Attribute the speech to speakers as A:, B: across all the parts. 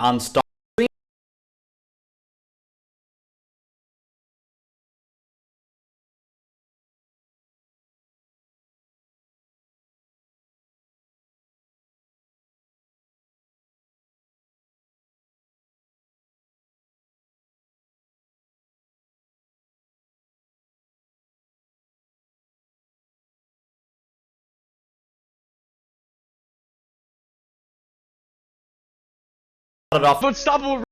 A: on Star.
B: But stop.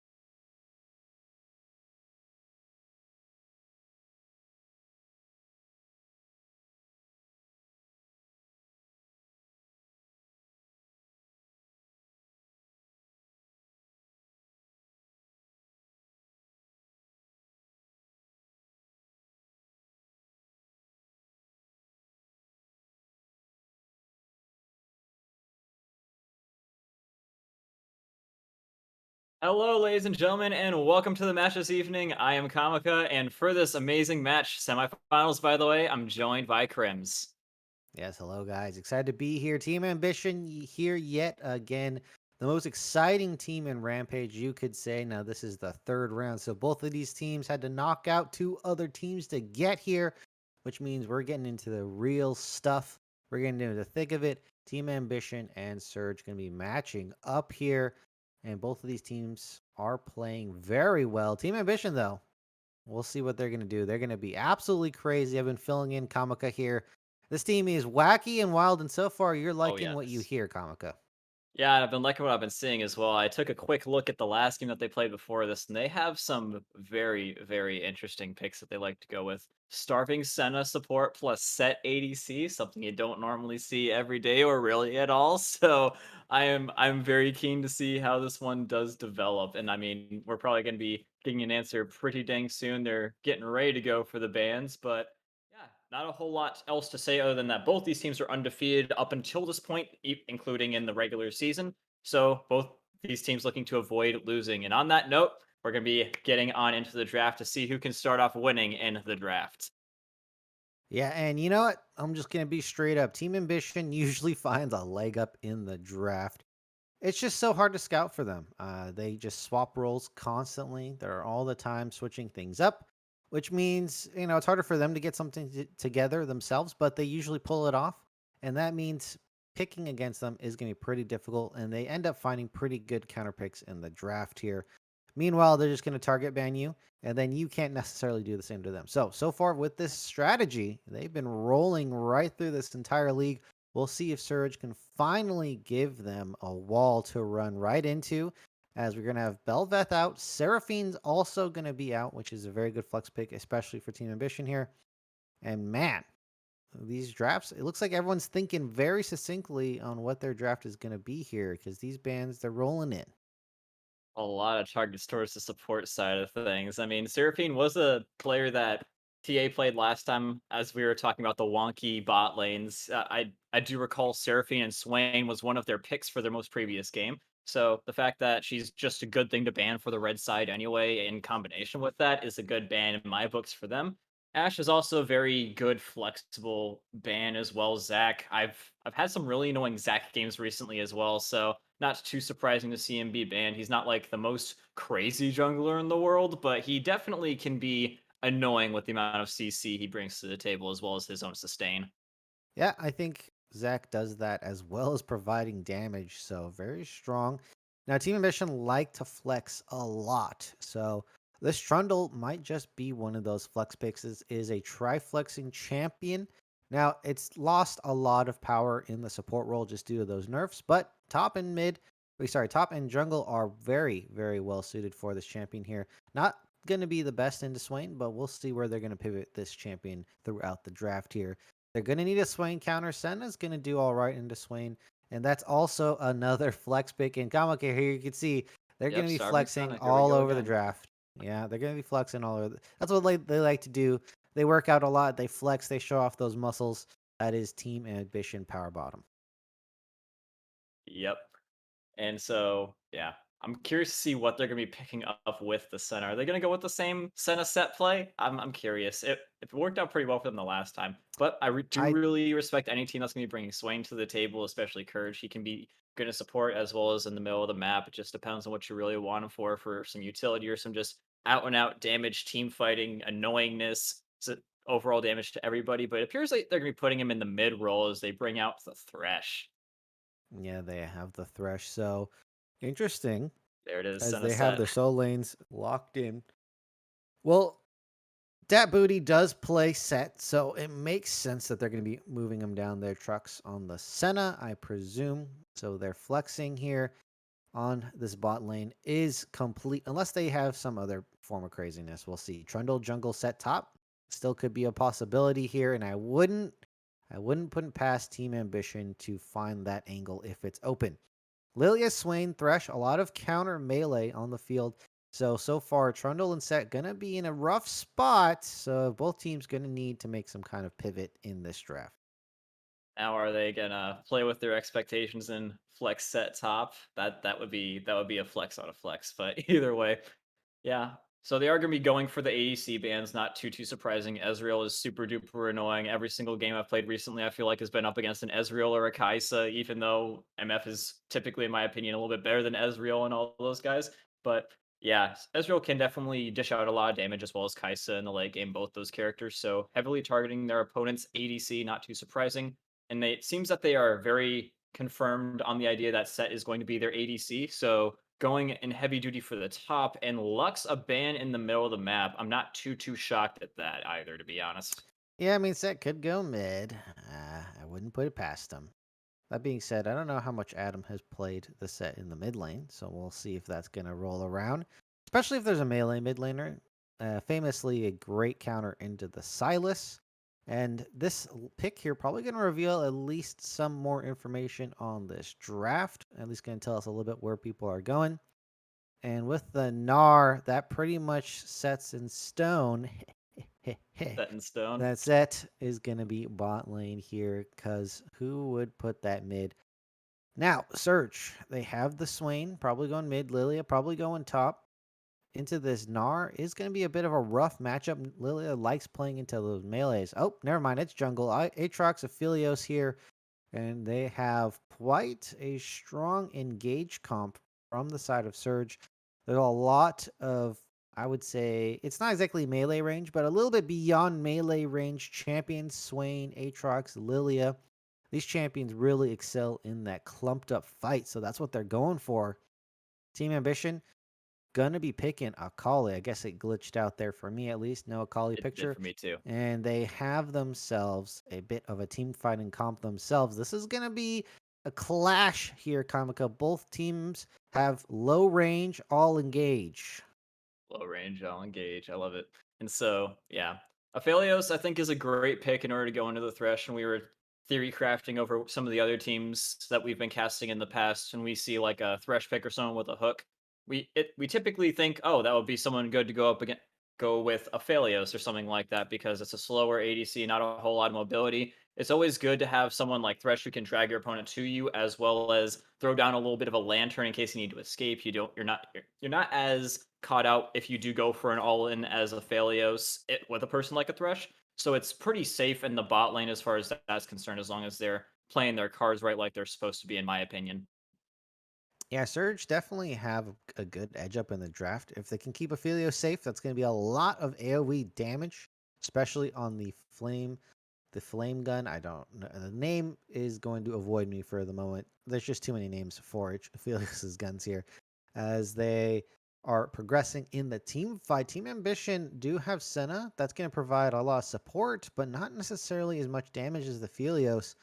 C: Hello, ladies and gentlemen, and welcome to the match this evening. I am Kamika, and for this amazing match, semifinals, by the way, I'm joined by Crims.
D: Yes, hello guys. Excited to be here. Team Ambition here yet again. The most exciting team in Rampage, you could say. Now, this is the third round, so both of these teams had to knock out two other teams to get here, which means we're getting into the real stuff. We're getting into the thick of it. Team Ambition and Surge going to be matching up here, and both of these teams are playing very well. Team Ambition, though, we'll see what they're going to do. They're going to be absolutely crazy. I've been filling in Kamika here. This team is wacky and wild, and so far you're
C: Oh,
D: liking what you
C: yes.
D: hear, Kamika.
C: Yeah, I've been liking what I've been seeing as well. I took a quick look at the last game that they played before this, and they have some very, very interesting picks that they like to go with. Starving Senna support plus set ADC, something you don't normally see every day or really at all. So I'm very keen to see how this one does develop. And I mean, we're probably going to be getting an answer pretty dang soon. They're getting ready to go for the bans, but yeah, not a whole lot else to say other than that both these teams are undefeated up until this point, including in the regular season. So both these teams looking to avoid losing. And on that note, we're going to be getting on into the draft to see who can start off winning in the draft.
D: Yeah, and you know what? I'm just going to be straight up. Team Ambition usually finds a leg up in the draft. It's just so hard to scout for them. They just swap roles constantly. They're all the time switching things up, which means, it's harder for them to get something together themselves, but they usually pull it off. And that means picking against them is going to be pretty difficult. And they end up finding pretty good counter picks in the draft here. Meanwhile, they're just going to target ban you, and then you can't necessarily do the same to them. So far with this strategy, they've been rolling right through this entire league. We'll see if Surge can finally give them a wall to run right into, as we're going to have Belveth out. Seraphine's also going to be out, which is a very good flex pick, especially for Team Ambition here. And man, these drafts, it looks like everyone's thinking very succinctly on what their draft is going to be here, because these bans, they're rolling in.
C: A lot of targets towards the support side of things. I mean, Seraphine was a player that TA played last time, as we were talking about the wonky bot lanes. I do recall Seraphine and Swain was one of their picks for their most previous game. So the fact that she's just a good thing to ban for the red side anyway, in combination with that, is a good ban in my books for them. Ash is also a very good flexible ban as well. Zach, I've had some really annoying Zach games recently as well, so not too surprising to see him be banned. He's not like the most crazy jungler in the world, but he definitely can be annoying with the amount of CC he brings to the table as well as his own sustain.
D: Yeah, I think Zach does that as well as providing damage, so very strong. Now, Team Ambition like to flex a lot, so this Trundle might just be one of those flex picks. Is a tri-flexing champion. Now, it's lost a lot of power in the support role just due to those nerfs, but top and jungle are very, very well suited for this champion here. Not going to be the best into Swain, but we'll see where they're going to pivot this champion throughout the draft here. They're going to need a Swain counter. Senna's going to do all right into Swain. And that's also another flex pick. In Kamaka here, you can see they're going
C: Yep,
D: to be
C: starving
D: flexing
C: Sonic. Here we
D: all
C: go
D: over the
C: again.
D: draft. Yeah, they're going to be flexing all over. That's what they like to do. They work out a lot. They flex. They show off those muscles. That is Team Ambition Power Bottom.
C: Yep. And so, yeah, I'm curious to see what they're going to be picking up with the center. Are they going to go with the same Senna set play? I'm curious. It worked out pretty well for them the last time, but I do
D: I
C: really respect any team that's going to be bringing Swain to the table, especially Courage. He can be going to support as well as in the middle of the map. It just depends on what you really want him for some utility or some just out and out damage, team fighting, annoyingness, so overall damage to everybody. But it appears like they're going to be putting him in the mid role as they bring out the Thresh.
D: Yeah, they have the Thresh. So interesting
C: There it is,
D: as
C: Senna
D: they have
C: set.
D: their soul lanes locked in. Well, Dat Booty does play set, so it makes sense that they're going to be moving them down their trucks on the Senna, I presume. So they're flexing here on this bot lane is complete, unless they have some other form of craziness. We'll see. Trundle jungle set top still could be a possibility here, and I wouldn't put it past Team Ambition to find that angle if it's open. Lilia, Swain, Thresh, a lot of counter melee on the field. So far, Trundle and Set going to be in a rough spot. So both teams going to need to make some kind of pivot in this draft.
C: Now are they gonna play with their expectations and flex set top? That would be a flex on a flex, but either way, yeah. So they are gonna be going for the ADC bans, not too surprising. Ezreal is super duper annoying. Every single game I've played recently, I feel like has been up against an Ezreal or a Kai'Sa, even though MF is typically, in my opinion, a little bit better than Ezreal and all those guys. But yeah, Ezreal can definitely dish out a lot of damage as well as Kai'Sa in the late game, both those characters. So heavily targeting their opponent's ADC, not too surprising. And it seems that they are very confirmed on the idea that Set is going to be their ADC. So going in heavy duty for the top and Lux a ban in the middle of the map. I'm not too shocked at that either, to be honest.
D: Yeah, I mean, Set could go mid. I wouldn't put it past him. That being said, I don't know how much Adam has played the Set in the mid lane, so we'll see if that's going to roll around. Especially if there's a melee mid laner. Famously, a great counter into the Sylas. And this pick here probably going to reveal at least some more information on this draft. At least going to tell us a little bit where people are going. And with the Gnar, that pretty much sets in stone.
C: Set in stone.
D: That set is going to be bot lane here because who would put that mid? Now, Surge, they have the Swain, probably going mid. Lilia probably going top. Into this Gnar is going to be a bit of a rough matchup. Lilia likes playing into those melees. Oh, never mind. It's jungle. Aatrox, Aphelios here. And they have quite a strong engage comp from the side of Surge. There's a lot of, I would say, it's not exactly melee range, but a little bit beyond melee range champions. Swain, Aatrox, Lilia. These champions really excel in that clumped up fight, so that's what they're going for. Team Ambition, gonna be picking Akali. I guess it glitched out there for me at least. No Akali
C: It
D: picture.
C: did for me too.
D: And they have themselves a bit of a team fighting comp themselves. This is gonna be a clash here, Comica. Both teams have low range, all engage.
C: Low range, I'll engage. I love it. And so, yeah. Aphelios, I think, is a great pick in order to go into the Thresh. And we were theory crafting over some of the other teams that we've been casting in the past. And we see like a Thresh pick or someone with a hook. We typically think, oh, that would be someone good to go up against, go with Aphelios or something like that because it's a slower ADC, not a whole lot of mobility. It's always good to have someone like Thresh who can drag your opponent to you, as well as throw down a little bit of a lantern in case you need to escape. You're not as caught out if you do go for an all-in as a Aphelios with a person like a Thresh. So it's pretty safe in the bot lane as far as that's concerned, as long as they're playing their cards right like they're supposed to be, in my opinion.
D: Yeah, Surge definitely have a good edge up in the draft. If they can keep Ophelio safe, that's going to be a lot of AoE damage, especially on the flame gun. I don't know. The name is going to avoid me for the moment. There's just too many names for Ophelios's guns here. As they are progressing in the team fight, Team Ambition do have Senna. That's going to provide a lot of support, but not necessarily as much damage as the Phelios.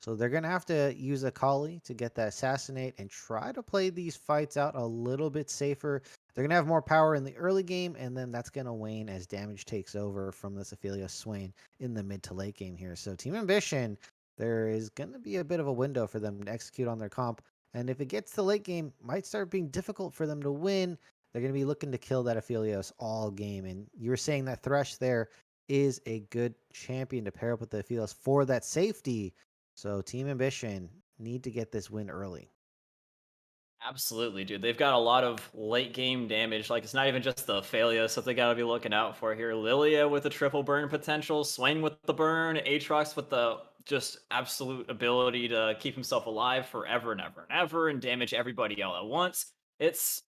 D: So they're going to have to use a Kali to get that assassinate and try to play these fights out a little bit safer. They're going to have more power in the early game, and then that's going to wane as damage takes over from this Ophelia Swain in the mid to late game here. So Team Ambition, there is going to be a bit of a window for them to execute on their comp. And if it gets to late game, might start being difficult for them to win. They're going to be looking to kill that Aphelios all game. And you were saying that Thresh there is a good champion to pair up with the Aphelios for that safety. So Team Ambition need to get this win early.
C: Absolutely, dude. They've got a lot of late game damage. Like, it's not even just the Aphelios that they got to be looking out for here. Lilia with the triple burn potential, Swain with the burn, Aatrox with the just absolute ability to keep himself alive forever and ever and ever and damage everybody all at once. It's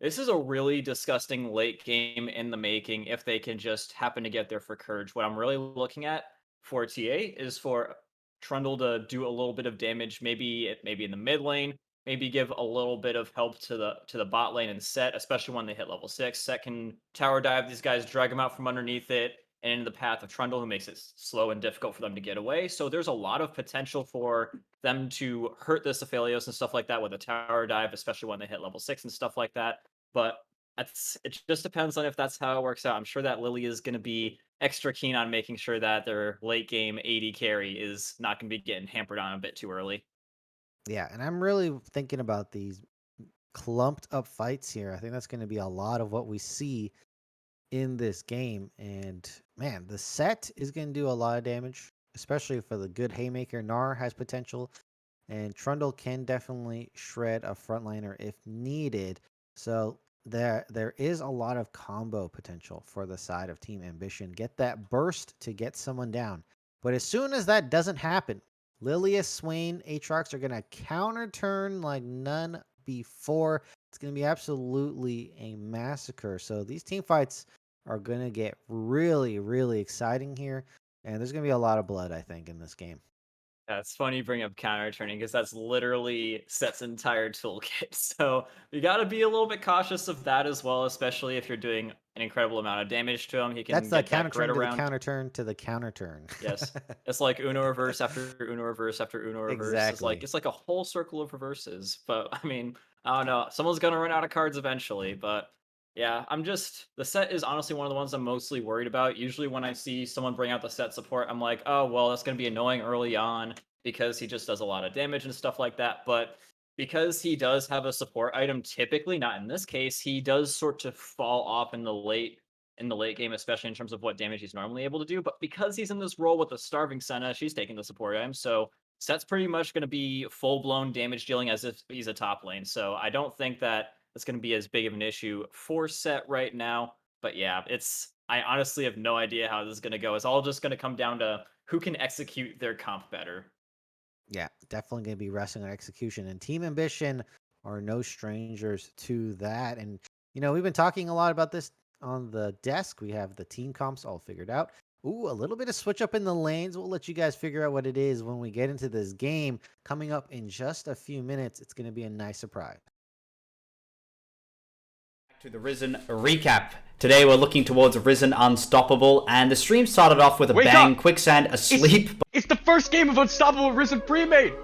C: this is a really disgusting late game in the making if they can just happen to get there for Courage. What I'm really looking at for TA is for Trundle to do a little bit of damage, maybe in the mid lane, maybe give a little bit of help to the bot lane and Set, especially when they hit level 6. Set can tower dive these guys, drag them out from underneath it, and into the path of Trundle, who makes it slow and difficult for them to get away. So there's a lot of potential for them to hurt this Aphelios and stuff like that with a tower dive, especially when they hit level 6 and stuff like that. But it just depends on if that's how it works out. I'm sure that Lily is going to be extra keen on making sure that their late game AD carry is not going to be getting hampered on a bit too early.
D: Yeah, and I'm really thinking about these clumped up fights here. I think that's going to be a lot of what we see in this game. And man, the Set is going to do a lot of damage, especially for the good Haymaker. Gnar has potential, and Trundle can definitely shred a frontliner if needed. So there is a lot of combo potential for the side of Team Ambition. Get that burst to get someone down. But as soon as that doesn't happen, Lilia, Swain, Aatrox are going to counter turn like none before. It's going to be absolutely a massacre. So these team fights are going to get really, really exciting here. And there's going to be a lot of blood, I think, in this game.
C: Yeah, it's funny you bring up counter turning because that's literally Set's entire toolkit. So you got to be a little bit cautious of that as well, especially if you're doing an incredible amount of damage to him. He
D: That's
C: can
D: the
C: get
D: counter
C: that grid
D: turn to the
C: around.
D: counter turn to the counter turn.
C: Yes, it's like Uno reverse after Uno reverse after Uno reverse.
D: Exactly.
C: It's like a whole circle of reverses. But I mean, I don't know. Someone's gonna run out of cards eventually. But yeah, the Set is honestly one of the ones I'm mostly worried about. Usually when I see someone bring out the Set support, I'm like, oh well, that's gonna be annoying early on because he just does a lot of damage and stuff like that. But because he does have a support item, typically not in this case, he does sort of fall off in the late game, especially in terms of what damage he's normally able to do. But because he's in this role with the Starving Senna, she's taking the support item. So Set's pretty much going to be full blown damage dealing as if he's a top lane. So I don't think that it's going to be as big of an issue for Set right now. But yeah, I honestly have no idea how this is going to go. It's all just going to come down to who can execute their comp better.
D: Yeah, definitely going to be resting on execution. And Team Ambition are no strangers to that. And, we've been talking a lot about this on the desk. We have the team comps all figured out. Ooh, a little bit of switch up in the lanes. We'll let you guys figure out what it is when we get into this game. Coming up in just a few minutes, it's going to be a nice surprise.
B: To the Risen recap. Today we're looking towards Risen Unstoppable, and the stream started off with a
A: Wake
B: bang.
A: up!
B: Quicksand asleep.
A: It's the first game of Unstoppable Risen Premade!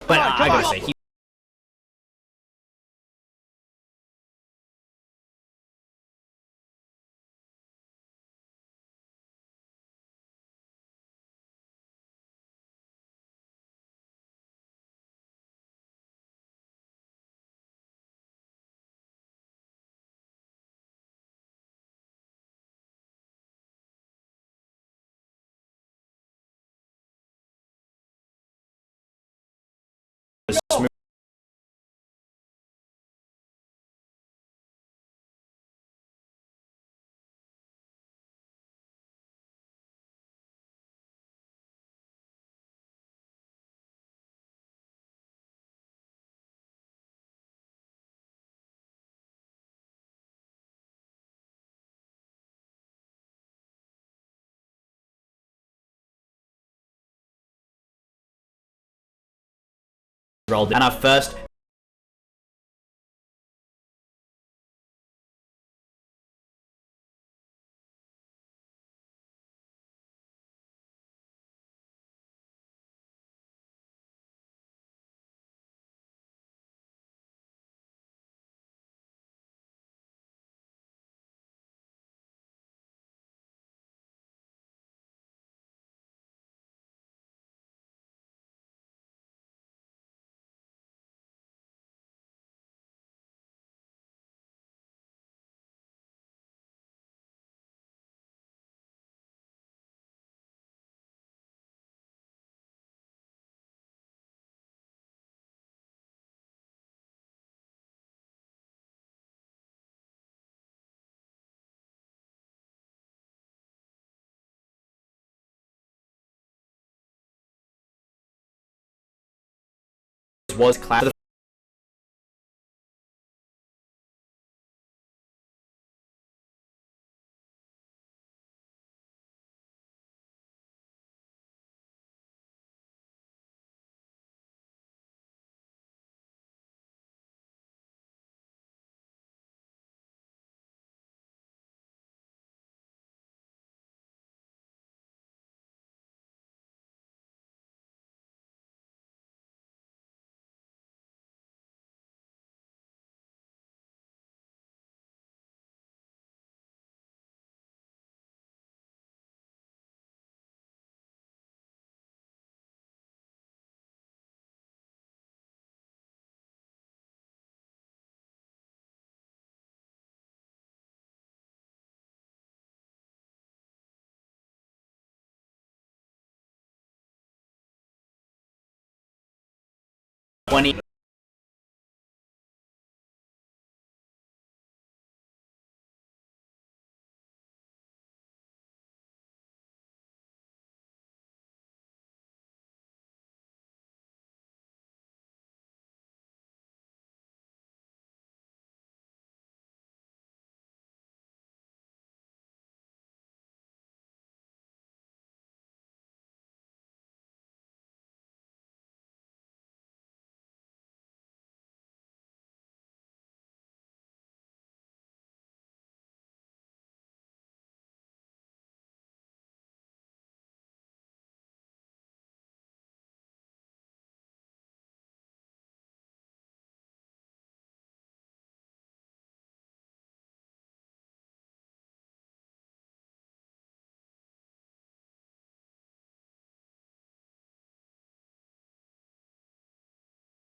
B: But
A: Come on,
B: I
A: come
B: gotta
A: on.
B: say, he was smooth. Rolled. And our first was clapped.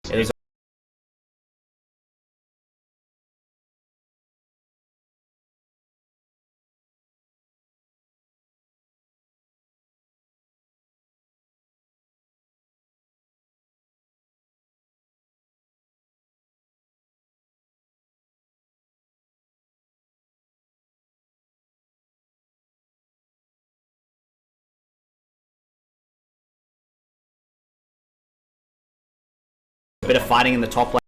B: It is a bit of fighting in the top lane.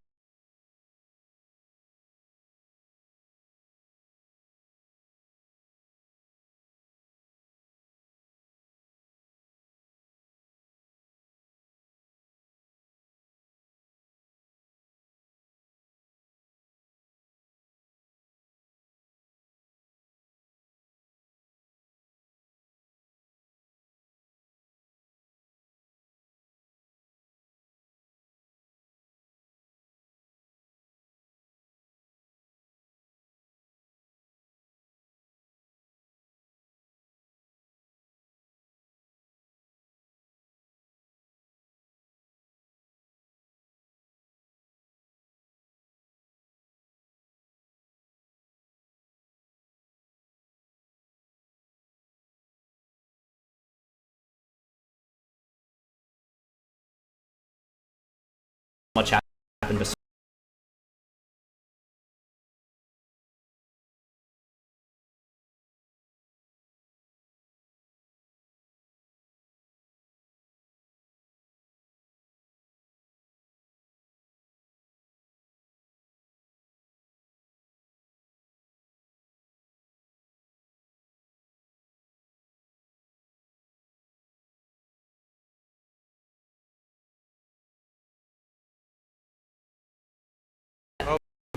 B: Much happened.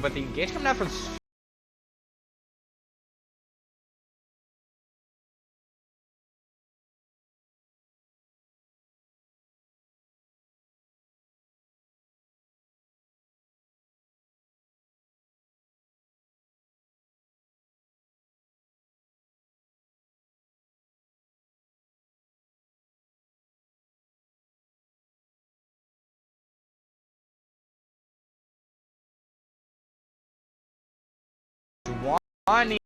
A: But the engagement efforts one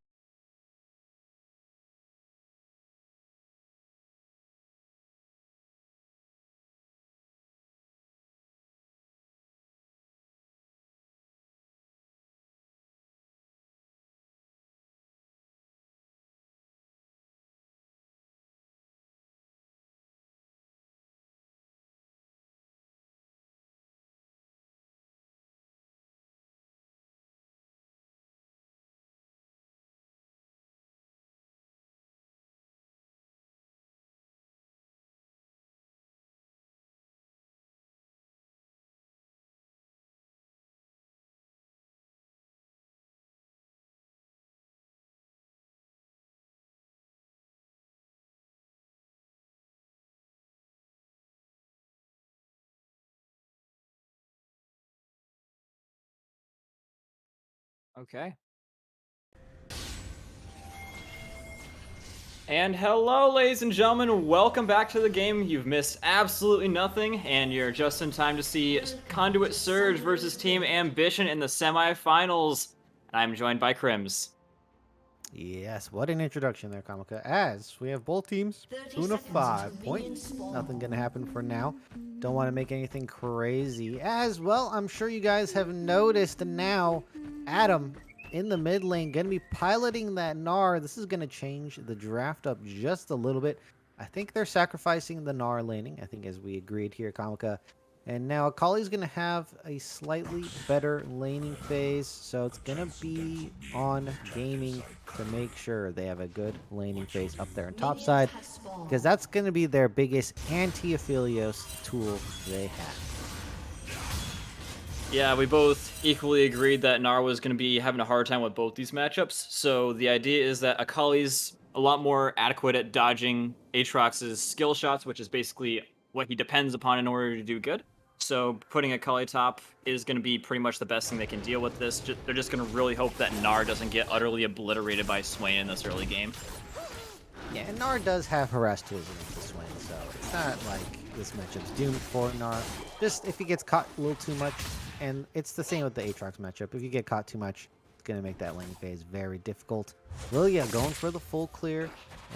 C: Okay. And hello, ladies and gentlemen. Welcome back to the game. You've missed absolutely nothing, and you're just in time to see Conduit Surge versus Team Ambition in the semifinals. I'm joined by Crims.
D: Yes, what an introduction there, Kamika. As we have both teams, 2-5 points. Nothing gonna happen for now. Don't want to make anything crazy. As well, I'm sure you guys have noticed now, Adam in the mid lane gonna be piloting that Gnar. This is gonna change the draft up just a little bit. I think they're sacrificing the Gnar laning. I think as we agreed here, Kamika. And now Akali's going to have a slightly better laning phase, so it's going to be on gaming to make sure they have a good laning phase up there on top side, because that's going to be their biggest anti-Aphelios tool they have.
C: Yeah, we both equally agreed that Gnar was going to be having a hard time with both these matchups, so the idea is that Akali's a lot more adequate at dodging Aatrox's skill shots, which is basically what he depends upon in order to do good. So putting Akali top is going to be pretty much the best thing they can deal with this. They're just going to really hope that Gnar doesn't get utterly obliterated by Swain in this early game.
D: Yeah, and Gnar does have harass tools against the Swain, so it's not like this matchup's doomed for Gnar. Just if he gets caught a little too much, and it's the same with the Aatrox matchup. If you get caught too much, it's going to make that lane phase very difficult. Lilia going for the full clear.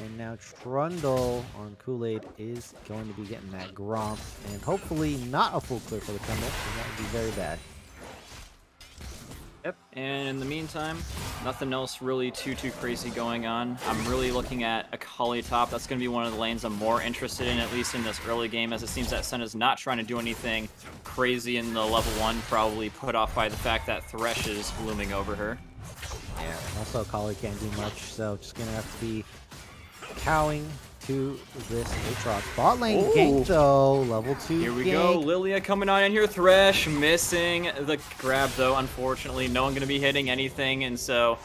D: And now Trundle on Kool-Aid is going to be getting that Gromp. And hopefully not a full clear for the Trundle, because that would be very bad.
C: Yep, and in the meantime, nothing else really too crazy going on. I'm really looking at Akali top. That's going to be one of the lanes I'm more interested in, at least in this early game, as it seems that Senna's not trying to do anything crazy in the level 1, probably put off by the fact that Thresh is looming over her.
D: Yeah, also Akali can't do much, so just going to have to be cowing to this Aatrox. Bot lane gank though, level 2
C: Here we
D: gank.
C: go, Lilia coming on in here, Thresh missing the grab though, unfortunately. No one going to be hitting anything, and so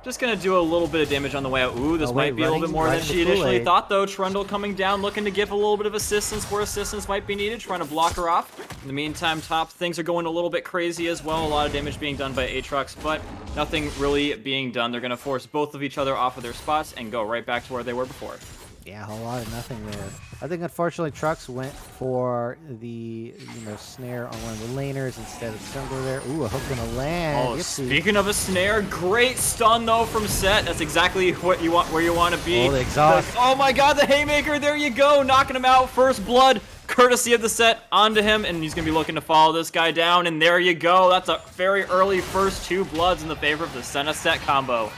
C: just going to do a little bit of damage on the way out. Ooh, this might be a little bit more than she initially thought though. Trundle coming down, looking to give a little bit of assistance where assistance might be needed, trying to block her off. In the meantime, top things are going a little bit crazy as well. A lot of damage being done by Aatrox, but nothing really being done. They're going to force both of each other off of their spots and go right back to where they were before.
D: Yeah, a whole lot of nothing there. I think unfortunately Trux went for the snare on one of the laners instead of Trundle there. Ooh, a hook gonna land.
C: Oh, speaking of a snare, great stun though from Set. That's exactly what you want, where you want to be.
D: Oh, the exhaust.
C: Oh my God, the haymaker! There you go, knocking him out. First blood, courtesy of the Set onto him, and he's gonna be looking to follow this guy down. And there you go. That's a very early first 2 bloods in the favor of the Senna Set combo.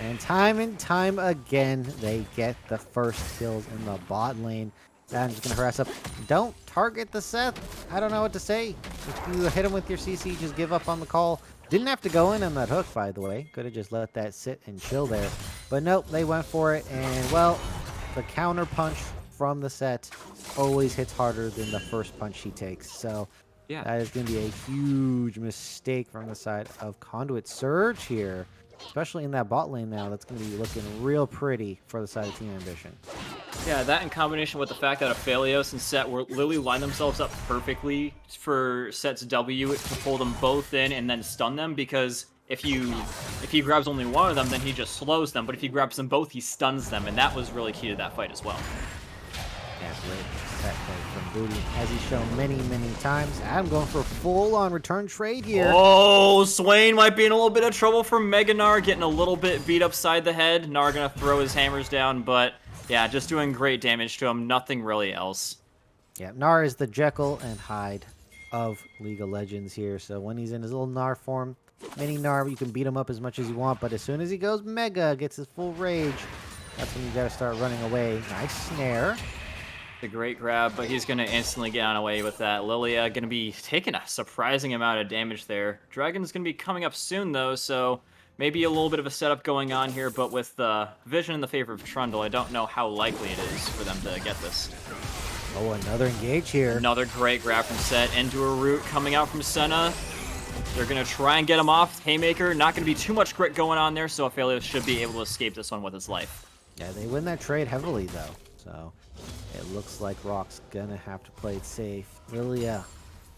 D: And time again, they get the first kills in the bot lane. I'm just going to harass up. Don't target the Seth. I don't know what to say. If you hit him with your CC, just give up on the call. Didn't have to go in on that hook, by the way. Could have just let that sit and chill there. But nope, they went for it. And, well, the counter punch from the Set always hits harder than the first punch he takes. So
C: yeah,
D: that is going to be a huge mistake from the side of Conduit Surge here. Especially in that bot lane now, that's going to be looking real pretty for the side of Team Ambition.
C: Yeah, that in combination with the fact that Aphelios and Set were literally lined themselves up perfectly for Set's W to pull them both in and then stun them, because if he grabs only one of them, then he just slows them, but if he grabs them both, he stuns them, and that was really key to that fight as well.
D: Yeah, great set play from Booty, as he's shown many times. I'm going for a full-on return trade here.
C: Oh, Swain might be in a little bit of trouble from Mega Gnar, getting a little bit beat upside the head. Gnar gonna throw his hammers down, but yeah, just doing great damage to him. Nothing really else.
D: Yeah, Gnar is the Jekyll and Hyde of League of Legends here. So when he's in his little Gnar form, mini Gnar, you can beat him up as much as you want. But as soon as he goes Mega, gets his full rage, that's when you gotta start running away. Nice snare.
C: A great grab, but he's going to instantly get on away with that. Lilia going to be taking a surprising amount of damage there. Dragon's going to be coming up soon, though, so maybe a little bit of a setup going on here, but with the vision in the favor of Trundle, I don't know how likely it is for them to get this.
D: Oh, another engage here.
C: Another great grab from Set into a root coming out from Senna. They're going to try and get him off. Haymaker, not going to be too much grit going on there, so Aphelios should be able to escape this one with his life.
D: Yeah, they win that trade heavily, though, so it looks like Rock's gonna have to play it safe. Lilia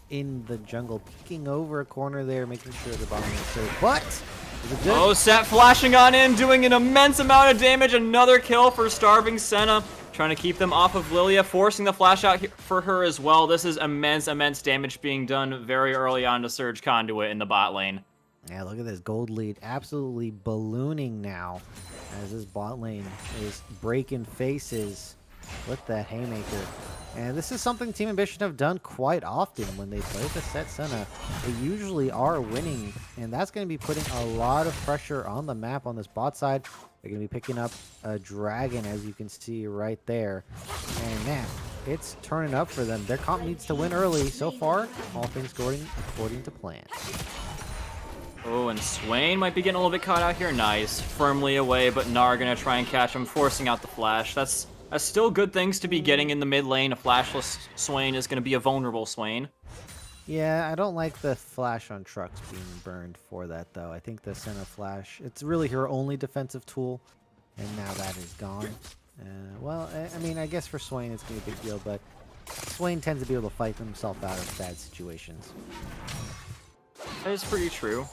D: in the jungle, peeking over a corner there, making sure the bottom is safe. But
C: Oh, Set flashing on in, doing an immense amount of damage. Another kill for starving Senna. Trying to keep them off of Lilia, forcing the flash out for her as well. This is immense damage being done very early on to Surge Conduit in the bot lane.
D: Yeah, look at this gold lead absolutely ballooning now as this bot lane is breaking faces with that haymaker. And this is something Team Ambition have done quite often when they play the Set Senna. They usually are winning, and that's going to be putting a lot of pressure on the map on this bot side. They're going to be picking up a dragon, as you can see right there. And man, it's turning up for them. Their comp needs to win early. So far, all things going according to plan.
C: Oh, and Swain might be getting a little bit caught out here. Nice. Firmly away, but Gnar going to try and catch him, forcing out the flash. That's still good things to be getting in the mid lane. A flashless Swain is going to be a vulnerable Swain.
D: Yeah, I don't like the flash on trucks being burned for that, though. I think the Senna flash, it's really her only defensive tool, and now that is gone. Well, I mean, I guess for Swain it's going to be a big deal, but Swain tends to be able to fight himself out of bad situations.
C: That is pretty true.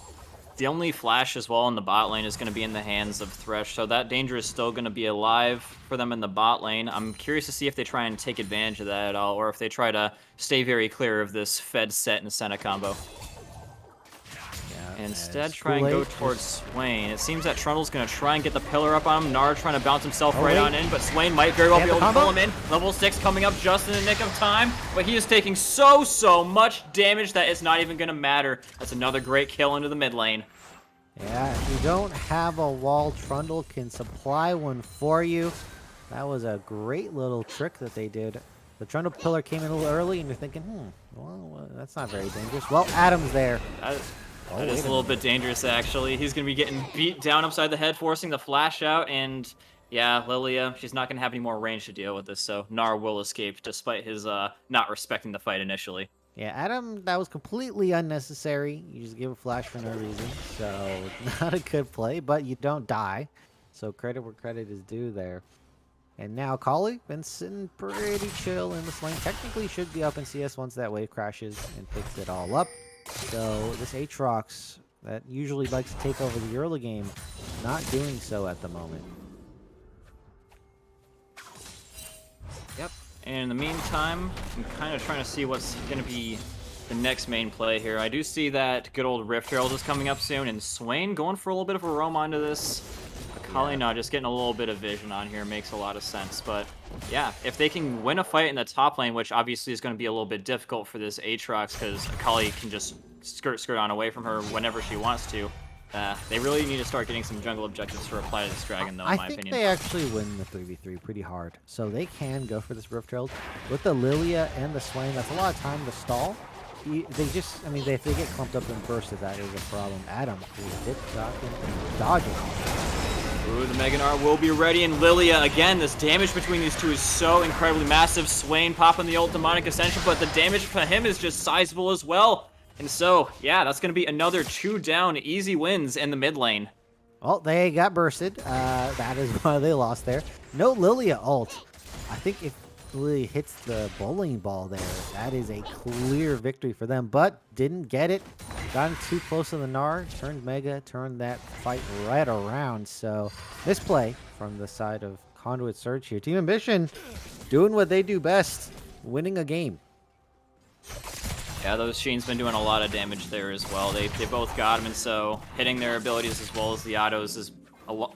C: The only flash as well in the bot lane is going to be in the hands of Thresh, so that danger is still going to be alive for them in the bot lane. I'm curious to see if they try and take advantage of that at all, or if they try to stay very clear of this Fed Set and Senna combo.
D: Yeah,
C: Instead, try and go towards Swain. It seems that Trundle's going to try and get the pillar up on him. Gnar trying to bounce himself right on in, but Swain might very well be able to pull him in. Level 6 coming up just in the nick of time, but he is taking so much damage that it's not even going to matter. That's another great kill into the mid lane.
D: Yeah, if you don't have a wall, Trundle can supply one for you. That was a great little trick that they did. The Trundle pillar came in a little early, and you're thinking, well, that's not very dangerous. Well, Adam's there.
C: That is a little bit dangerous, actually. He's going to be getting beat down upside the head, forcing the flash out, and yeah, Lilia, she's not going to have any more range to deal with this, so Gnar will escape, despite his not respecting the fight initially.
D: Yeah, Adam, that was completely unnecessary. You just give a flash for no reason, so not a good play, but you don't die. So credit where credit is due there. And now Kali been sitting pretty chill in this lane. Technically should be up in CS once that wave crashes and picks it all up. So this Aatrox that usually likes to take over the early game, not doing so at the moment.
C: Yep. And in the meantime, I'm kind of trying to see what's going to be the next main play here. I do see that good old Rift Herald is coming up soon, and Swain going for a little bit of a roam onto this. Akali, no, just getting a little bit of vision on here makes a lot of sense. But yeah, if they can win a fight in the top lane, which obviously is going to be a little bit difficult for this Aatrox, because Akali can just skirt on away from her whenever she wants to. They really need to start getting some jungle objectives to reply to this dragon, though, in my opinion.
D: I think they actually win the 3v3 pretty hard. So they can go for this Rift Herald. With the Lilia and the Swain, that's a lot of time to stall. They just, I mean, if they get clumped up and bursted, that is a problem. Adam is dip-docking and dodging.
C: Ooh, the Mega Gnar will be ready, and Lilia, again, this damage between these two is so incredibly massive. Swain popping the ult Demonic Ascension, but the damage for him is just sizable as well. And so, yeah, that's going to be another 2 down, easy wins in the mid lane.
D: Well, they got bursted. That is why they lost there. No Lilia ult. I think if Lilia hits the bowling ball there, that is a clear victory for them, but didn't get it. Gotten too close to the Gnar, turned Mega, turned that fight right around. So, misplay from the side of Conduit Surge here. Team Ambition doing what they do best, winning a game.
C: Yeah, those Sheen's been doing a lot of damage there as well. They both got him, and so hitting their abilities as well as the autos is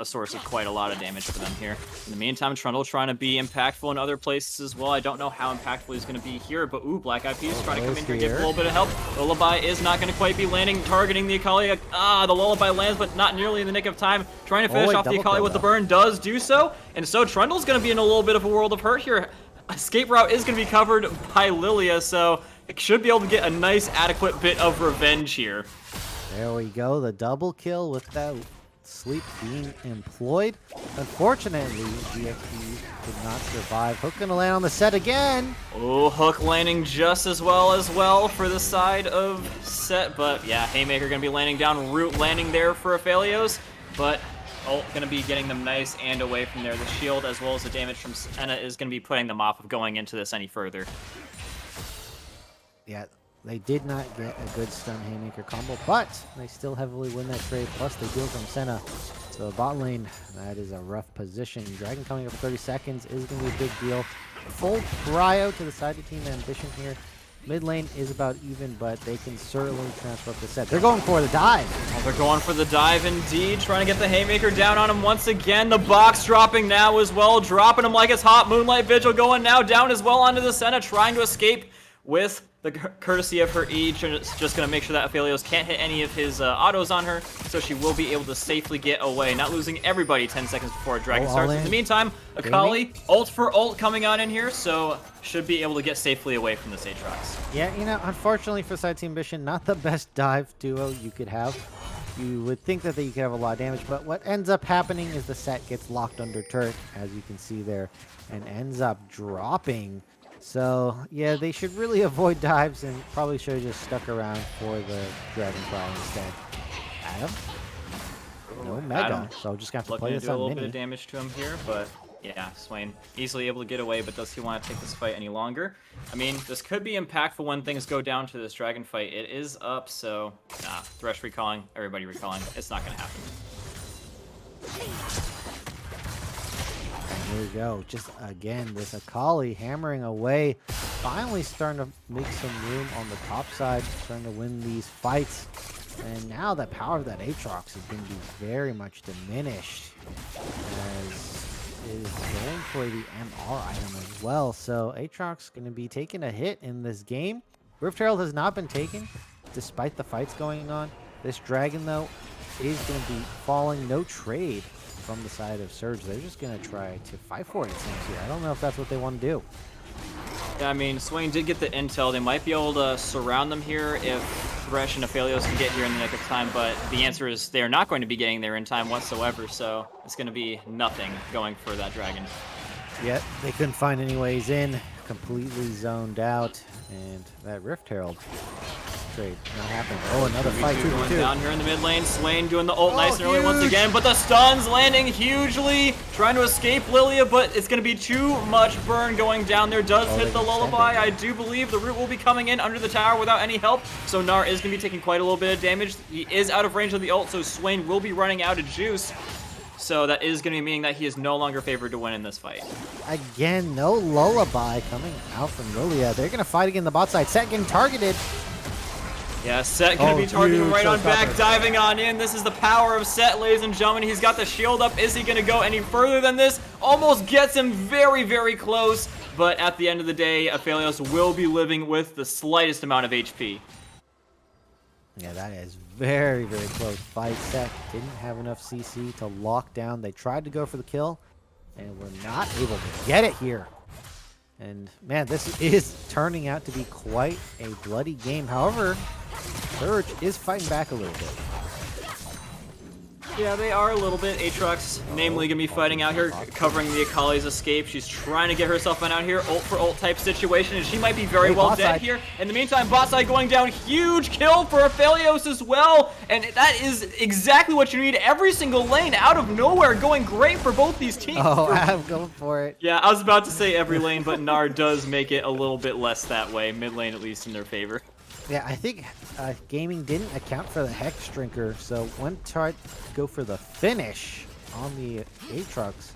C: a source of quite a lot of damage for them here. In the meantime, Trundle trying to be impactful in other places as well. I don't know how impactful he's going to be here, but ooh, Black Eyed Peas trying to come in here and give a little bit of help. Lullaby is not going to quite be landing, targeting the Akali. The Lullaby lands, but not nearly in the nick of time. Trying to finish off the Akali with the burn, does do so, and so Trundle's going to be in a little bit of a world of hurt here. Escape route is going to be covered by Lilia, so it should be able to get a nice, adequate bit of revenge here.
D: There we go, the double kill with that sleep being employed. Unfortunately, GXP did not survive. Hook gonna land on the set again.
C: Oh, Hook landing just as well for the side of Set, but yeah, Haymaker gonna be landing down, Root landing there for Aphelios, but Ult gonna be getting them nice and away from there. The shield as well as the damage from Senna is gonna be putting them off of going into this any further.
D: Yeah, They did not get a good stun haymaker combo, but they still heavily win that trade. Plus, they deal from Senna. So bot lane, that is a rough position. Dragon coming up for 30 seconds is going to be a big deal. Full cryo to the side of Team Ambition here. Mid lane is about even, but they can certainly transfer up the set. They're going for the dive.
C: Oh, they're going for the dive indeed, trying to get the haymaker down on him once again. The box dropping now as well, dropping him like it's hot. Moonlight Vigil going now down as well onto the Senna, trying to escape with the courtesy of her E. Just going to make sure that Aphelios can't hit any of his autos on her, so she will be able to safely get away, not losing everybody 10 seconds before a dragon starts. In the meantime, Akali, ult for ult coming on in here, so should be able to get safely away from this Aatrox.
D: Yeah, you know, unfortunately for side Team Ambition, not the best dive duo you could have. You would think that you could have a lot of damage, but what ends up happening is the set gets locked under turret, as you can see there, and ends up dropping. So, yeah, they should really avoid dives and probably should have just stuck around for the Dragonfly instead. Adam? No Mega,
C: Adam,
D: so just got to
C: looking
D: play
C: to
D: this
C: do a
D: on
C: little bit
D: mini.
C: of damage to him here, but yeah, Swain easily able to get away, but does he want to take this fight any longer? I mean, this could be impactful when things go down to this dragon fight. It is up, so Thresh recalling, everybody recalling. It's not going to happen.
D: Here we go. Just again, this Akali hammering away. Finally starting to make some room on the top side, starting to win these fights. And now the power of that Aatrox is going to be very much diminished, as it is going for the MR item as well. So Aatrox is going to be taking a hit in this game. Rift Herald has not been taken, despite the fights going on. This dragon, though, is going to be falling. No trade from the side of Surge. They're just going to try to fight for it, it seems here. I don't know if that's what they want to do.
C: Yeah, I mean, Swain did get the intel. They might be able to surround them here if Thresh and Aphelios can get here in the nick of time, but the answer is they're not going to be getting there in time whatsoever, so it's going to be nothing going for that dragon.
D: Yet they couldn't find any ways in. Completely zoned out. And that Rift Herald trade not happening. Oh, another fight. 2v2
C: down here in the mid lane. Swain doing the ult nice and early once again, but the stuns landing hugely. Trying to escape Lilia, but it's going to be too much burn going down there. Does hit the lullaby. I do believe the root will be coming in under the tower without any help. So Gnar is going to be taking quite a little bit of damage. He is out of range of the ult, so Swain will be running out of juice. So that is going to be meaning that he is no longer favored to win in this fight.
D: Again, no lullaby coming out from Lilia. They're going to fight again the bot side. Set getting targeted.
C: Yeah, Set going to be targeting right on back, diving on in. This is the power of Set, ladies and gentlemen. He's got the shield up. Is he going to go any further than this? Almost gets him very, very close. But at the end of the day, Aphelios will be living with the slightest amount of HP.
D: Yeah, that is very, very close fight. Set didn't have enough CC to lock down. They tried to go for the kill, and were not able to get it here. And, man, this is turning out to be quite a bloody game. However, Surge is fighting back a little bit.
C: Yeah, they are a little bit. Aatrox, namely, going to be fighting out here, covering the Akali's escape. She's trying to get herself out here, ult for ult type situation, and she might be very well dead here. In the meantime, bot side going down, huge kill for Aphelios as well, and that is exactly what you need. Every single lane out of nowhere going great for both these teams.
D: Oh, I'm going for it.
C: Yeah, I was about to say every lane, but Gnar does make it a little bit less that way. Mid lane, at least, in their favor.
D: Yeah, I think gaming didn't account for the Hex Drinker, so one tried to go for the finish on the Aatrox.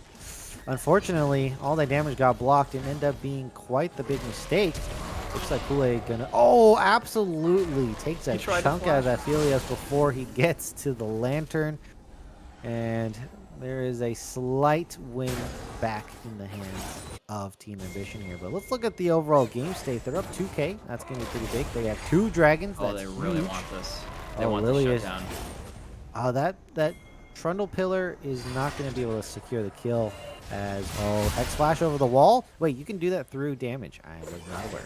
D: Unfortunately, all that damage got blocked and ended up being quite the big mistake. Looks like Kool-Aid gonna... Oh, absolutely! Takes a chunk out of that Aphelios before he gets to the Lantern. And there is a slight win back in the hands of Team Ambition here. But let's look at the overall game state. They're up 2K. That's going to be pretty big. They have 2 dragons.
C: Oh,
D: That's
C: they really
D: huge.
C: want this. They want the shutdown.
D: That Trundle Pillar is not going to be able to secure the kill. As Hex Flash over the wall. Wait, you can do that through damage. I was not aware.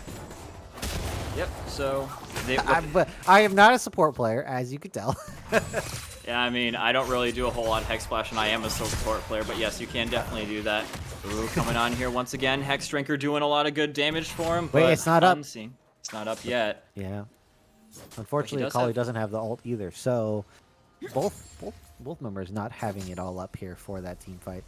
C: Yep. So
D: but I am not a support player, as you could tell.
C: yeah, I mean, I don't really do a whole lot of Hex Splash, and I am a support player, but yes, you can definitely do that. Ooh, coming on here once again. Hex Drinker doing a lot of good damage for him.
D: Wait,
C: but
D: it's not up.
C: unseen. It's not up yet.
D: Yeah. Unfortunately, Akali doesn't have the ult either, so both members not having it all up here for that team fight.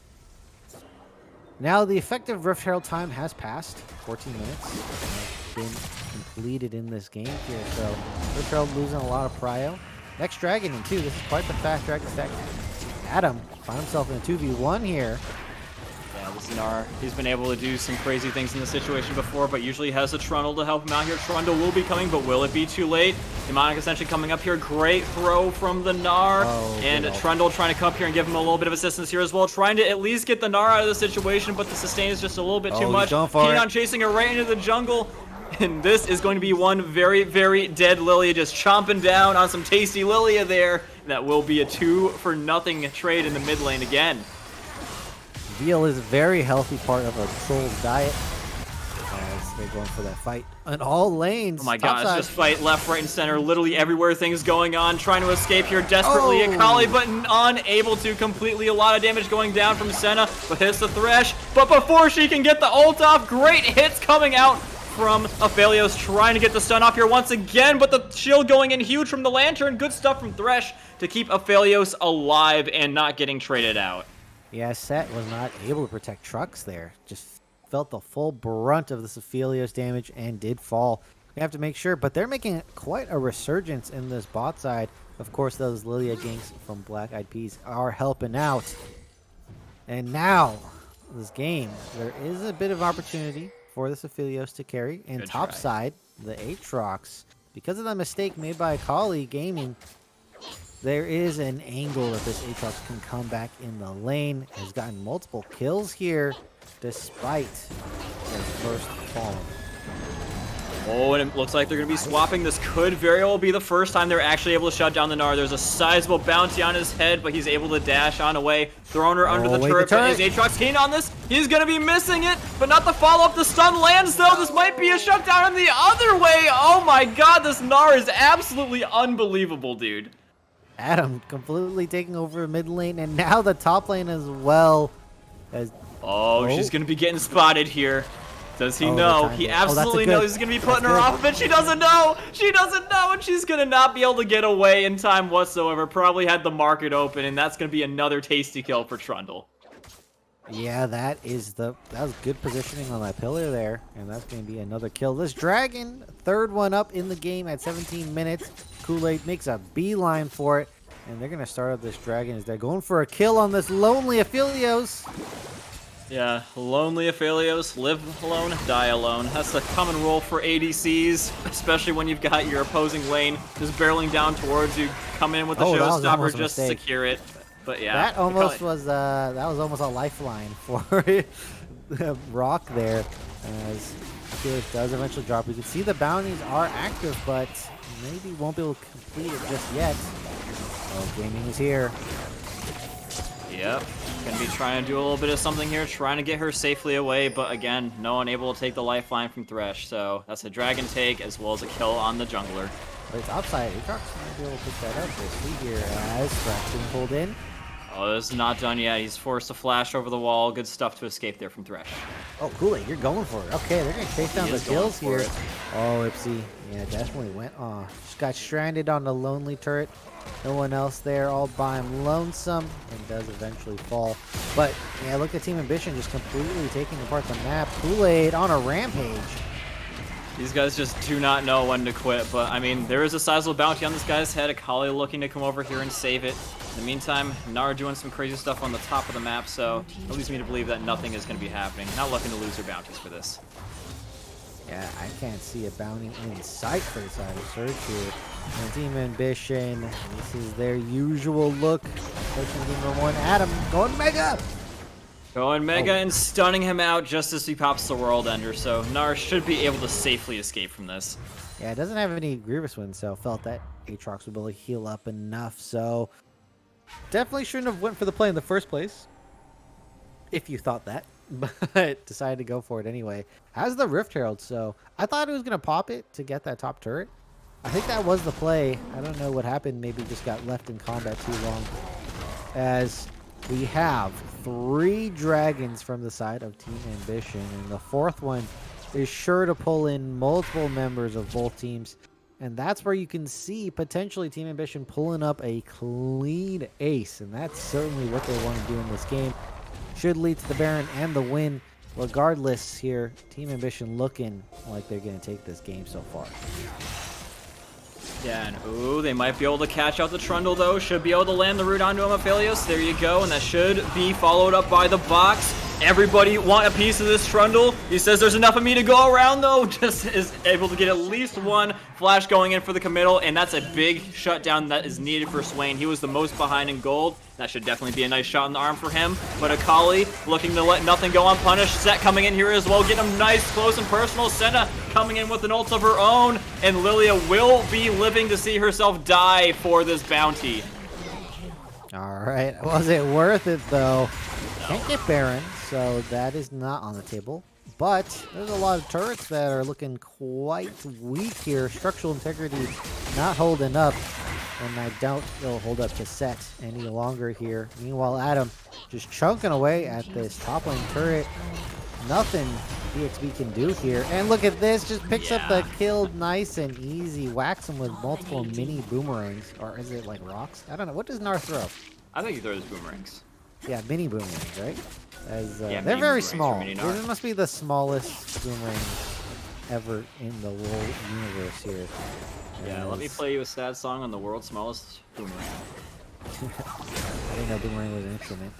D: Now the effective Rift Herald time has passed. 14 minutes has been completed in this game here. So Rift Herald losing a lot of prio. Next dragon in 2. This is quite the fast dragon effect. Adam found himself in a 2v1 here.
C: Yeah, this Gnar, he's been able to do some crazy things in this situation before, but usually has a Trundle to help him out here. Trundle will be coming, but will it be too late? Demonic essentially coming up here. Great throw from the Gnar. And Trundle trying to come up here and give him a little bit of assistance here as well. Trying to at least get the Gnar out of the situation, but the sustain is just a little bit too much. Keon chasing it right into the jungle. And this is going to be one very, very dead Lilia, just chomping down on some tasty Lilia there. That will be a 2-for-0 trade in the mid lane again.
D: Veal is a very healthy part of a troll's diet as they're going for that fight on all lanes.
C: Oh my god, it's just fight left, right, and center. Literally everywhere things going on. Trying to escape here desperately. Akali, but unable to. Completely a lot of damage going down from Senna, but hits the Thresh. But before she can get the ult off, great hits coming out from Aphelios, trying to get the stun off here once again, but the shield going in huge from the Lantern. Good stuff from Thresh to keep Aphelios alive and not getting traded out.
D: Yeah, Set was not able to protect Trucks there. Just felt the full brunt of this Aphelios damage and did fall. We have to make sure, but they're making quite a resurgence in this bot side. Of course, those Lilia ganks from Black Eyed Peas are helping out. And now, this game, there is a bit of opportunity for this Aphelios to carry. And top side, the Aatrox, because of the mistake made by Akali Gaming, there is an angle that this Aatrox can come back in the lane. Has gotten multiple kills here, despite his first falling.
C: Oh, and it looks like they're going to be swapping. This could very well be the first time they're actually able to shut down the Gnar. There's a sizable bounty on his head, but he's able to dash on away. Throwing her under the turret. Is Aatrox keen on this? He's going to be missing it, but not the follow-up. The stun lands, though. This might be a shutdown in the other way. Oh my god, this Gnar is absolutely unbelievable, dude.
D: Adam completely taking over mid lane, and now the top lane as well.
C: She's going to be getting spotted here. Does he know? He absolutely knows he's going to be putting her off, but she doesn't know. She doesn't know, and she's going to not be able to get away in time whatsoever. Probably had the market open, and that's going to be another tasty kill for Trundle.
D: Yeah, that was good positioning on that pillar there, and that's going to be another kill. This dragon, third one up in the game at 17 minutes. Kool-Aid makes a beeline for it, and they're going to start up this dragon as they're going for a kill on this lonely Aphelios.
C: Yeah, lonely Aphelios, live alone, die alone. That's the common rule for ADCs, especially when you've got your opposing lane just barreling down towards you. Come in with the showstopper just to secure it. But yeah,
D: that almost was almost a lifeline for Rock there, as Aphelios does eventually drop. You can see the bounties are active, but maybe won't be able to complete it just yet. Oh, Gaming is here.
C: Yep, gonna be trying to do a little bit of something here, trying to get her safely away, but again, no one able to take the lifeline from Thresh, so that's a dragon take as well as a kill on the jungler.
D: But it's outside. Aatrox might be able to pick that up. We'll see here as Thresh being pulled in.
C: Oh, this is not done yet. He's forced to flash over the wall. Good stuff to escape there from Thresh.
D: Oh, Kool-Aid, you're going for it. Okay, they're going to chase down the kills here. Oh, Ipsy. Yeah, definitely went off. Just got stranded on the lonely turret. No one else there, all by him lonesome, and does eventually fall. But, yeah, look at Team Ambition just completely taking apart the map. Kool-Aid on a rampage.
C: These guys just do not know when to quit, but, I mean, there is a sizable bounty on this guy's head. Akali looking to come over here and save it. In the meantime, Gnar doing some crazy stuff on the top of the map, so it leads me to believe that nothing is going to be happening. Not looking to lose their bounties for this.
D: Yeah, I can't see a bounty in sight for the side of Surge here. And Team Ambition, this is their usual look. Especially in game 1. Adam going mega!
C: Going mega and stunning him out just as he pops the World Ender, so Gnar should be able to safely escape from this.
D: Yeah, it doesn't have any Grievous Wind, so felt that Aatrox would be able to heal up enough, so definitely shouldn't have went for the play in the first place, if you thought that, but decided to go for it anyway. Has the Rift Herald, so I thought it was going to pop it to get that top turret. I think that was the play. I don't know what happened, maybe just got left in combat too long, as we have 3 dragons from the side of Team Ambition, and the 4th one is sure to pull in multiple members of both teams. And that's where you can see potentially Team Ambition pulling up a clean ace. And that's certainly what they want to do in this game. should lead to the Baron and the win. Regardless here, Team Ambition looking like they're going to take this game so far.
C: Yeah, and ooh, they might be able to catch out the Trundle though. Should be able to land the root onto Amephalios. There you go, and that should be followed up by the box. Everybody want a piece of this Trundle. He says there's enough of me to go around though. Just is able to get at least one flash going in for the committal, and that's a big shutdown that is needed for Swain. He was the most behind in gold. That should definitely be a nice shot in the arm for him. But Akali looking to let nothing go unpunished. Set coming in here as well, getting him nice, close, and personal. Senna coming in with an ult of her own, and Lilia will be living to see herself die for this bounty.
D: All right, was it worth it though? Can't get Baron, so that is not on the table. But there's a lot of turrets that are looking quite weak here. Structural integrity not holding up, and I doubt it'll hold up to Set any longer here. Meanwhile, Adam just chunking away at this top lane turret. Nothing DXB can do here. And look at this, just picks up the kill nice and easy. Whacks him with multiple mini boomerangs. Or is it like rocks? I don't know. What does Nar throw?
C: I think he throws boomerangs.
D: Yeah, mini boomerangs, right? As
C: Yeah,
D: they're
C: mini
D: very
C: boomerangs
D: small.
C: from Mini Nar.
D: This must be the smallest boomerangs ever in the whole universe here.
C: Yeah, let me
D: As-
C: play you a sad song on the world's smallest boomerang.
D: I didn't know boomerang was an instrument.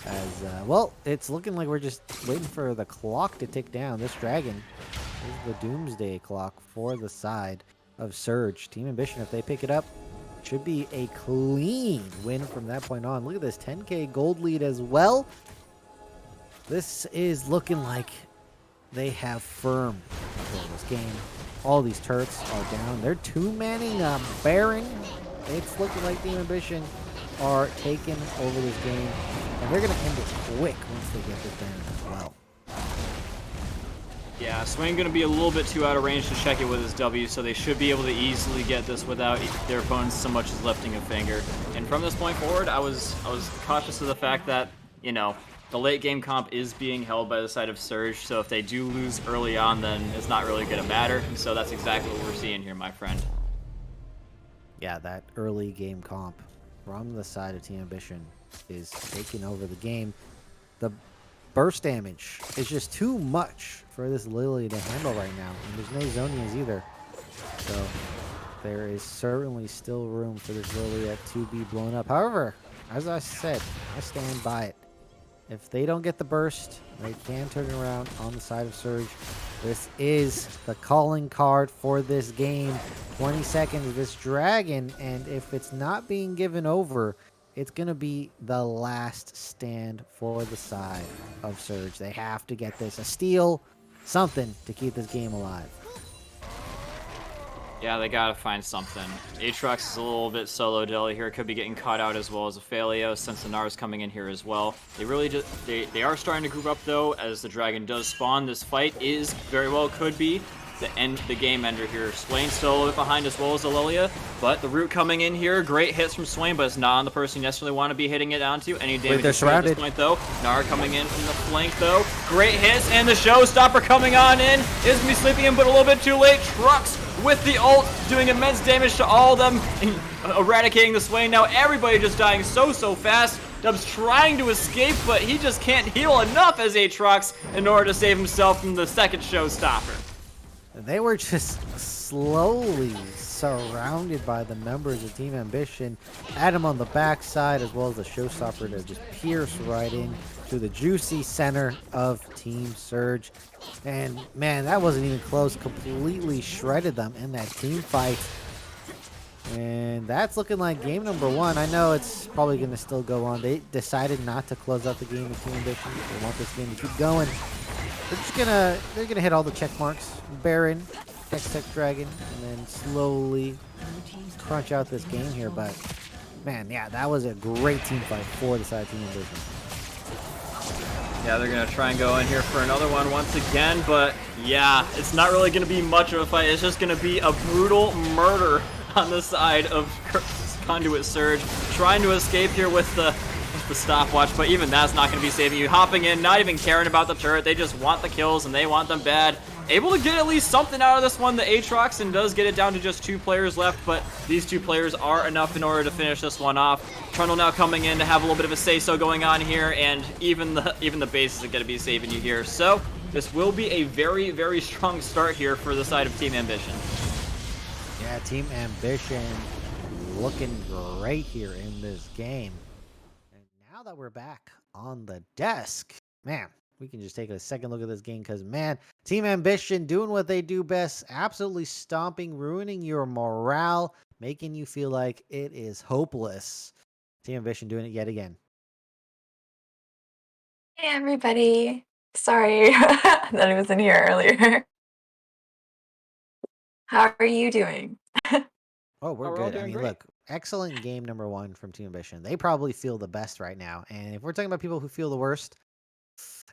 D: As well, it's looking like we're just waiting for the clock to tick down. This dragon is the doomsday clock for the side of Surge. Team Ambition, if they pick it up, should be a clean win from that point on. Look at this 10k gold lead as well. This is looking like they have firm control of this game. All these turrets are down. They're two-manning Baron. It's looking like Team Ambition are taking over this game, and they're going to end it quick once they get this Baron as well.
C: Yeah, Swain gonna be a little bit too out of range to check it with his W, so they should be able to easily get this without their opponents so much as lifting a finger. And from this point forward, I was cautious of the fact that, you know, the late game comp is being held by the side of Surge, so if they do lose early on, then it's not really gonna matter. And so that's exactly what we're seeing here, my friend.
D: Yeah, that early game comp from the side of Team Ambition is taking over the game. The burst damage is just too much for this Lily to handle right now, and there's no Zonias either. So there is certainly still room for this Lilia to be blown up. However, as I said, I stand by it. If they don't get the burst, they can turn it around on the side of Surge. This is the calling card for this game. 20 seconds, this dragon, and if it's not being given over, it's going to be the last stand for the side of Surge. They have to get this. A steal, something to keep this game alive.
C: Yeah, they gotta find something. Aatrox is a little bit solo deli here. Could be getting caught out as well as Aphelios, since the Nar's coming in here as well. They really just they are starting to group up though as the dragon does spawn. This fight is very well could be the game ender here. Swain still a little bit behind as well as Lilia, but the root coming in here. Great hits from Swain, but it's not on the person you necessarily want to be hitting it onto. Any damage
D: they're
C: at
D: surrounded.
C: this point though. Nar coming in from the flank though. Great hits, and the showstopper coming on in. Is me sleeping in, but a little bit too late. Trucks with the ult, doing immense damage to all of them, eradicating the Swain. Now everybody just dying so fast. Dub's trying to escape, but he just can't heal enough as Aatrox in order to save himself from the second showstopper.
D: They were just slowly surrounded by the members of Team Ambition. Adam on the backside, as well as the showstopper to just pierce right in to the juicy center of Team Surge. And man, that wasn't even close. Completely shredded them in that team fight. And that's looking like game number one. I know it's probably going to still go on. They decided not to close out the game with Team Ambition. They want this game to keep going. They're gonna hit all the check marks. Baron, Tech Dragon, and then slowly crunch out this game here. But man, yeah, that was a great team fight for the side of Team Ambition.
C: Yeah, they're gonna try and go in here for another one once again, but yeah, it's not really gonna be much of a fight. It's just gonna be a brutal murder on the side of Conduit Surge, trying to escape here with the stopwatch, but even that's not going to be saving you. Hopping in, not even caring about the turret. They just want the kills, and they want them bad. able to get at least something out of this one. The Aatrox, and does get it down to just 2 players left, but these 2 players are enough in order to finish this one off. Trundle now coming in to have a little bit of a say-so going on here, and even the base isn't going to be saving you here. So this will be a very, very strong start here for the side of Team Ambition.
D: Yeah, Team Ambition looking great here in this game. And now that we're back on the desk, man, we can just take a second look at this game because, man, Team Ambition doing what they do best, absolutely stomping, ruining your morale, making you feel like it is hopeless. Team Ambition doing it yet again.
E: Hey everybody. Sorry that I wasn't here earlier. How are you doing?
D: Oh, we're
C: we're all
D: good. I
C: doing
D: mean,
C: great.
D: look, excellent game number 1 from Team Ambition. They probably feel the best right now. And if we're talking about people who feel the worst,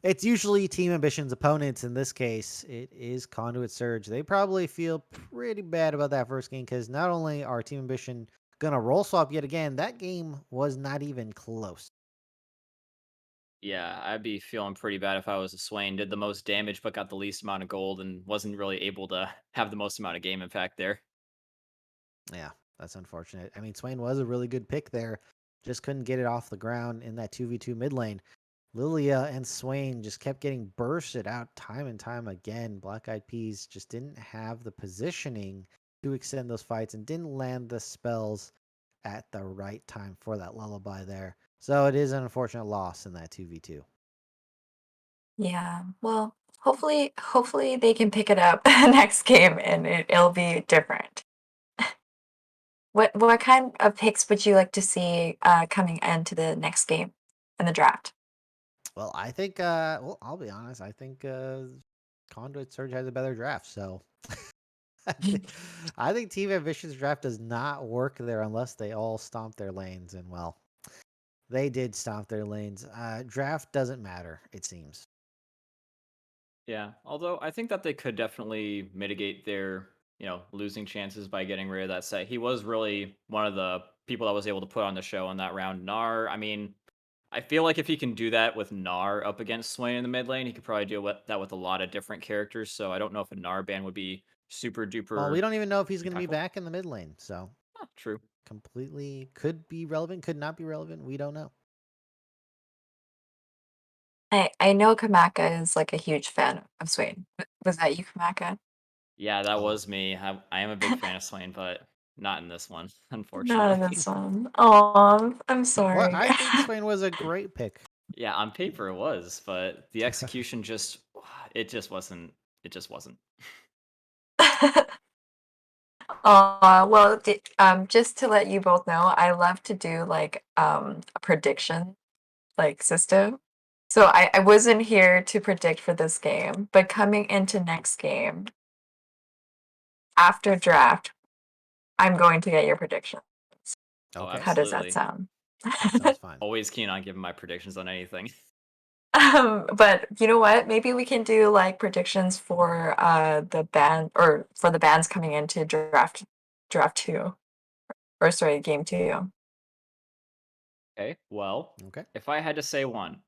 D: it's usually Team Ambition's opponents. In this case, it is Conduit Surge. They probably feel pretty bad about that first game because not only are Team Ambition going to roll swap yet again, that game was not even close.
C: Yeah, I'd be feeling pretty bad if I was a Swain. Did the most damage, but got the least amount of gold, and wasn't really able to have the most amount of game impact there.
D: Yeah, that's unfortunate. I mean, Swain was a really good pick there. Just couldn't get it off the ground in that 2v2 mid lane. Lilia and Swain just kept getting bursted out time and time again. Black Eyed Peas just didn't have the positioning to extend those fights and didn't land the spells at the right time for that lullaby there. So it is an unfortunate loss in that 2v2.
E: Yeah. Well, hopefully they can pick it up next game and it'll be different. What kind of picks would you like to see coming into the next game in the draft?
D: Well, I think, well, I'll be honest. I think Conduit Surge has a better draft. So I think Team Ambition's draft does not work there unless they all stomp their lanes. And, well, they did stomp their lanes. Draft doesn't matter, it seems.
C: Yeah, although I think that they could definitely mitigate their, losing chances by getting rid of that set. He was really one of the people that was able to put on the show in that round. Gnar, I mean, I feel like if he can do that with Gnar up against Swain in the mid lane, he could probably do that with a lot of different characters. So I don't know if a Gnar ban would be super
D: Well, we
C: duper
D: don't even know if he's going to be
C: impactful.
D: back in the mid lane. So
C: True.
D: completely could be relevant, could not be relevant. We don't know.
E: I know Kamaka is like a huge fan of Swain. Was that you, Kamaka?
C: Yeah, that
D: Oh.
C: was me. I am a big fan of Swain, but not in this one,
E: Not
C: unfortunately.
E: in this one. Oh, I'm
D: Well,
E: sorry.
D: I think Swain was a great pick.
C: Yeah, on paper it was, but the execution just it just wasn't. It just wasn't.
E: Well, just to let you both know, I love to do like a prediction like system. So I wasn't here to predict for this game, but coming into next game after draft, I'm going to get your prediction.
C: Oh,
D: Okay.
E: How does that
C: absolutely.
E: sound?
D: That sounds fine.
C: Always keen on giving my predictions on anything.
E: But you know what? Maybe we can do like predictions for the band or for the bands coming into draft 2 or sorry, game 2.
C: Okay, well,
D: Okay.
C: if I had to say one,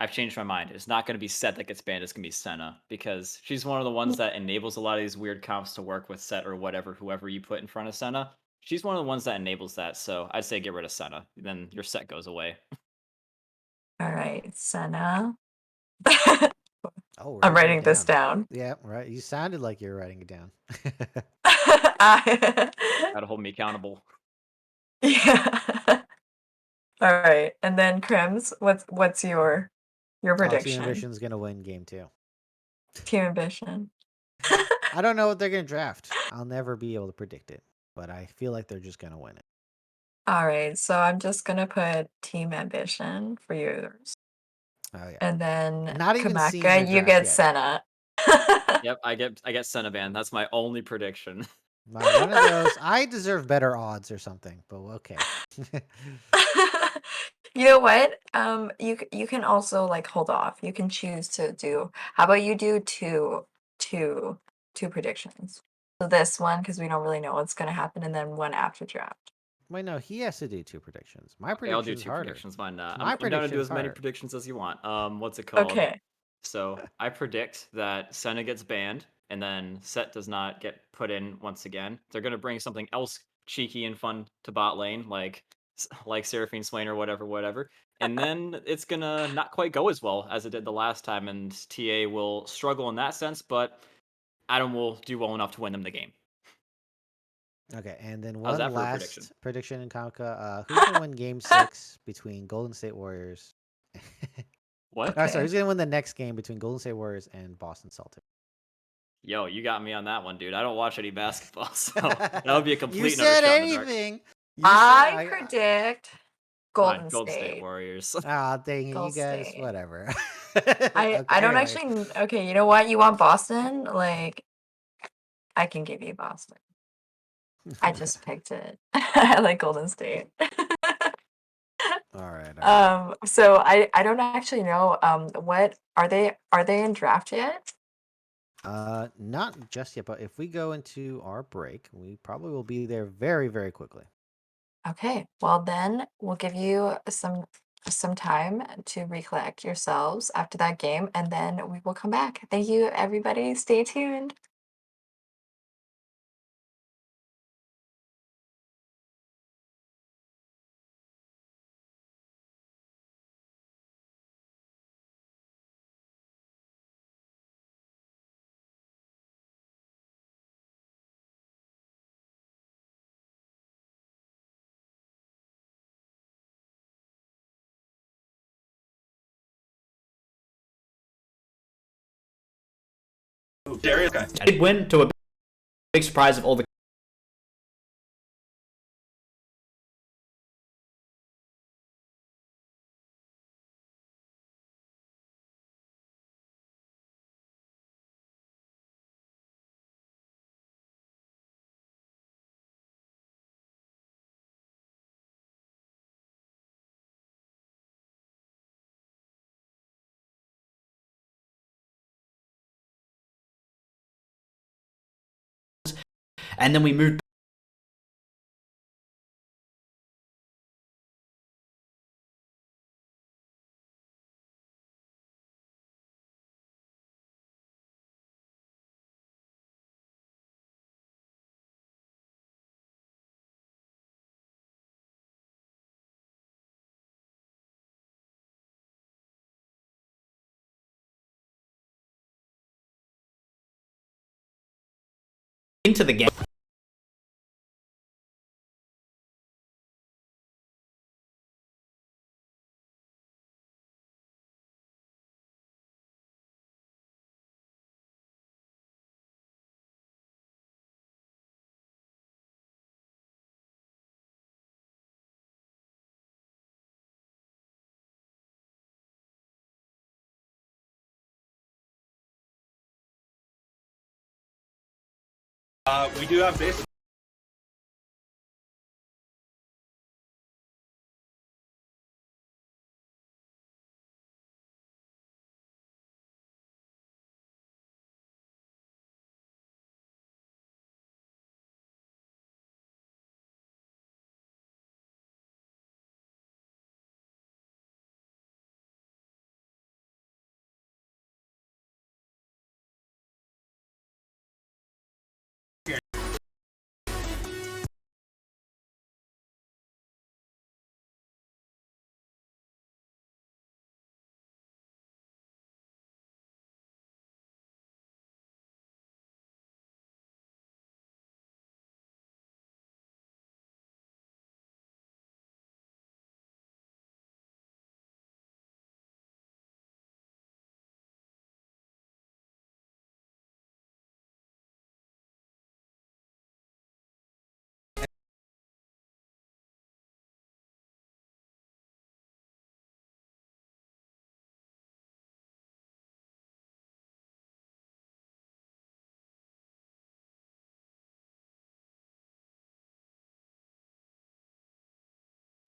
C: I've changed my mind. It's not going to be Set that gets banned. It's going to be Senna because she's one of the ones that enables a lot of these weird comps to work with Set or whoever you put in front of Senna. She's one of the ones that enables that. So I'd say get rid of Senna. Then your Set goes away.
E: All right, Senna.
D: Oh,
E: I'm
D: writing
E: writing
D: it
E: this
D: down.
E: down.
D: Yeah, right. You sounded like you were writing it down.
C: Gotta hold me accountable.
E: Yeah. All right. And then Crims, what's your
D: Team
E: prediction?
D: Ambition's going to win game 2.
E: Team Ambition.
D: I don't know what they're going to draft. I'll never be able to predict it, but I feel like they're just going to win it.
E: All right. So I'm just gonna put Team Ambition for yours.
D: Oh, yeah.
E: And then
D: Not even seeing their
E: Kamaka, you
D: draft
E: get
D: yet.
E: Senna.
C: Yep, I get Senna ban. That's my only prediction.
D: One of those. I deserve better odds or something, but okay.
E: You know what? You can also like hold off. You can choose to do. How about you do two predictions? So this one because we don't really know what's gonna happen, and then one after draft.
D: Wait, no, he has to do 2 predictions. My
C: Okay, I'll do
D: prediction's
C: two
D: harder.
C: predictions. Fine.
D: My
C: I'm down to do
D: prediction's
C: as many
D: harder.
C: predictions as you want. What's it called?
E: Okay.
C: So I predict that Senna gets banned, and then Set does not get put in once again. They're gonna bring something else cheeky and fun to bot lane, like Seraphine Swain or whatever. And then it's gonna not quite go as well as it did the last time, and TA will struggle in that sense, but Adam will do well enough to win them the game.
D: Okay, and then
C: How's
D: one
C: that for a prediction?
D: last prediction in Kanka. Who's gonna win Game 6 between Golden State Warriors?
C: What?
D: Oh, sorry,
E: Okay.
D: who's gonna win the next game between Golden State Warriors and Boston Celtics?
C: Yo, you got me on that one, dude. I don't watch any basketball, so that would be a
D: You
C: complete and utter
D: said
C: shot in the dark.
D: anything.
E: I predict
C: Fine,
E: Golden
C: Golden State
E: State.
C: Warriors.
D: Ah, dang it,
E: Golden
D: you guys,
E: State.
D: whatever.
E: I
D: Okay,
E: don't
D: anyways.
E: actually. Okay, you know what? You want Boston? Like, I can give you Boston. I just picked it. I like Golden State.
D: All right.
E: So I don't actually know. What are they? Are they in draft yet?
D: Not just yet, but if we go into our break, we probably will be there very, very quickly.
E: Okay, well then we'll give you some time to recollect yourselves after that game, and then we will come back. Thank you, everybody. Stay tuned.
B: I did win to a big surprise of all the and then we moved into the game.
F: We do have base.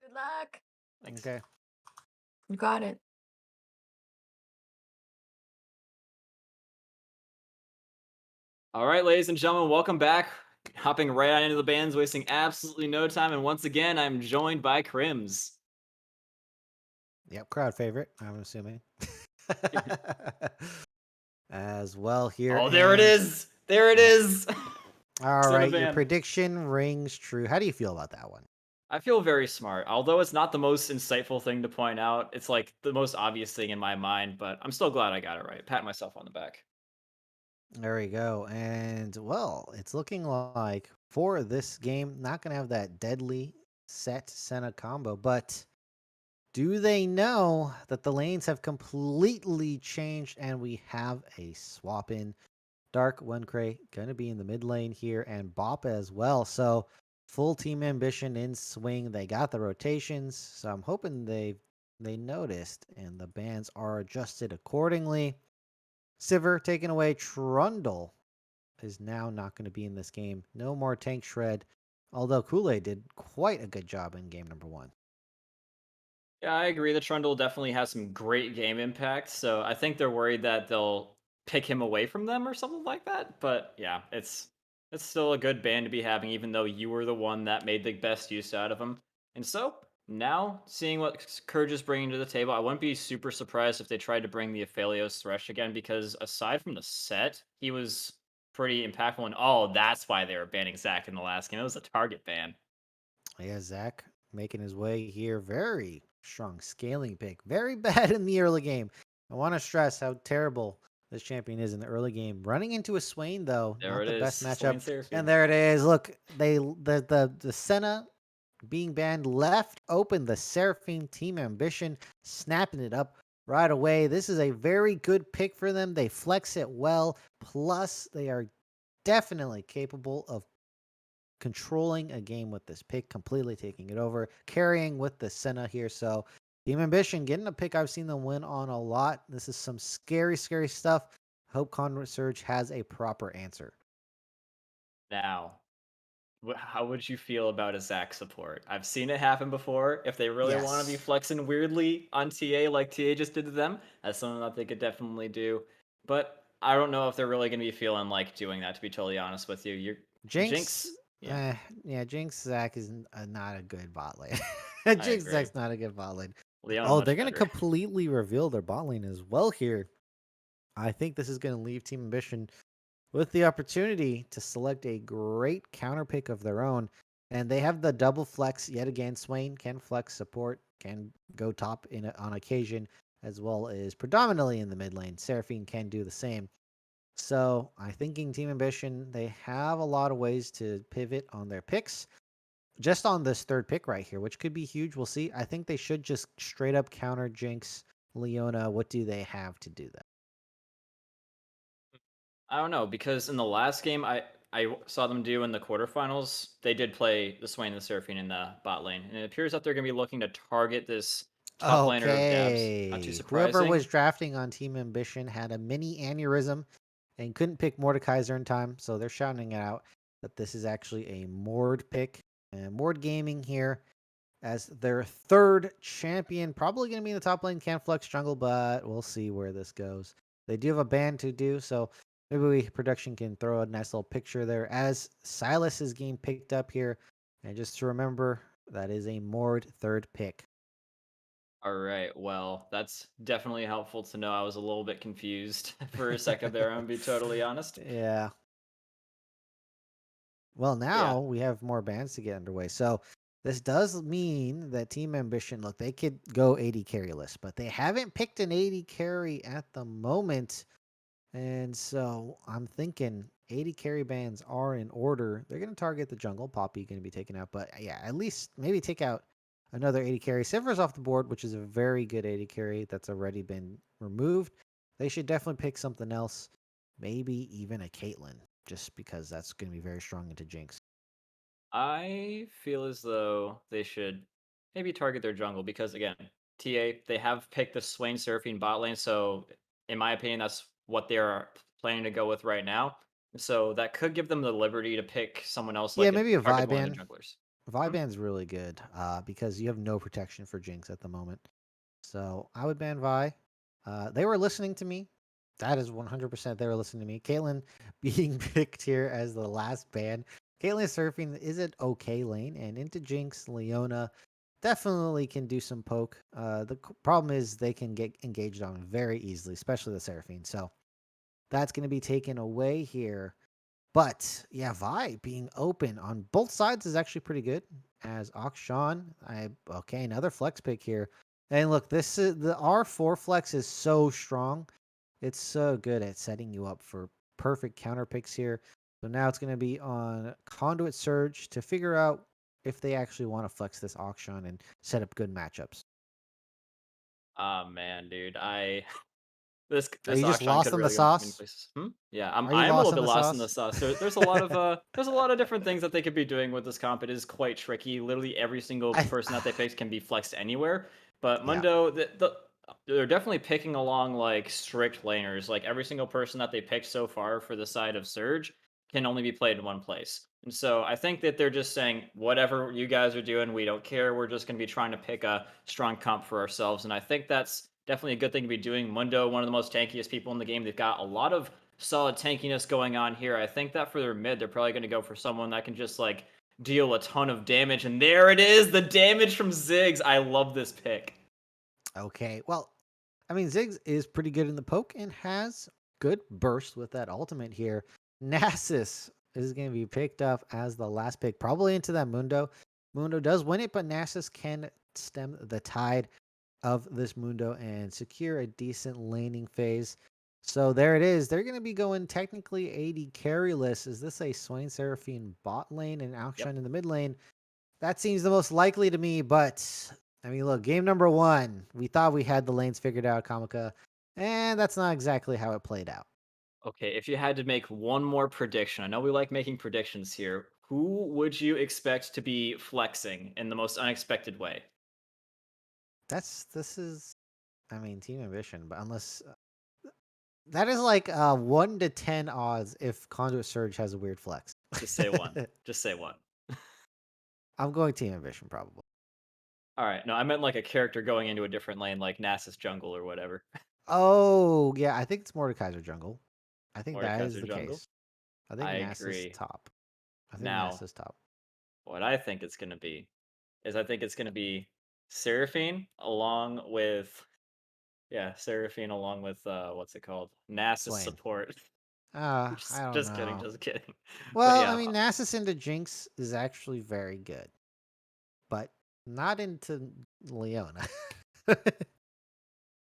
E: Good luck.
C: Thanks.
D: Okay.
E: You got it.
C: All right, ladies and gentlemen, welcome back. Hopping right on into the bands, wasting absolutely no time. And once again, I'm joined by Crims.
D: Yep, crowd favorite, I'm assuming. As well here.
C: Oh, there it
D: and-
C: is. There it
D: Yep.
C: is.
D: All
C: Son
D: right,
C: of
D: your
C: Van.
D: prediction rings true. How do you feel about that one?
C: I feel very smart. Although it's not the most insightful thing to point out, it's like the most obvious thing in my mind, but I'm still glad I got it right. Pat myself on the back.
D: There we go. And well, it's looking like for this game, not going to have that deadly set Senna combo, but do they know that the lanes have completely changed and we have a swap in? Dark Wencray going to be in the mid lane here and Bop as well. So full team ambition in swing. They got the rotations. So I'm hoping they noticed and the bans are adjusted accordingly. Sivir taking away Trundle is now not going to be in this game. No more tank shred. Although Kool-Aid did quite a good job in game number 1.
C: Yeah, I agree. The Trundle definitely has some great game impact, so I think they're worried that they'll pick him away from them or something like that. But yeah, it's still a good ban to be having, even though you were the one that made the best use out of him. And so now, seeing what Courage is bringing to the table, I wouldn't be super surprised if they tried to bring the Aphelios Thresh again, because aside from the set, he was pretty impactful. And oh, that's why they were banning Zac in the last game. It was a target ban.
D: Yeah, Zach making his way here. Very strong scaling pick. Very bad in the early game. I want to stress how terrible this champion is in the early game. Running into a Swain, though,
C: There
D: not
C: it
D: the
C: is.
D: best
C: Swain
D: matchup.
C: Seraphine.
D: And there it is. Look, the Senna being banned left open the Seraphine team ambition, snapping it up right away. This is a very good pick for them. They flex it well. Plus, they are definitely capable of controlling a game with this pick, completely taking it over, carrying with the Senna here. So Team Ambition getting a pick I've seen them win on a lot. This is some scary, scary stuff. Hope Conduit Surge has a proper answer.
C: Now, how would you feel about a Zac support? I've seen it happen before. If they really want to be
D: Yes.
C: flexing weirdly on TA like TA just did to them, that's something that they could definitely do. But I don't know if they're really going to be feeling like doing that, to be totally honest with you.
D: Jinx,
C: Jinx, yeah,
D: yeah, Jinx Zach is not a good bot lane.
C: I
D: Jinx
C: agree.
D: Zach's not a good bot lane.
C: Leona
D: Oh, they're
C: much
D: gonna
C: better.
D: completely reveal their bot lane as well here. I think this is gonna leave Team Ambition with the opportunity to select a great counter pick of their own. And they have the double flex yet again. Swain can flex support, can go top on occasion, as well as predominantly in the mid lane. Seraphine can do the same. So I think in Team Ambition, they have a lot of ways to pivot on their picks. Just on this third pick right here, which could be huge. We'll see. I think they should just straight up counter Jinx, Leona. What do they have to do that?
C: I don't know, because in the last game I saw them do in the quarterfinals, they did play the Swain and the Seraphine in the bot lane, and it appears that they're going to be looking to target this top laner of Devs. Not too
D: Okay. Whoever
C: surprising.
D: was drafting on Team Ambition had a mini aneurysm and couldn't pick Mordekaiser in time, so they're shouting it out that this is actually a Mord pick. And Mord Gaming here as their third champion, probably going to be in the top lane, can flex jungle, but we'll see where this goes. They do have a ban to do, so maybe production can throw a nice little picture there as Silas is getting picked up here. And just to remember, that is a Mord third pick.
C: All right, well, that's definitely helpful to know. I was a little bit confused for a second there, I'm gonna be totally honest.
D: Yeah. Well,
C: Yeah,
D: now we have more bands to get underway. So this does mean that Team Ambition, look, they could go 80 carryless, but they haven't picked an 80 carry at the moment. And so I'm thinking 80 carry bands are in order. They're going to target the jungle. Poppy going to be taken out. But yeah, at least maybe take out another 80 carry. Sivir's off the board, which is a very good 80 carry that's already been removed. They should definitely pick something else. Maybe even a Caitlyn, just because that's going to be very strong into Jinx.
C: I feel as though they should maybe target their jungle because again, TA they have picked the Swain Seraphine bot lane, so in my opinion, that's what they're planning to go with right now. So that could give them the liberty to pick someone else,
D: Yeah,
C: like
D: maybe a
C: target one of
D: Viban.
C: the junglers. Mhm.
D: Viban's really good because you have no protection for Jinx at the moment. So I would ban Vi. They were listening to me. That is 100% they were listening to me. Caitlyn being picked here as the last ban. Caitlyn surfing is an okay lane and into Jinx, Leona. definitely can do some poke. The problem is they can get engaged on very easily, especially the Seraphine. So that's going to be taken away here. But yeah, Vi being open on both sides is actually pretty good. As Akshan, okay, another flex pick here. And look, this is the R4 flex is so strong. It's so good at setting you up for perfect counter picks here. So now it's going to be on Conduit Surge to figure out if they actually want to flex this auction and set up good matchups.
C: Ah man, dude, this
D: Are
C: this
D: you just
C: auction
D: lost
C: could
D: on the
C: really go many
D: sauce?
C: places. Yeah, I'm
D: Are you
C: I am a
D: lost
C: little
D: on
C: bit
D: the
C: lost in the
D: sauce?
C: sauce. There's a lot of there's a lot of different things that they could be doing with this comp. It is quite tricky. Literally every single
D: I
C: person that they pick can be flexed anywhere. But
D: yeah.
C: Mundo, they're definitely picking along like strict laners. Like every single person that they picked so far for the side of Surge can only be played in one place. And so I think that they're just saying, whatever you guys are doing, we don't care. We're just going to be trying to pick a strong comp for ourselves. And I think that's definitely a good thing to be doing. Mundo, one of the most tankiest people in the game. They've got a lot of solid tankiness going on here. I think that for their mid, they're probably going to go for someone that can just like deal a ton of damage. And there it is, the damage from Ziggs. I love this pick.
D: Okay. Well, I mean, Ziggs is pretty good in the poke and has good burst with that ultimate here. Nasus is going to be picked up as the last pick, probably into that Mundo. Mundo does win it, but Nasus can stem the tide of this Mundo and secure a decent laning phase. So there it is. They're going to be going technically AD carryless. Is this a Swain Seraphine bot lane and Akshan in the mid lane? That seems the most likely to me, but I mean, look, game number 1, we thought we had the lanes figured out, Kamika, and that's not exactly how it played out.
C: Okay, if you had to make one more prediction, I know we like making predictions here. Who would you expect to be flexing in the most unexpected way?
D: This is, I mean, Team Ambition, but unless that is like 1 to 10 odds if Conduit Surge has a weird flex.
C: Just say one. Just say one.
D: I'm going Team Ambition probably.
C: All right. No, I meant like a character going into a different lane, like Nasus jungle or whatever.
D: Oh, yeah, I think it's Mordekaiser jungle. I think that is
C: Mordekaiser
D: the
C: jungle.
D: case. I think
C: I
D: Nasus
C: agree.
D: top. I think
C: Now,
D: Nasus top.
C: what I think it's going to be is I think it's going to be Seraphine along with Seraphine along with what's it called? Nasus
D: Swain.
C: support.
D: I don't
C: Just kidding,
D: know.
C: just kidding. But
D: Well, I
C: yeah,
D: mean, Nasus into Jinx is actually very good, but not into Leona.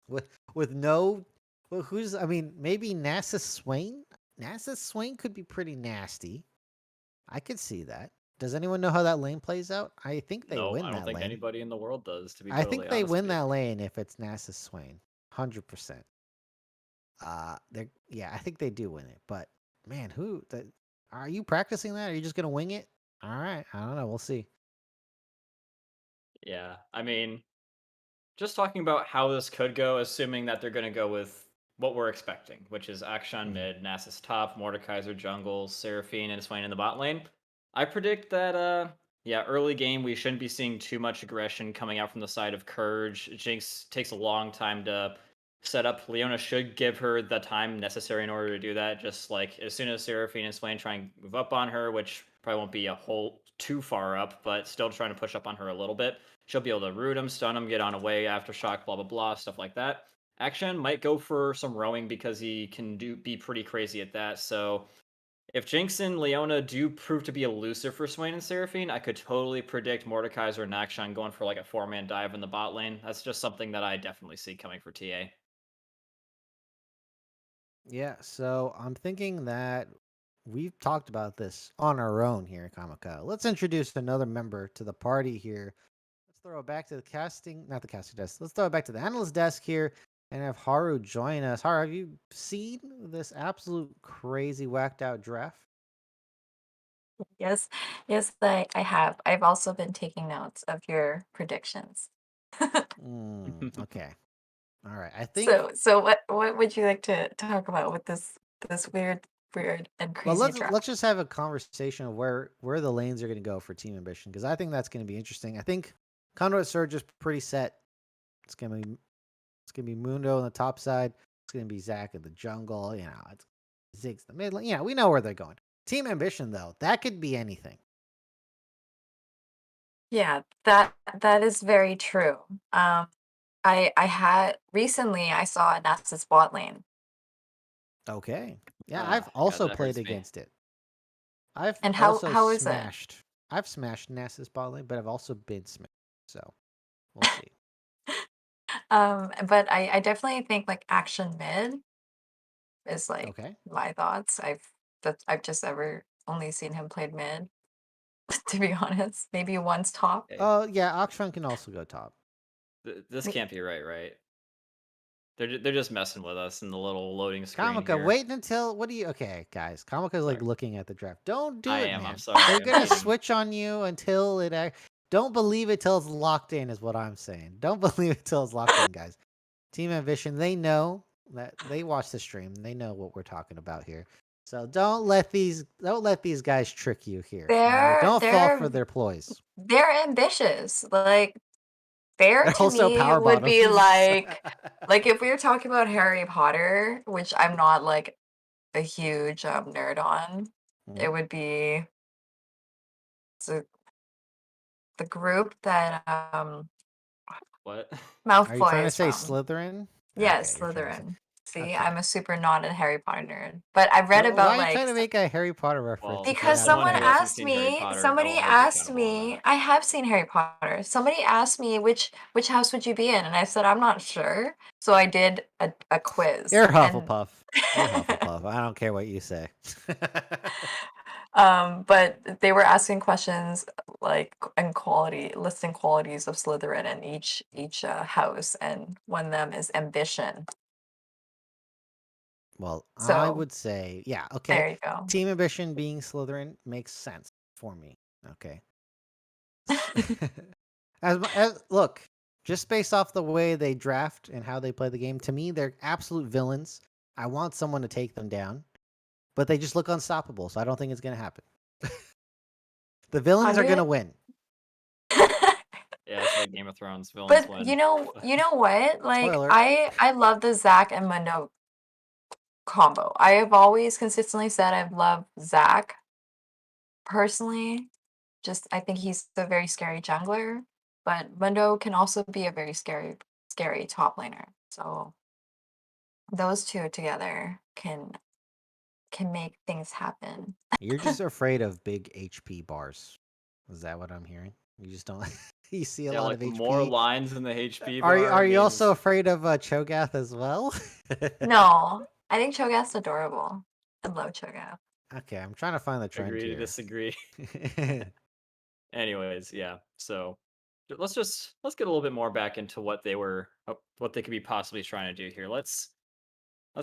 D: with no, well, who's? I mean, maybe Nasus Swain. Nasus Swain could be pretty nasty. I could see that. Does anyone know how that lane plays out? I think they
C: no,
D: win
C: I don't
D: that
C: think
D: lane.
C: anybody in the world does, to be
D: I
C: totally
D: think they
C: honest
D: win
C: with you.
D: that lane if it's Nasus Swain, 100%. I think they do win it. But man, are you practicing that? Are you just gonna wing it? All right, I don't know. We'll see.
C: Yeah, I mean, just talking about how this could go, assuming that they're going to go with what we're expecting, which is Akshan
D: Mhm.
C: mid, Nasus top, Mordekaiser jungle, Seraphine and Swain in the bot lane. I predict that, early game we shouldn't be seeing too much aggression coming out from the side of Courage. Jinx takes a long time to set up. Leona should give her the time necessary in order to do that. Just like as soon as Seraphine and Swain try and move up on her, which probably won't be a whole too far up, but still trying to push up on her a little bit. She'll be able to root him, stun him, get on away, aftershock, blah blah blah, stuff like that. Action might go for some rowing because he can be pretty crazy at that. So if Jinx and Leona do prove to be elusive for Swain and Seraphine, I could totally predict Mordekaiser and Akshan going for like a 4-man dive in the bot lane. That's just something that I definitely see coming for TA.
D: Yeah, so I'm thinking that we've talked about this on our own here at Kamika. Let's introduce another member to the party here. Let's throw it back to the casting, not the casting desk. Let's throw it back to the analyst desk here and have Haru join us. Haru, have you seen this absolute crazy whacked out draft?
E: Yes, yes, I have. I've also been taking notes of your predictions.
D: Okay. All right. I think
E: So what would you like to talk about with this weird and
D: well
E: crazy
D: let's
E: draft?
D: just have a conversation of where the lanes are going to go for Team Ambition because I think that's going to be interesting. I think Conduit Surge is pretty set. It's gonna be Mundo on the top side. It's gonna be Zach in the jungle. It's Ziggs the mid lane. We know where they're going. Team Ambition though, that could be anything.
E: Yeah, that is very true. I had recently I saw a Nasus bot lane,
D: Okay. Yeah,
C: Ah,
D: I've
C: God,
D: also
C: that
D: played
C: hurts me.
D: against it. I've
E: and
D: also
E: how is it?
D: smashed. I've smashed Nasus bot lane, but I've also been smashed. So we'll see.
E: But I definitely think like action mid is like
D: Okay.
E: my thoughts. I've just ever only seen him played mid, to be honest. Maybe once top.
C: Okay,
D: Oh yeah, Akshan can also go top.
C: this
E: Me-
C: can't be right? They're just messing with us in the little loading screen
D: Kamika,
C: here.
D: wait until what do you? Okay, guys, Kamika's like
C: Sorry.
D: looking at the draft. Don't do
C: I
D: it,
C: am. I'm
D: man.
C: sorry.
D: They're
C: I'm
D: gonna
C: cheating.
D: switch on you until it. Don't believe it till it's locked in. Is what I'm saying. Don't believe it till it's locked in, guys. Team Ambition, they know that they watch the stream. They know what we're talking about here. So don't let these guys trick you here. All right,
E: They're
D: don't fall for
E: they're
D: their ploys.
E: they're ambitious. Like fair
D: They're
E: to
D: also
E: me
D: power
E: would be
D: bottoms.
E: like if we were talking about Harry Potter, which I'm not like a huge nerd on, it
D: Mhm.
E: would be the the group that
C: What?
D: Are you trying
E: Malfoy
D: to
E: is
D: say
E: from.
D: Slytherin?
E: Yes,
D: Okay, you're trying to say.
E: Slytherin. See,
D: Okay.
E: I'm a super not a Harry Potter nerd, but I've read
D: So why
E: about
D: are you
E: like
D: trying to make a Harry Potter reference
C: Well,
D: if you
E: because
C: as
D: haven't
C: one
E: someone
C: who
D: played?
C: hasn't
E: asked
C: seen Harry
E: me,
C: Potter,
E: somebody
C: I'll hold you
E: asked
C: accountable on
E: me,
C: that.
E: I have seen Harry Potter. Somebody asked me which house would you be in, and I said I'm not sure. So I did a quiz,
D: You're
E: and
D: Hufflepuff. You're Hufflepuff. I don't care what you say.
E: but they were asking questions like and listing qualities of Slytherin in each house, and one of them is ambition.
D: Well, I
E: So
D: would say, yeah, okay.
E: there you go.
D: Team Ambition being Slytherin makes sense for me. Okay. Look, just based off the way they draft and how they play the game, to me, they're absolute villains. I want someone to take them down, but they just look unstoppable, so I don't think it's going to happen. The villains are going to
E: Conduit.
D: win.
C: Yeah, it's like Game of Thrones villains
E: But
C: win.
E: you know what? Like
D: Spoiler.
E: I love the Zac and Mundo combo. I have always consistently said I've loved Zac personally. Just I think he's a very scary jungler, but Mundo can also be a very scary top laner. So those two together can make things happen.
D: You're just afraid of big HP bars. Is that what I'm hearing? You just don't. You see a
C: Yeah,
D: lot
C: like
D: of
C: more
D: HP.
C: lines in the HP
D: Are you
C: bar
D: are you also
C: means
D: afraid of Cho'Gath as well?
E: No, I think Cho'Gath's adorable. I love Cho'Gath.
D: Okay, I'm trying to find the trend
C: agree to
D: here.
C: disagree. Anyways, yeah. So let's get a little bit more back into what what they could be possibly trying to do here. Let's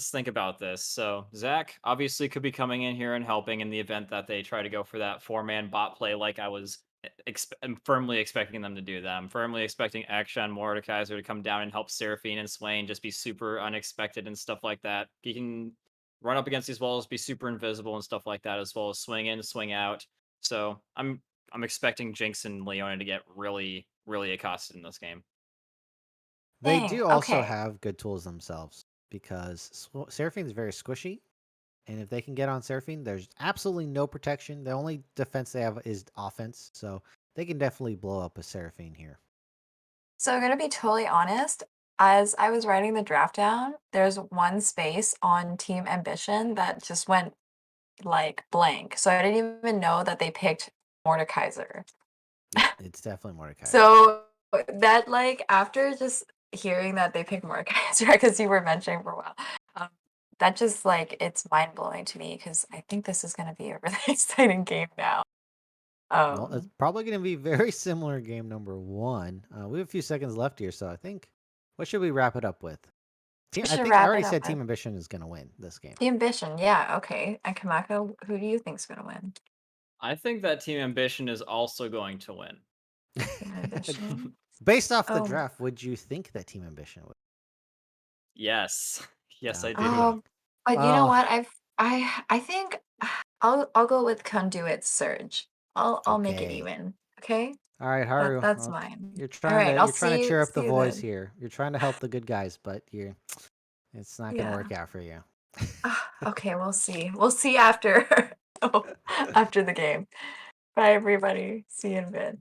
C: think about this. So Zach obviously could be coming in here and helping in the event that they try to go for that 4-man bot play, like I was I'm firmly expecting them to do that. I'm firmly expecting Akshan Mordekaiser to come down and help Seraphine and Swain just be super unexpected and stuff like that. He can run up against these walls, be super invisible and stuff like that, as well as swing in, swing out. So I'm expecting Jinx and Leona to get really accosted in this game.
D: They
E: Dang,
D: do also
E: okay.
D: have good tools themselves because Seraphine's very squishy, and if they can get on Seraphine, there's absolutely no protection. The only defense they have is offense, so they can definitely blow up a Seraphine here.
E: So I'm gonna be totally honest. As I was writing the draft down, there's one space on Team Ambition that just went like blank. So I didn't even know that they picked Mordekaiser.
D: Yeah, it's definitely Mordecai.
E: So that like after just hearing that they picked Mordekaiser, because you were mentioning for a while, um, that just like it's mind blowing to me because I think this is gonna be a really exciting game now.
D: Well, it's
E: Um,
D: probably going to be very similar game number one. We have a few seconds left here, so I think what should we wrap it up with?
E: we
D: I
E: should
D: think I
E: wrap
D: already
E: it up
D: said
E: with
D: Team Ambition is going to win this game.
E: Team Ambition. Yeah, okay. And Kamako, who do you think's gonna win?
C: I think that Team Ambition is also going to win.
E: Team Ambition.
D: Based off the
E: Oh,
D: draft, would you think that Team Ambition would?
C: Yes. Yes, I do.
D: Okay.
E: but you know
D: Uh,
E: what? I think I'll go with Conduit Surge. I'll make it
D: okay.
E: even. Okay?
D: All right, Haru.
E: That's
D: Okay.
E: mine.
D: You're
E: All
D: trying
E: right,
D: to
E: I'll
D: you're trying to cheer up the
E: see you
D: boys
E: then.
D: here. You're trying to help the good guys, but it's not going to
E: Yeah.
D: work out for you.
E: Okay, we'll see. We'll see after after the game. Bye everybody. See you in a bit.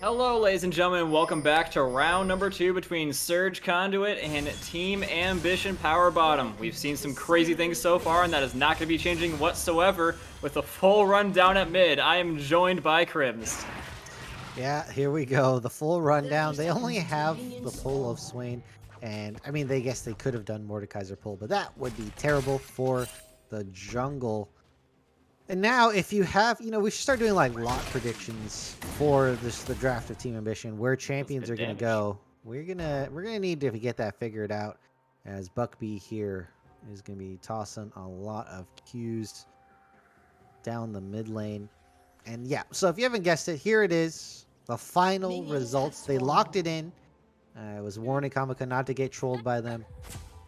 C: Hello, ladies and gentlemen, welcome back to round number 2 between Surge Conduit and Team Ambition Power Bottom. We've seen some crazy things so far, and that is not going to be changing whatsoever. With a full rundown at mid, I am joined by Crims.
D: Yeah, here we go. The full rundown. They only have the pull of Swain, and I mean, they guess they could have done Mordekaiser pull, but that would be terrible for the jungle. And now, if you have, we should start doing like lot predictions for the draft of Team Ambition, where champions are gonna go. We're gonna need to get that figured out, as Buckbee here is gonna be tossing a lot of Qs down the mid lane. And yeah, so if you haven't guessed it, here it is. The final results. They locked it in. I was warning Kamika not to get trolled by them.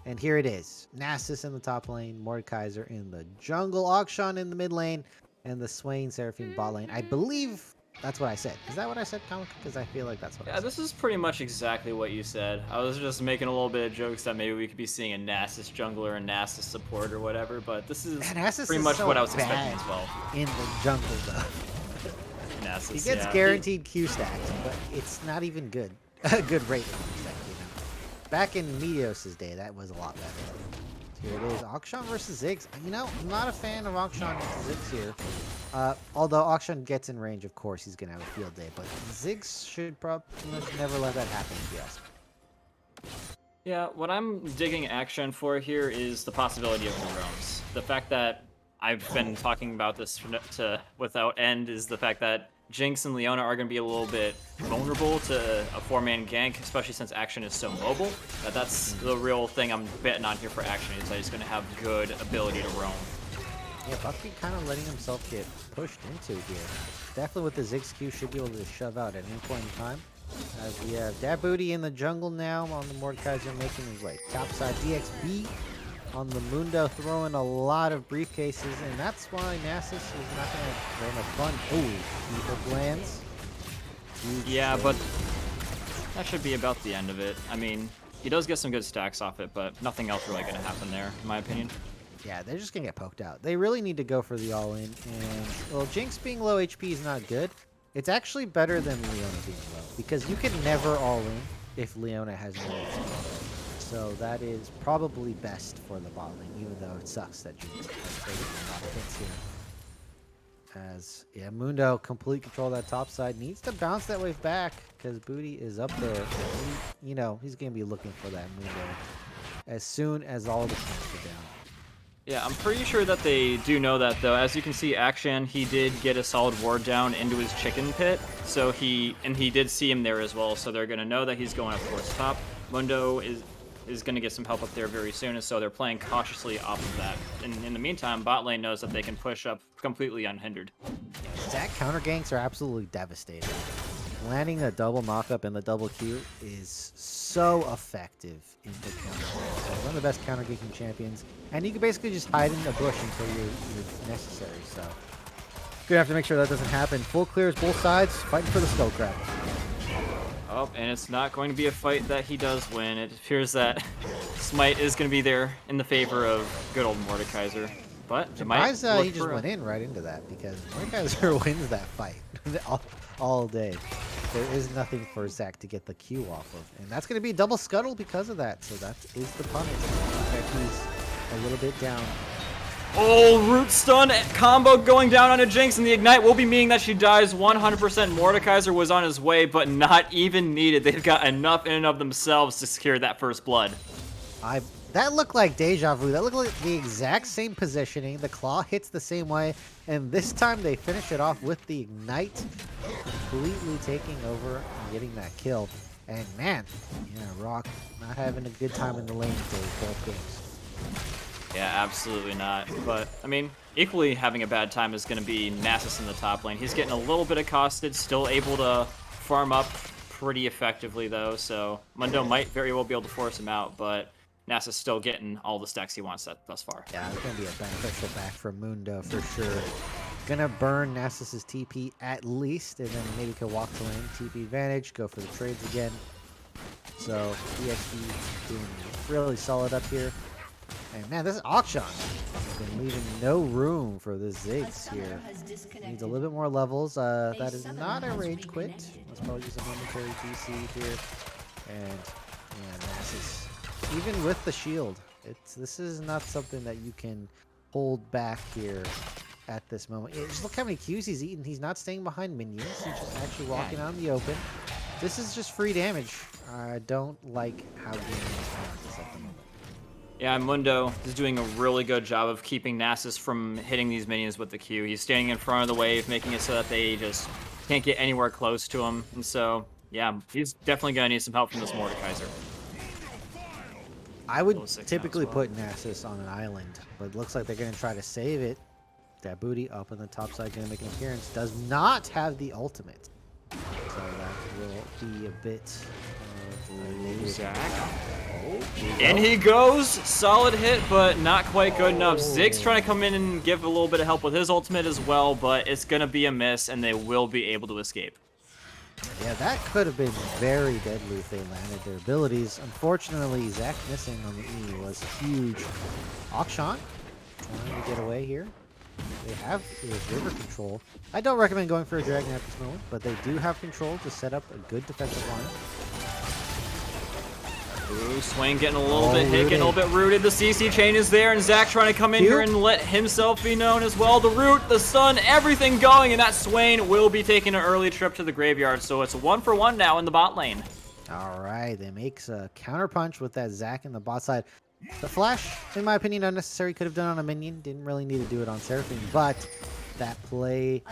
D: And here it is. Nasus in the top lane, Mordekaiser in the jungle, Akshan in the mid lane, and the Swain Seraphine bot lane. I believe that's what I said. Is that what I said, Kamika? Because I feel like that's what I said.
C: Yeah, this is pretty much exactly what you said. I was just making a little bit of jokes that maybe we could be seeing a Nasus jungler and Nasus support or whatever, but this is pretty much what I was expecting as well.
D: In the jungle, though.
C: Nasus,
D: He gets guaranteed Q stacks, but it's not even good. A good rate of Q stack, Back in Meteos' day, that was a lot better. Here it is, Akshan versus Ziggs. I'm not a fan of Akshan versus Ziggs here. Although Akshan gets in range, of course, he's going to have a field day. But Ziggs should probably never let that happen, if you ask me.
C: Yeah, what I'm digging Akshan for here is the possibility of the roams. The fact that I've been talking about this without end is the fact that Jinx and Leona are going to be a little bit vulnerable to a 4-man gank, especially since Akshan is so mobile. That's the real thing I'm betting on here for Akshan, is that he's going to have good ability to roam.
D: Yeah, Buckbee kind of letting himself get pushed into here. Definitely with the Ziggs Q, should be able to shove out at any point in time. As we have Dabooty in the jungle now on the Mordekaiser, making his way topside. DXB on the Mundo, throwing a lot of briefcases, and that's why Nasus is not going to have very much fun. Ooh, he lands.
C: Yeah, but that should be about the end of it. I mean, he does get some good stacks off it, but nothing else really going to happen there, in my opinion.
D: Yeah, they're just going to get poked out. They really need to go for the all-in, and, well, Jinx being low HP is not good. It's actually better than Leona being low, because you can never all-in if Leona has no HP. So that is probably best for the bot lane, even though it sucks that Jinx has taken a lot of hits here. As, yeah, Mundo, complete control of that top side, needs to bounce that wave back, because Booty is up there. He's going to be looking for that Mundo as soon as all the camps are down.
C: Yeah, I'm pretty sure that they do know that, though. As you can see, Akshan, he did get a solid ward down into his chicken pit, so he did see him there as well, so they're going to know that he's going up towards top. Mundo is going to get some help up there very soon, and so they're playing cautiously off of that. And in the meantime, bot lane knows that they can push up completely unhindered.
D: Zac counter ganks are absolutely devastating. Landing a double knockup and the double Q is so effective in the counter ganks. So one of the best counter ganking champions, and you can basically just hide in the bush until you're necessary. So gonna have to make sure that doesn't happen. Full clears both sides, fighting for the skull crab.
C: Oh, and it's not going to be a fight that he does win. It appears that Smite is going to be there in the favor of good old Mordekaiser. But it might
D: he just went in right into that, because Mordekaiser wins that fight all day. There is nothing for Zac to get the Q off of. And that's going to be double scuttle because of that. So that is the punish. He's a little bit down.
C: Oh, root stun combo going down on a Jinx, and the ignite will be meaning that she dies 100%. Mordekaiser was on his way, but not even needed. They've got enough in and of themselves to secure that first blood.
D: That looked like deja vu. That looked like the exact same positioning. The claw hits the same way, and this time they finish it off with the ignite, completely taking over and getting that kill. And man, yeah, Rock not having a good time in the lane for both games.
C: Yeah, absolutely not. But, I mean, equally having a bad time is going to be Nasus in the top lane. He's getting a little bit accosted, still able to farm up pretty effectively, though, so Mundo might very well be able to force him out, but Nasus still getting all the stacks he wants thus far.
D: Yeah, it's going to be a beneficial back from Mundo for sure. Gonna burn Nasus's TP at least, and then maybe could walk to lane, TP advantage, go for the trades again. So, EXP doing really solid up here. And man, this is Akshan. been leaving no room for the Ziggs here. Needs a little bit more levels. That is not a rage quit. Let's probably use a momentary DC here. And yeah, this is even with the shield. This is not something that you can hold back here at this moment. Yeah, just look how many Qs he's eating. He's not staying behind minions. He's just actually walking out in the open. This is just free damage. I don't like how Gaming is this at the moment.
C: Yeah, Mundo is doing a really good job of keeping Nasus from hitting these minions with the Q. He's standing in front of the wave, making it so that they just can't get anywhere close to him. And so, yeah, he's definitely going to need some help from this Mordekaiser.
D: I would typically put Nasus on an island, but it looks like they're going to try to save it. That booty up on the top side going to make an appearance. Does not have the ultimate. So that will be a bit...
C: Zach. And he goes. Solid hit, but not quite good enough. Zig's trying to come in and give a little bit of help with his ultimate as well, but it's going to be a miss, and they will be able to escape.
D: Yeah, that could have been very deadly if they landed their abilities. Unfortunately, Zach missing on the E was huge. Akshan trying to get away here. They have river control. I don't recommend going for a dragon at this moment, but they do have control to set up a good defensive line.
C: Ooh, Swain getting a little bit hit, getting a little bit rooted. The CC chain is there, and Zach trying to come in here and let himself be known as well. The root, the sun, everything going, and that Swain will be taking an early trip to the graveyard. So it's 1-for-1 now in the bot lane.
D: All right, they makes a counter punch with that Zach in the bot side. The flash, in my opinion, unnecessary. Could have done on a minion. Didn't really need to do it on Seraphine, but that play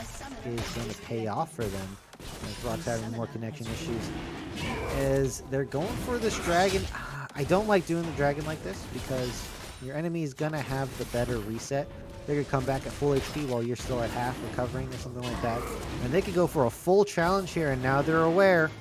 D: is going to pay off for them. Rock's having more connection issues. As they're going for this dragon, I don't like doing the dragon like this because your enemy is going to have the better reset. They're going to come back at full HP while you're still at half recovering or something like that. And they could go for a full challenge here, and now they're aware.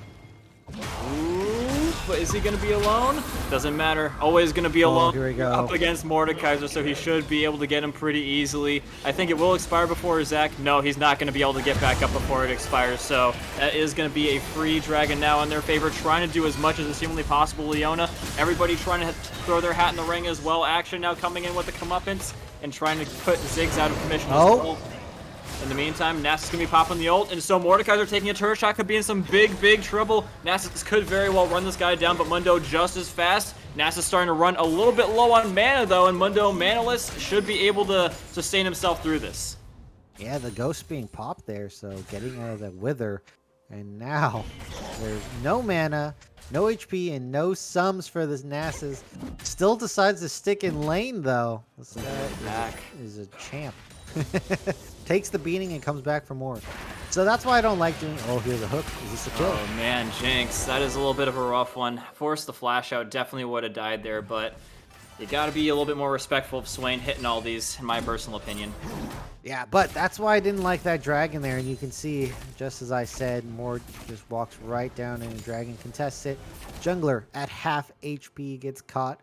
C: Ooh, but is he going to be alone? Doesn't matter. Always going to be alone.
D: Here we go.
C: Up against Mordekaiser, so he should be able to get him pretty easily. I think it will expire before Zach. No, he's not going to be able to get back up before it expires, so that is going to be a free dragon now in their favor, trying to do as much as is humanly possible. Leona, everybody trying to throw their hat in the ring as well. Action now coming in with the comeuppance and trying to put Ziggs out of commission as well. In the meantime, Nasus going to be popping the ult, and so Mordekaiser taking a turret shot could be in some big trouble. Nasus could very well run this guy down, but Mundo just as fast. Nasus starting to run a little bit low on mana, though, and Mundo, manaless, should be able to sustain himself through this.
D: Yeah, the ghost being popped there, so getting out of the wither. And now, there's no mana, no HP, and no sums for this Nasus. Still decides to stick in lane, though. This guy is a champ. Takes the beating and comes back for more. So that's why I don't like doing... Oh, here's a hook. Is this a kill?
C: Oh, man, Jinx. That is a little bit of a rough one. Forced the flash out. Definitely would have died there, but you got to be a little bit more respectful of Swain hitting all these, in my personal opinion.
D: Yeah, but that's why I didn't like that dragon there. And you can see, just as I said, Mord just walks right down and the dragon contests it. Jungler at half HP gets caught.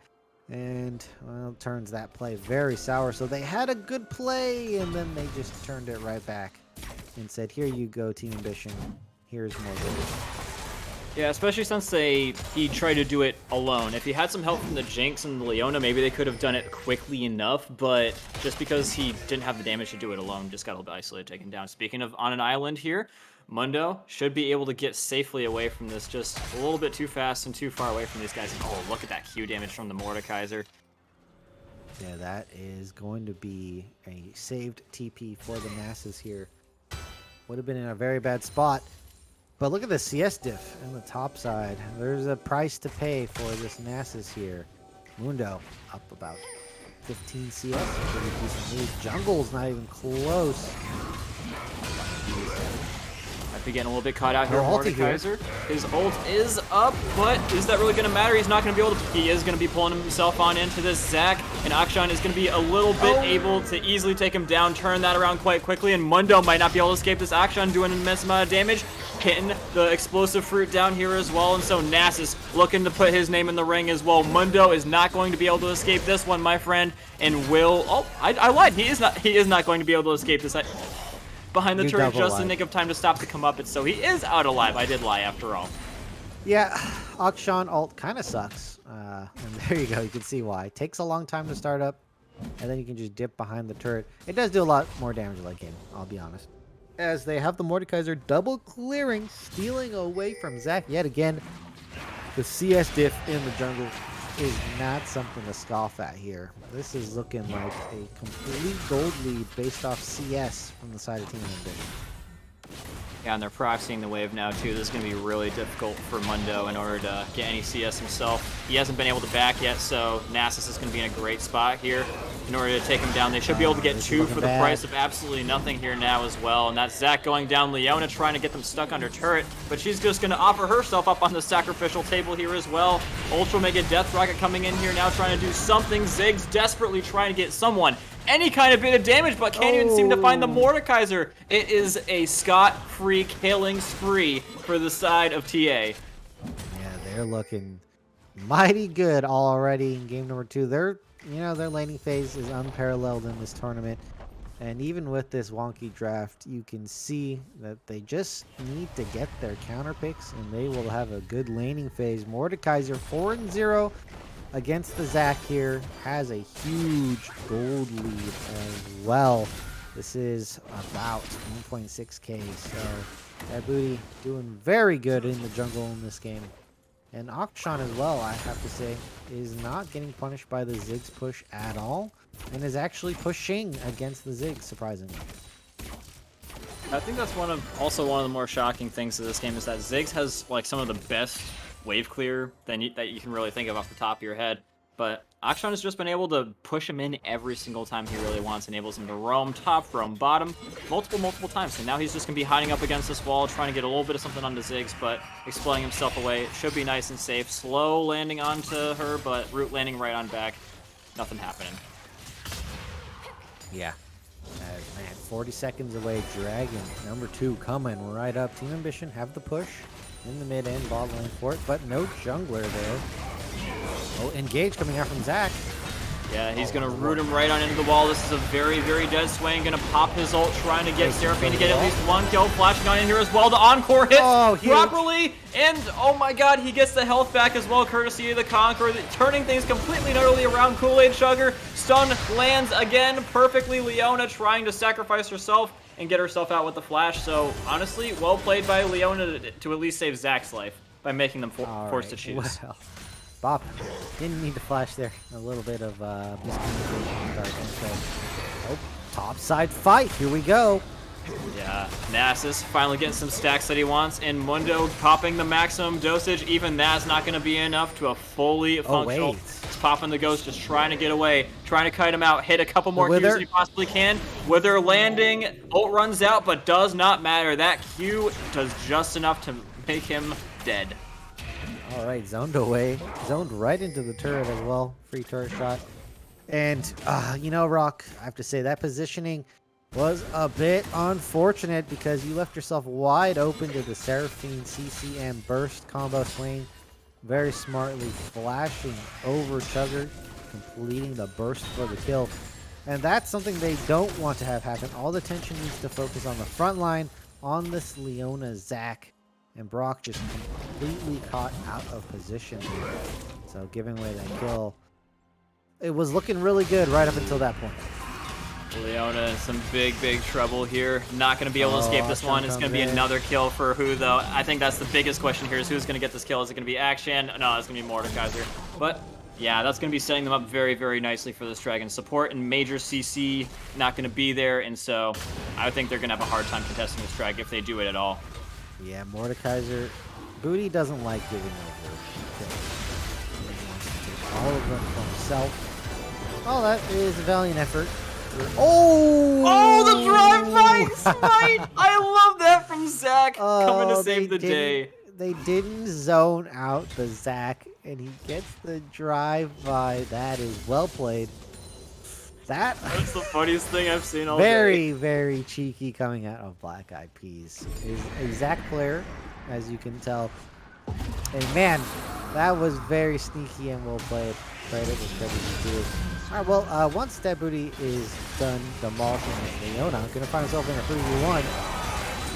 D: And, well, turns that play very sour. So they had a good play, and then they just turned it right back and said, here you go, Team Ambition. Here's more good.
C: Yeah, especially since he tried to do it alone. If he had some help from the Jinx and the Leona, maybe they could have done it quickly enough, but just because he didn't have the damage to do it alone, just got a little bit isolated, taken down. Speaking of on an island here, Mundo should be able to get safely away from this, just a little bit too fast and too far away from these guys. Oh, look at that Q damage from the Mordekaiser.
D: Yeah, that is going to be a saved TP for the Nasus here. Would have been in a very bad spot. But look at the CS diff on the top side. There's a price to pay for this Nasus here. Mundo up about 15 CS. Pretty decent lead. Jungle's not even close.
C: Might be getting a little bit caught out here.
D: Mordekaiser.
C: His ult is up, but is that really going to matter? He's not going to be able to. He is going to be pulling himself on into this Zach, and Akshan is going to be a little bit able to easily take him down, turn that around quite quickly, and Mundo might not be able to escape this. Akshan doing an immense amount of damage, hitting the explosive fruit down here as well, and so Nasus looking to put his name in the ring as well. Mundo is not going to be able to escape this one, my friend, and will. Oh, I lied. He is not going to be able to escape this. Behind the turret just in the nick of time to stop the comeuppance, so he is out alive. I did lie after all.
D: Yeah, Akshan ult kind of sucks. And there you go. You can see why. Takes a long time to start up. and then you can just dip behind the turret. It does do a lot more damage late game, I'll be honest. As they have the Mordekaiser double clearing, stealing away from Zac yet again. The CS diff in the jungle is not something to scoff at here. This is looking like a complete gold lead based off CS from the side of Team Ambition.
C: Yeah, and they're proxying the wave now too. This is going to be really difficult for Mundo in order to get any CS himself. He hasn't been able to back yet, so Nasus is going to be in a great spot here in order to take him down. They should be able to get 2 for the price of absolutely nothing here now as well. And that's Zac going down. Leona trying to get them stuck under turret, but she's just going to offer herself up on the sacrificial table here as well. Ultra Mega Death Rocket coming in here now trying to do something. Ziggs desperately trying to get someone any kind of bit of damage, but can't even seem to find the Mordekaiser. It is a scot-free killing spree for the side of TA.
D: Yeah, they're looking mighty good already in game number 2. Their laning phase is unparalleled in this tournament. And even with this wonky draft, you can see that they just need to get their counter picks, and they will have a good laning phase. Mordekaiser 4-0 against the Zac here, has a huge gold lead as well. This is about 1.6k, so that Booty doing very good in the jungle in this game. And Akshan as well, I have to say, is not getting punished by the Ziggs push at all, and is actually pushing against the Ziggs, surprisingly.
C: I think that's also one of the more shocking things of this game is that Ziggs has like some of the best wave clear that you can really think of off the top of your head. But Akshan has just been able to push him in every single time he really wants, enables him to roam top, roam bottom, multiple times. And now he's just going to be hiding up against this wall, trying to get a little bit of something onto Ziggs, but expelling himself away. It should be nice and safe. Slow landing onto her, but root landing right on back. Nothing happening.
D: Yeah. Man, 40 seconds away. Dragon, number 2, coming right up. Team Ambition have the push in the mid and bot lane for it, but no jungler there. Oh, engage coming out from Zac.
C: Yeah, he's going to root him right on into the wall. This is a very dead swing. Going to pop his ult, trying to get Seraphine to get at least 1 kill. Flashing on in here as well. The encore hits properly. And, oh my god, he gets the health back as well, courtesy of the Conqueror. Turning things completely and utterly around. Kool-Aid Sugar. Stun lands again perfectly. Leona trying to sacrifice herself and get herself out with the flash. So, honestly, well played by Leona to at least save Zac's life by making them forced to choose.
D: Well, Bob didn't need to flash there. A little bit of miscommunication. Oh, top side fight. Here we go.
C: Yeah, Nasus finally getting some stacks that he wants, and Mundo popping the maximum dosage. Even that's not going to be enough to a fully functional. He's popping the ghost, just trying to get away, trying to kite him out, hit a couple more Qs as he possibly can. Wither landing, ult runs out, but does not matter. That Q does just enough to make him dead.
D: All right, zoned away, zoned right into the turret as well. Free turret shot. And, you know, Rock, I have to say that positioning was a bit unfortunate because you left yourself wide open to the Seraphine CCM burst combo swing. Very smartly flashing over Chugger, completing the burst for the kill. And that's something they don't want to have happen. All the tension needs to focus on the front line, on this Leona Zac. And Brock just completely caught out of position here. So giving away that kill. It was looking really good right up until that point.
C: Leona in some big trouble here. Not going to be able to escape this one. It's going to be another kill for who, though? I think that's the biggest question here is who's going to get this kill. Is it going to be Akshan? No, it's going to be Mordekaiser. But, yeah, that's going to be setting them up very nicely for this Dragon. Support and major CC not going to be there, and so I think they're going to have a hard time contesting this Dragon if they do it at all.
D: Yeah, Mordekaiser. Booty doesn't like giving over kills. He wants to take all of them for himself. Oh, that is a valiant effort.
C: Oh, the drive-by smite! I love that from Zac coming to save the day.
D: They didn't zone out the Zac, and he gets the drive-by. That is well played. That's
C: the funniest thing I've seen all day.
D: Very cheeky coming out of Black Eyed Peas. Is a Zac player, as you can tell. And man, that was very sneaky and well played. Credit was credit due. Alright, well, once that Booty is done demolishing Leona, gonna find himself in a 3v1.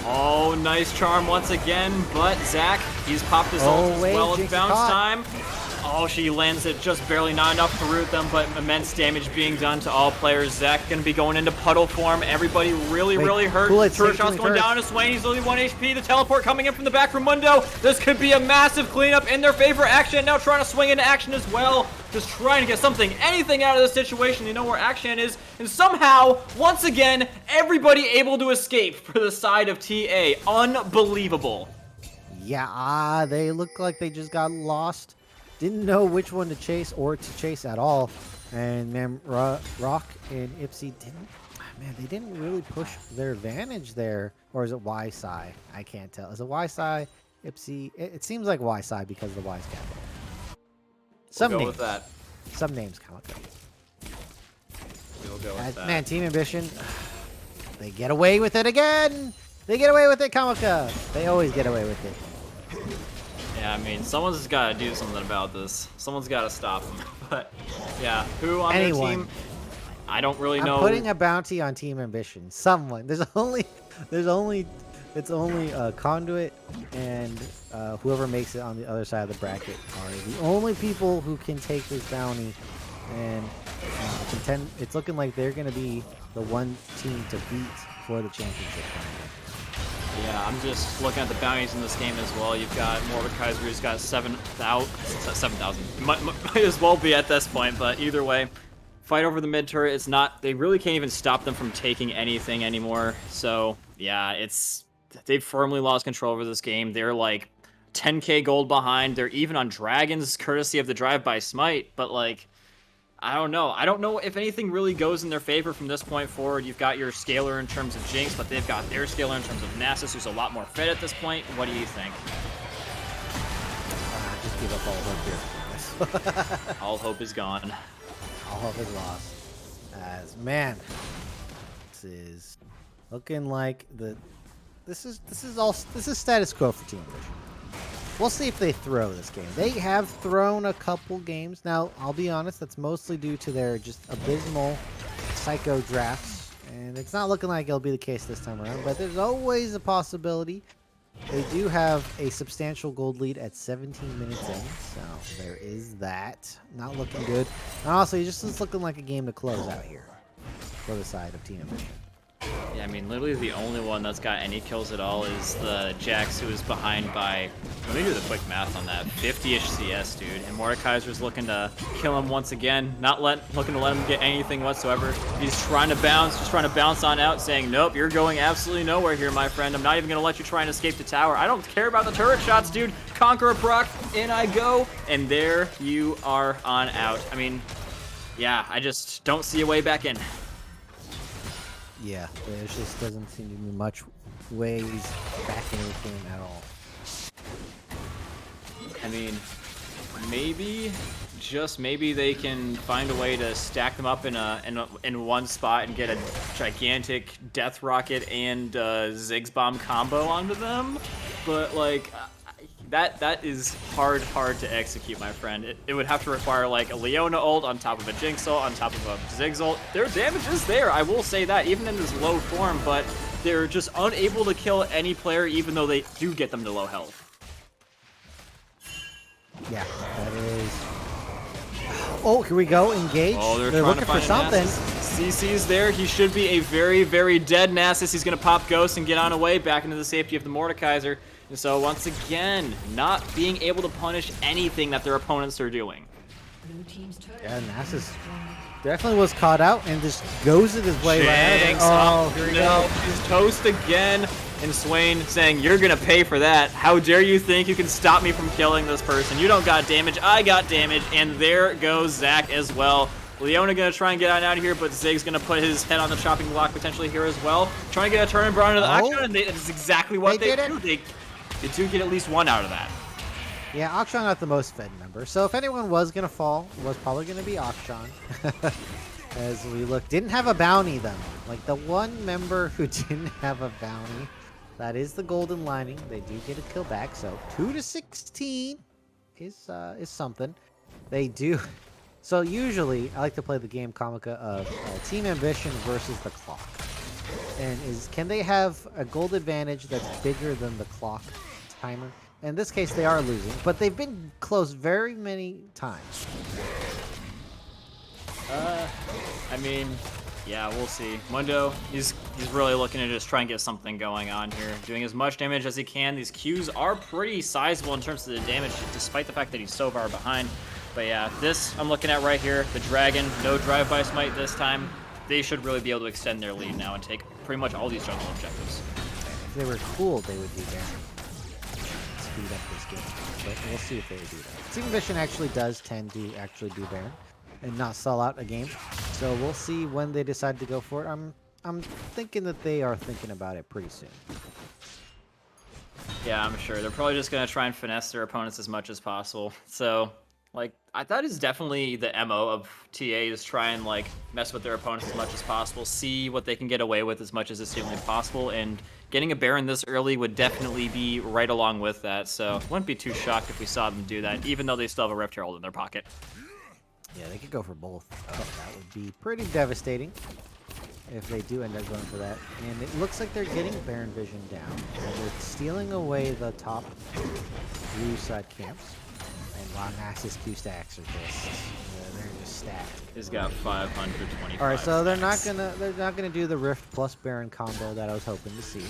C: Oh, nice charm once again, but Zac, he's popped his ult as well as bounce time. Oh, she lands it just barely, not enough to root them, but immense damage being done to all players. Zach going to be going into puddle form. Everybody really hurt. Turret shots going down to Swain. He's only 1 HP. The teleport coming in from the back from Mundo. This could be a massive cleanup in their favor. Action now trying to swing into action as well. Just trying to get something, anything out of this situation. You know where action is. And somehow, once again, everybody able to escape for the side of TA. Unbelievable.
D: Yeah, they look like they just got lost. Didn't know which one to chase or to chase at all. And man, Rock and Ipsy didn't, man, they didn't really push their advantage there. Or is it Y-Sci? I can't tell. Is it Y-Sci, Ipsy? It seems like Y-Sci because the Y's capital. Some
C: We'll go
D: names.
C: with that.
D: Some names count.
C: We'll go with that.
D: Man, Team Ambition, they get away with it again. They get away with it, Kamika. They always get away with it.
C: Yeah, I mean, someone's got to do something about this. Someone's got to stop them. But, yeah, who on their team? I don't really know.
D: I'm putting a bounty on Team Ambition. Someone. It's only Conduit and whoever makes it on the other side of the bracket are the only people who can take this bounty. And it's looking like they're going to be the one team to beat for the championship.
C: Yeah, I'm just looking at the bounties in this game as well. You've got Mordekaiser, who's got 7,000. Might as well be at this point, but either way, fight over the mid turret. It's not. They really can't even stop them from taking anything anymore. So yeah, they've firmly lost control over this game. They're like 10k gold behind. They're even on dragons, courtesy of the drive-by smite. But like, I don't know. I don't know if anything really goes in their favor from this point forward. You've got your scaler in terms of Jinx, but they've got their scaler in terms of Nasus, who's a lot more fed at this point. What do you think?
D: Just give up all hope here.
C: All hope is gone.
D: All hope is lost. As man, this is looking like this is status quo for Team Ambition. We'll see if they throw this game. They have thrown a couple games. Now, I'll be honest, that's mostly due to their just abysmal psycho drafts. And it's not looking like it'll be the case this time around, but there's always a possibility. They do have a substantial gold lead at 17 minutes in, so there is that. Not looking good. And also, it's just looking like a game to close out here for the side of Team Ambition.
C: Yeah, I mean, literally the only one that's got any kills at all is the Jax, who is behind by, let me do the quick math on that, 50-ish CS, dude. And Mordekaiser's looking to kill him once again, looking to let him get anything whatsoever. He's trying to bounce, just trying to bounce on out, saying, nope, you're going absolutely nowhere here, my friend. I'm not even going to let you try and escape the tower. I don't care about the turret shots, dude. Conqueror proc, in I go, and there you are on out. I mean, yeah, I just don't see a way back in.
D: Yeah, there just doesn't seem to be much ways back in the game at all.
C: I mean, maybe, just maybe they can find a way to stack them up in one spot and get a gigantic Death Rocket and Ziggs Bomb combo onto them. But like, that is hard to execute, my friend. It would have to require like a Leona ult on top of a Jinx ult on top of a Ziggs ult. Their damage is there, I will say that, even in this low form, but they're just unable to kill any player even though they do get them to low health.
D: Yeah, that is. Oh, here we go. Engage.
C: Oh,
D: they're looking for something.
C: CC's there. He should be a very dead Nasus. He's going to pop Ghost and get on away back into the safety of the Mordekaiser. And so once again, not being able to punish anything that their opponents are doing.
D: Yeah, Nasus definitely was caught out and just goes his way right out of there. Oh, here we go.
C: He's toast again. And Swain saying, you're going to pay for that. How dare you think you can stop me from killing this person? You don't got damage. I got damage. And there goes Zach as well. Leona going to try and get out of here, but Zig's going to put his head on the chopping block potentially here as well. Trying to get a turn and burn into the action, and that is exactly what they do. They do get at least one out of that.
D: Yeah, Akshan got the most fed member. So if anyone was going to fall, it was probably going to be Akshan. As we look, didn't have a bounty though. Like the one member who didn't have a bounty, that is the golden lining. They do get a kill back, so 2-16 is something. They do. So usually, I like to play the game Kamika of Team Ambition versus the clock. And can they have a gold advantage that's bigger than the clock timer? In this case, they are losing, but they've been close very many times.
C: I mean, yeah, we'll see. Mundo, he's really looking to just try and get something going on here. Doing as much damage as he can. These Qs are pretty sizable in terms of the damage, despite the fact that he's so far behind. But yeah, this I'm looking at right here, the Dragon, no drive-by smite this time. They should really be able to extend their lead now and take pretty much all these jungle objectives.
D: If they were cool, they would do Baron. Speed up this game, but we'll see if they do that. Team Ambition actually does tend to actually do Baron and not sell out a game, so we'll see when they decide to go for it. I'm thinking that they are thinking about it pretty soon.
C: Yeah, I'm sure. They're probably just going to try and finesse their opponents as much as possible. So, like, that is definitely the MO of TAs, try and, like, mess with their opponents as much as possible, see what they can get away with as much as is humanly possible, and getting a Baron this early would definitely be right along with that, so wouldn't be too shocked if we saw them do that, even though they still have a Rift Herald in their pocket.
D: Yeah, they could go for both. That would be pretty devastating if they do end up going for that. And it looks like they're getting Baron Vision down. And they're stealing away the top blue side camps. And wow, Naxxus Q stacks are just they're just stacked.
C: He's got 525.
D: All right, so they're not gonna do the Rift plus Baron combo that I was hoping to see,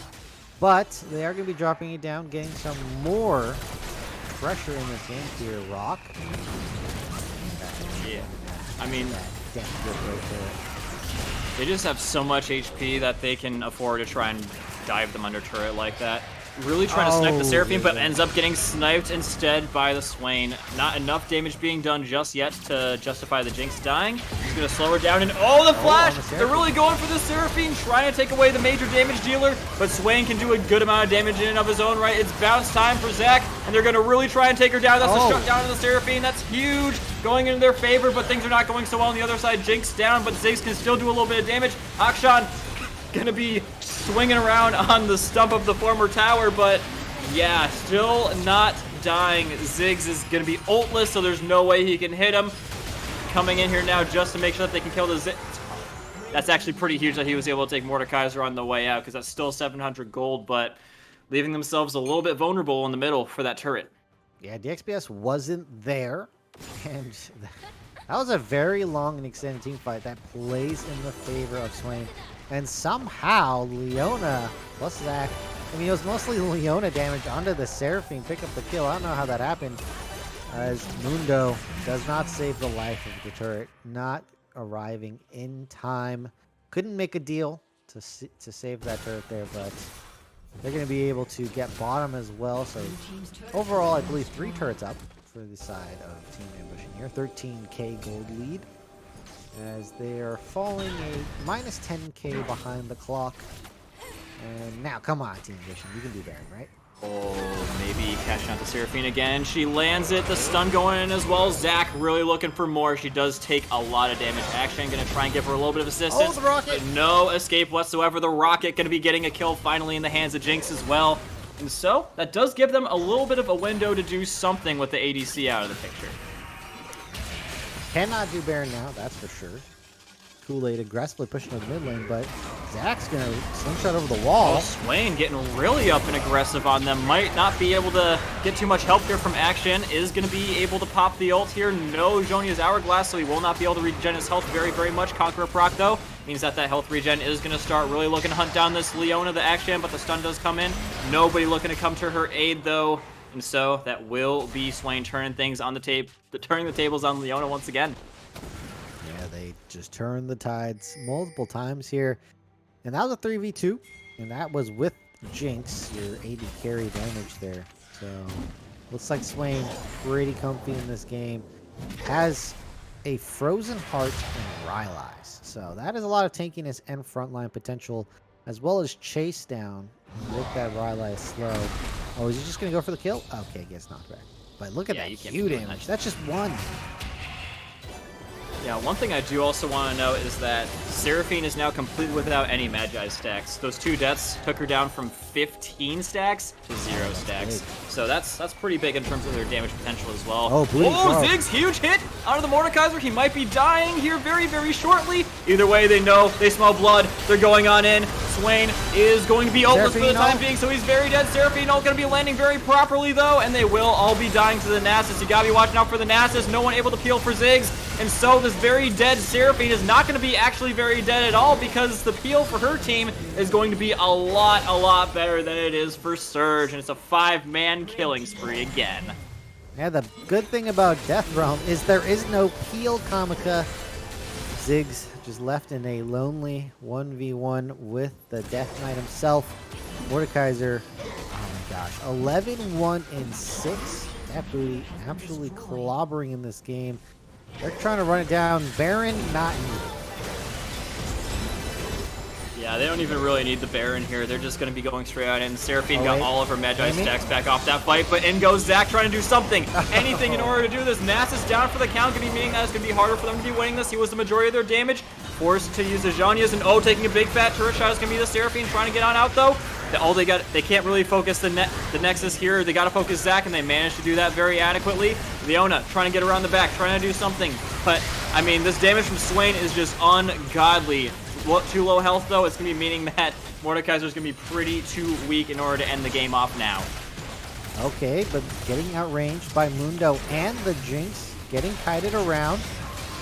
D: but they are gonna be dropping it down, getting some more pressure in this game here. Rock.
C: Yeah, I mean,
D: That's good right there.
C: they just have so much HP that they can afford to try and dive them under turret like that. Really trying to snipe the Seraphine, but ends up getting sniped instead by the Swain. Not enough damage being done just yet to justify the Jinx dying. He's going to slow her down, and oh, the flash! They're really going for the Seraphine, trying to take away the major damage dealer, but Swain can do a good amount of damage in and of his own right. It's bounce time for Zac, and they're going to really try and take her down. That's a shutdown of the Seraphine. That's huge, going into their favor, but things are not going so well on the other side. Jinx down, but Ziggs can still do a little bit of damage. Akshan gonna be swinging around on the stump of the former tower, but yeah, still not dying. Ziggs is gonna be ultless, so there's no way he can hit him. Coming in here now just to make sure that they can kill the Ziggs. That's actually pretty huge that he was able to take Mordekaiser on the way out, because that's still 700 gold, but leaving themselves a little bit vulnerable in the middle for that turret.
D: Yeah, DXPS wasn't there, and that was a very long and extended team fight that plays in the favor of Swain. And somehow Leona plus Zac, I mean, it was mostly Leona damage onto the Seraphine, pick up the kill. I don't know how that happened, as Mundo does not save the life of the turret, not arriving in time. Couldn't make a deal to save that turret there, but they're going to be able to get bottom as well. So overall, I believe 3 turrets up for the side of Team Ambition here. 13k gold lead, as they are falling a minus 10k behind the clock. And now, come on, Team Ambition, you can do Baron, right?
C: Oh, maybe cashing out the Seraphine again. She lands it, the stun going in as well. Zac really looking for more. She does take a lot of damage. Akshan gonna try and give her a little bit of assistance.
D: Oh, the rocket!
C: But no escape whatsoever. The rocket gonna be getting a kill finally in the hands of Jinx as well. And so, that does give them a little bit of a window to do something with the ADC out of the picture.
D: Cannot do Baron now, that's for sure. Kool-Aid aggressively pushing to the mid lane, but Zac's gonna slingshot over the wall.
C: Oh, Swain getting really up and aggressive on them. Might not be able to get too much help here from Akshan. Is going to be able to pop the ult here. No Zhonya's Hourglass, so he will not be able to regen his health very, very much. Conqueror proc, though, means that health regen is going to start really looking to hunt down this Leona, the Akshan, but the stun does come in. Nobody looking to come to her aid, though. And so that will be Swain turning things on the turning the tables on Leona once again.
D: Yeah, they just turned the tides multiple times here. And that was a 3v2. And that was with Jinx, your 80 carry damage there. So, looks like Swain pretty comfy in this game. Has a Frozen Heart and Rylai's. So, that is a lot of tankiness and frontline potential, as well as chase down with that Rylai's slow. Oh, is he just going to go for the kill? Okay, gets knocked back. But look at that Q damage. That's just one.
C: Yeah, one thing I do also want to note is that Seraphine is now completely without any Magi stacks. Those 2 deaths took her down from 15 stacks to 0 stacks. So that's pretty big in terms of their damage potential as well.
D: Oh,
C: Ziggs, huge hit onto the Mordekaiser. He might be dying here very, very shortly. Either way, they know, they smell blood, they're going on in. Swain is going to be ultless for the time being, so he's very dead. Seraphine ult going to be landing very properly, though, and they will all be dying to the Nasus. You gotta be watching out for the Nasus. No one able to peel for Ziggs, and so this very dead Seraphine is not going to be actually very dead at all, because the peel for her team is going to be a lot better than it is for Surge, and it's a 5-man killing spree again.
D: Yeah, the good thing about Death Realm is there is no peel, Kamika. Ziggs just left in a lonely 1v1 with the Death Knight himself. Mordekaiser, oh my gosh, 11-1-6. That booty absolutely clobbering in this game. They're trying to run it down. Baron not in.
C: Yeah, they don't even really need the Baron here. They're just going to be going straight out in. Seraphine got all of her Magi stacks back off that fight, but in goes Zach trying to do something. Anything in order to do this. Nasus down for the count, going to be meaning that it's going to be harder for them to be winning this. He was the majority of their damage. Forced to use the Zhonya's, and taking a big fat turret shot is going to be the Seraphine trying to get on out, though. They can't really focus the Nexus here. They got to focus Zach, and they managed to do that very adequately. Leona trying to get around the back, trying to do something. But, I mean, this damage from Swain is just ungodly. Too low health, though, it's going to be meaning that Mordekaiser is going to be pretty too weak in order to end the game off now.
D: Okay, but getting outranged by Mundo and the Jinx, getting kited around.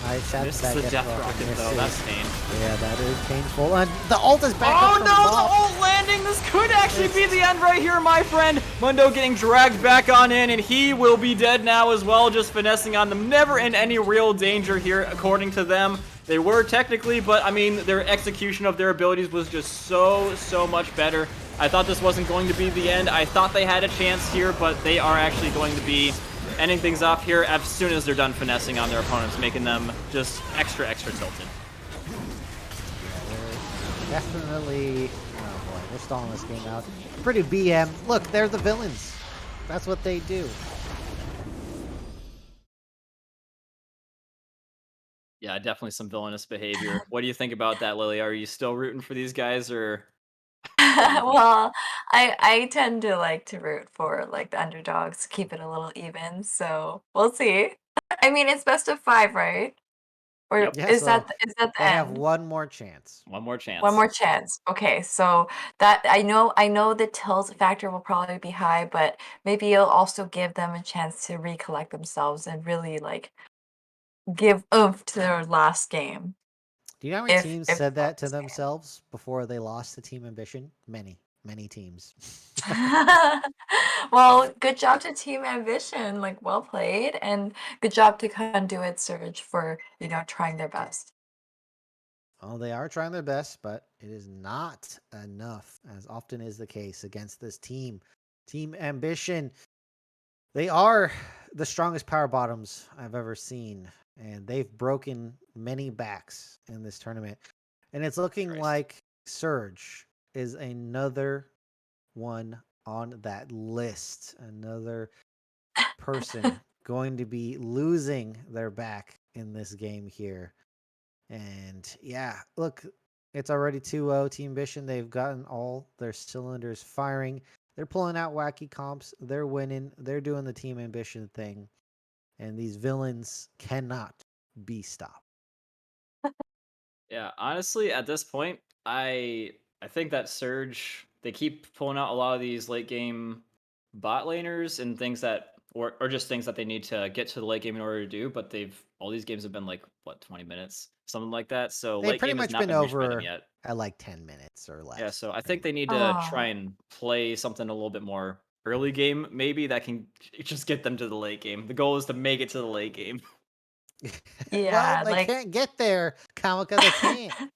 C: This is the Death Rocket, though. That's pain.
D: Yeah, that is painful. And the ult is back up.
C: Oh, no, the ult landing. This could actually be the end right here, my friend. Mundo getting dragged back on in, and he will be dead now as well, just finessing on them. Never in any real danger here, according to them. They were technically, but, I mean, their execution of their abilities was just so much better. I thought this wasn't going to be the end. I thought they had a chance here, but they are actually going to be ending things off here as soon as they're done finessing on their opponents, making them just extra tilted.
D: Yeah, definitely. Oh boy, we're stalling this game out. Pretty BM. Look, they're the villains. That's what they do.
C: Yeah, definitely some villainous behavior. What do you think about that, Lily? Are you still rooting for these guys, or?
E: Well, I tend to like to root for like the underdogs, keep it a little even. So we'll see. I mean, it's best of 5, right? Or
C: Yep.
D: Yeah,
E: is
D: so
E: that the
D: they have
E: end?
D: one more chance.
C: One more chance.
E: One more chance. Okay, so that I know the tilt factor will probably be high, but maybe it'll also give them a chance to recollect themselves and really like give oomph to their last game.
D: Do you know how many
E: If
D: teams
E: if
D: said that to
E: that's the
D: themselves before they lost to Team Ambition? Many teams.
E: Well, good job to Team Ambition, like well played, and good job to Conduit Surge for, trying their best.
D: Well, they are trying their best, but it is not enough, as often is the case against this team. Team Ambition. They are the strongest power bottoms I've ever seen, and they've broken many backs in this tournament. And it's looking
C: Christ.
D: like Surge is another one on that list. Another person going to be losing their back in this game here. And yeah, look, it's already 2-0 Team Ambition. They've gotten all their cylinders firing. They're pulling out wacky comps. They're winning. They're doing the Team Ambition thing. And these villains cannot be stopped.
C: Yeah, honestly, at this point, I think that Surge, they keep pulling out a lot of these late game bot laners and things that or just things that they need to get to the late game in order to do, but all these games have been like what, 20 minutes, something like that. So
D: They've
C: late
D: pretty
C: game has
D: much
C: not
D: been
C: been reached by them
D: over
C: yet.
D: at like 10 minutes or less.
C: Yeah, so I think
D: right?
C: they need to
E: Oh,
C: try and play something a little bit more early game, maybe that can just get them to the late game. The goal is to make it to the late game.
D: Well,
E: yeah,
D: they
E: like
D: can't get there, Kamika. They can't.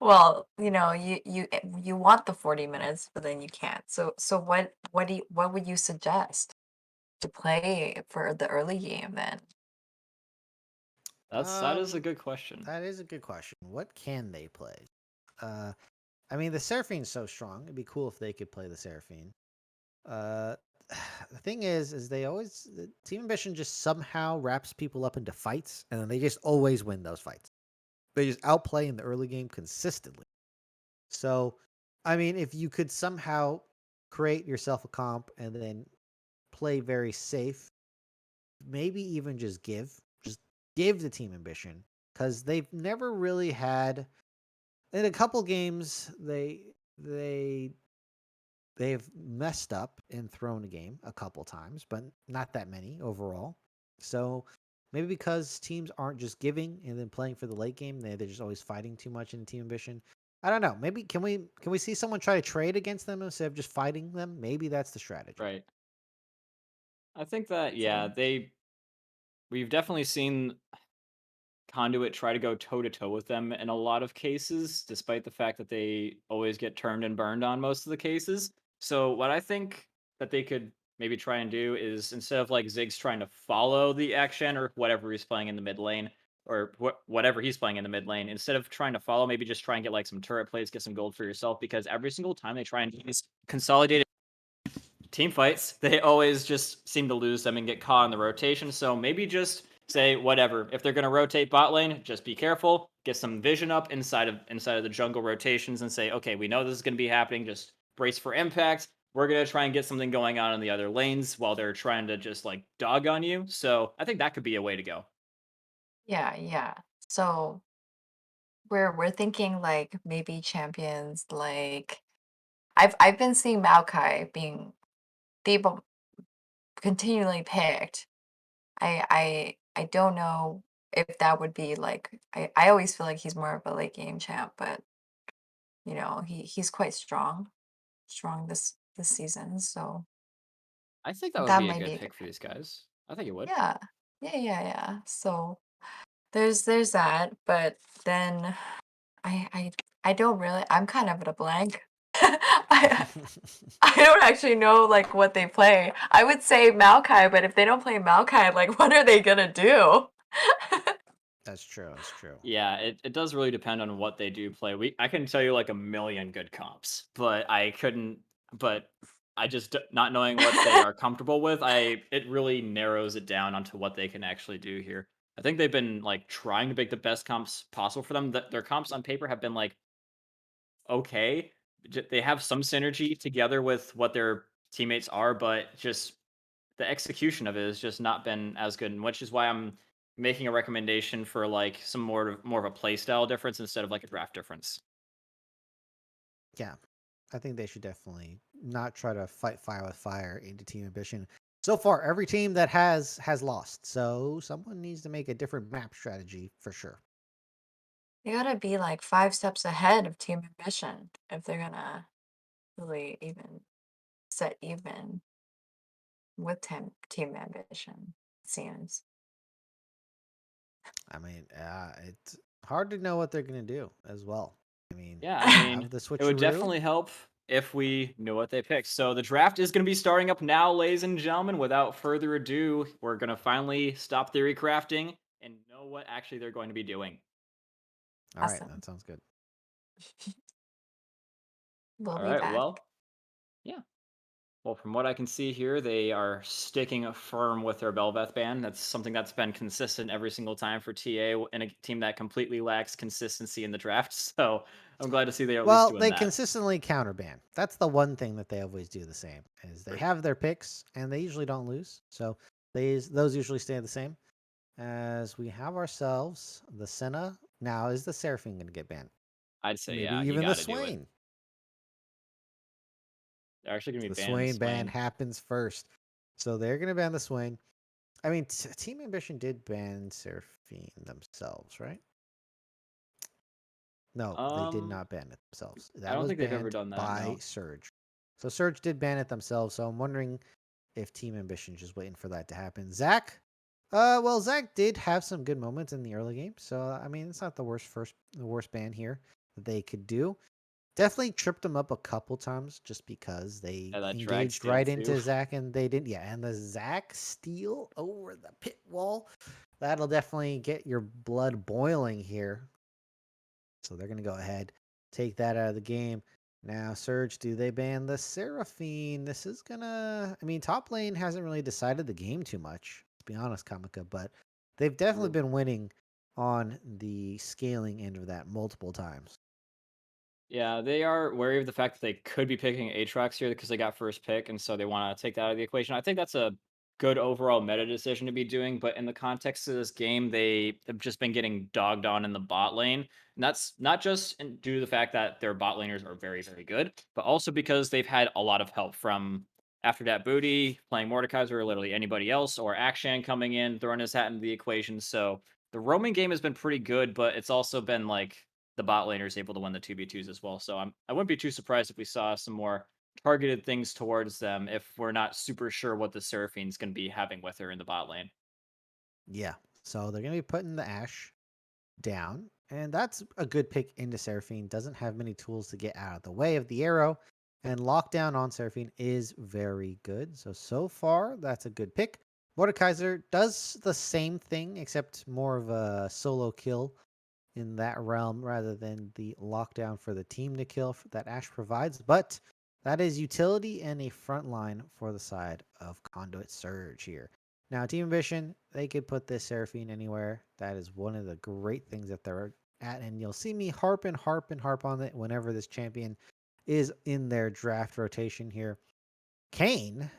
E: well, you want the 40 minutes, but then you can't. So what would you suggest to play for the early game then?
C: That is a good question.
D: That is a good question. What can they play? I mean, the Seraphine's so strong. It'd be cool if they could play the Seraphine. The thing is the Team Ambition just somehow wraps people up into fights, and then they just always win those fights. They just outplay in the early game consistently. So, I mean, if you could somehow create yourself a comp and then play very safe, maybe even just give to Team Ambition because they've never really had. In a couple games, they've messed up and thrown a game a couple times, but not that many overall. So maybe because teams aren't just giving and then playing for the late game, they're just always fighting too much in Team Ambition. I don't know. Maybe can we see someone try to trade against them instead of just fighting them? Maybe that's the strategy.
C: Right. I think that
E: So
C: we've definitely seen Conduit try to go toe to toe with them in a lot of cases, despite the fact that they always get turned and burned on most of the cases. So what I think that they could maybe try and do is, instead of like Ziggs trying to follow the action or whatever he's playing in the mid lane, or whatever he's playing in the mid lane, instead of trying to follow, maybe just try and get like some turret plays, get some gold for yourself, because every single time they try and do these consolidated team fights, they always just seem to lose them and get caught in the rotation. So maybe just say whatever. If they're going to rotate bot lane, just be careful. Get some vision up inside of the jungle rotations and say, okay, we know this is going to be happening. Just brace for impact. We're going to try and get something going on in the other lanes while they're trying to just like dog on you. So I think that could be a way to go.
E: yeah. So we're thinking like maybe champions like I've been seeing Maokai being people continually picked. I don't know if that would be like I always feel like he's more of a late game champ, but he's quite strong this season. So
C: I think that would
E: that
C: be a
E: might be
C: good
E: a good
C: pick for these guys. I think it would.
E: yeah. Yeah. So there's that, but then I I I don't really I'm kind of at a blank. I I don't actually know like what they play. I would say Maokai, but if they don't play Maokai, like what are they gonna do?
D: That's true. That's true.
C: Yeah, it does really depend on what they do play. I can tell you like a million good comps, but I just not knowing what they are comfortable with, it really narrows it down onto what they can actually do here. I think they've been like trying to make the best comps possible for them. That their comps on paper have been like okay. They have some synergy together with what their teammates are, but just the execution of it has just not been as good, and which is why I'm making a recommendation for like some more of a play style difference instead of like a draft difference.
D: Yeah, I think they should definitely not try to fight fire with fire into Team Ambition. So far, every team that has lost. So someone needs to make a different map strategy for sure.
E: They gotta be like 5 steps ahead of Team Ambition if they're gonna really even set even with Team Ambition, it seems.
D: I mean, it's hard to know what they're gonna do as well. I mean,
C: Yeah,
D: they
C: I
D: have
C: mean,
D: the
C: it would
D: switcheroo.
C: definitely help if we knew what they picked. So the draft is going to be starting up now, ladies and gentlemen. Without further ado, we're going to finally stop theory crafting and know what actually they're going to be doing.
D: All right,
E: Awesome.
D: that sounds good.
E: We'll
C: All
E: be
C: right,
E: back.
C: well, yeah. Well, from what I can see here, they are sticking firm with their Belveth ban. That's something that's been consistent every single time for TA in a team that completely lacks consistency in the draft. So I'm glad to see they're at least
D: Well,
C: doing
D: they
C: that.
D: consistently counterban. That's the one thing that they always do the same is they have their picks and they usually don't lose. So those usually stay the same. As we have ourselves the Senna. Now is the Seraphine going to get banned?
C: I'd say,
D: Maybe
C: yeah, you
D: even the
C: got to do it.
D: Swain.
C: They're actually going to
D: The
C: be banning
D: Swain ban
C: Swain.
D: happens first. So they're going to ban the Swain. I mean, Team Ambition did ban Seraphine themselves, right? No, they did not ban it themselves.
C: I
D: That
C: don't
D: was
C: think they've ever
D: banned
C: done that,
D: by
C: no.
D: Surge. So Surge did ban it themselves. So I'm wondering if Team Ambition just waiting for that to happen. Zach, well, Zach did have some good moments in the early game. So I mean, it's not the worst ban here that they could do. Definitely tripped him up a couple times just because they
C: Yeah, that drag
D: engaged
C: steal
D: right
C: too.
D: into Zach and they didn't. Yeah, and the Zach steal over the pit wall. That'll definitely get your blood boiling here. So they're going to go ahead, take that out of the game. Now, Surge, do they ban the Seraphine? This is going to. I mean, top lane hasn't really decided the game too much, to be honest, Kamika, but they've definitely been winning on the scaling end of that multiple times.
C: Yeah, they are wary of the fact that they could be picking Aatrox here because they got first pick, and so they want to take that out of the equation. I think that's a good overall meta decision to be doing, but in the context of this game, they have just been getting dogged on in the bot lane. And that's not just due to the fact that their bot laners are very, very good, but also because they've had a lot of help from after that booty, playing Mordekaiser, or literally anybody else, or Akshan coming in, throwing his hat into the equation. So the roaming game has been pretty good, but it's also been like the bot laners able to win the 2v2s as well. So I wouldn't be too surprised if we saw some more targeted things towards them if we're not super sure what the Seraphine's going to be having with her in the bot lane.
D: Yeah. So they're going to be putting the Ashe down, and that's a good pick into Seraphine. Doesn't have many tools to get out of the way of the arrow, and lockdown on Seraphine is very good. So far, that's a good pick. Mordekaiser does the same thing, except more of a solo kill in that realm rather than the lockdown for the team to kill that Ashe provides. But that is utility and a front line for the side of Conduit Surge here. Now, Team Ambition, they could put this Seraphine anywhere. That is one of the great things that they're at. And you'll see me harp on it whenever this champion is in their draft rotation here. Kayn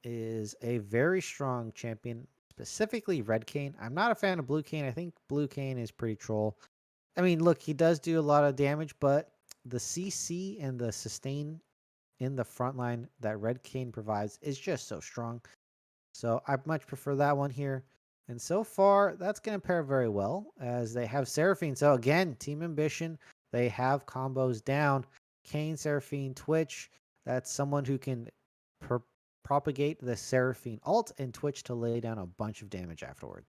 D: is a very strong champion, specifically Red Kayn. I'm not a fan of Blue Kayn. I think Blue Kayn is pretty troll. I mean, look, he does do a lot of damage, but the CC and the sustain in the front line that Red Kayn provides is just so strong. So I much prefer that one here. And so far, that's going to pair very well as they have Seraphine. So again, Team Ambition, they have combos down. Kayn, Seraphine, Twitch. That's someone who can propagate the Seraphine ult and Twitch to lay down a bunch of damage afterward.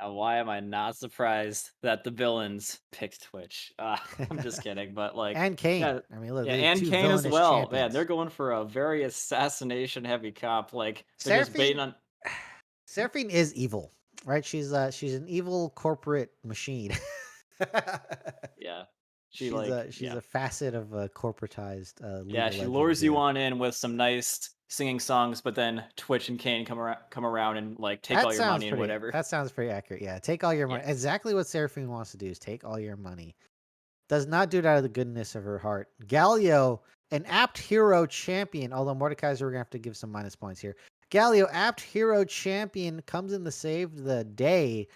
C: And why am I not surprised that the villains picked Twitch? I'm just kidding, but like,
D: and Kayn.
C: yeah,
D: I mean, look,
C: yeah,
D: they
C: and
D: two
C: Kane as
D: villainous
C: well.
D: champions.
C: Man, they're going for a very assassination heavy comp. Like they're just baiting on.
D: Seraphine is evil, right? She's an evil corporate machine.
C: Yeah,
D: she's a facet of a corporatized League
C: yeah,
D: of
C: she
D: Legends
C: lures you
D: here.
C: on in with some nice singing songs, but then Twitch and Kane come around and like take
D: That
C: all your
D: sounds
C: money and
D: pretty.
C: whatever.
D: That sounds pretty accurate. Yeah, take all your money.
C: Yeah.
D: Exactly what Seraphine wants to do is take all your money. Does not do it out of the goodness of her heart. Galio, an apt hero champion, although Mordekaiser, we're gonna have to give some minus points here. Galio, apt hero champion, comes in to save the day,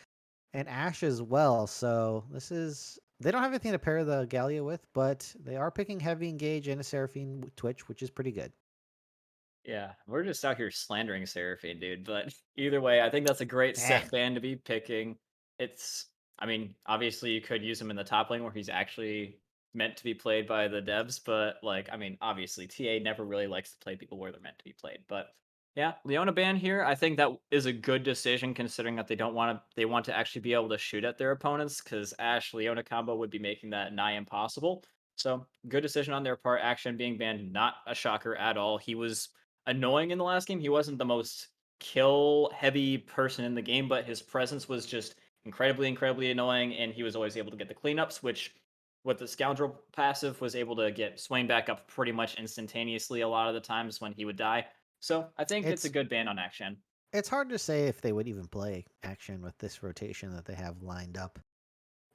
D: and Ashe as well. So this is, they don't have anything to pair the Galio with, but they are picking heavy engage and a Seraphine Twitch, which is pretty good.
C: Yeah, we're just out here slandering Seraphine, dude. But either way, I think that's a great set ban to be picking. It's, I mean, obviously you could use him in the top lane where he's actually meant to be played by the devs, but like, I mean, obviously TA never really likes to play people where they're meant to be played. But yeah, Leona ban here, I think that is a good decision considering that they want to actually be able to shoot at their opponents because Ashe Leona combo would be making that nigh impossible. So good decision on their part. Akshan being banned, not a shocker at all. He was annoying in the last game. He wasn't the most kill heavy person in the game, but his presence was just incredibly annoying, and he was always able to get the cleanups, which with the scoundrel passive was able to get Swain back up pretty much instantaneously a lot of the times when he would die. So I think it's a good ban on Akshan.
D: It's hard to say if they would even play Akshan with this rotation that they have lined up.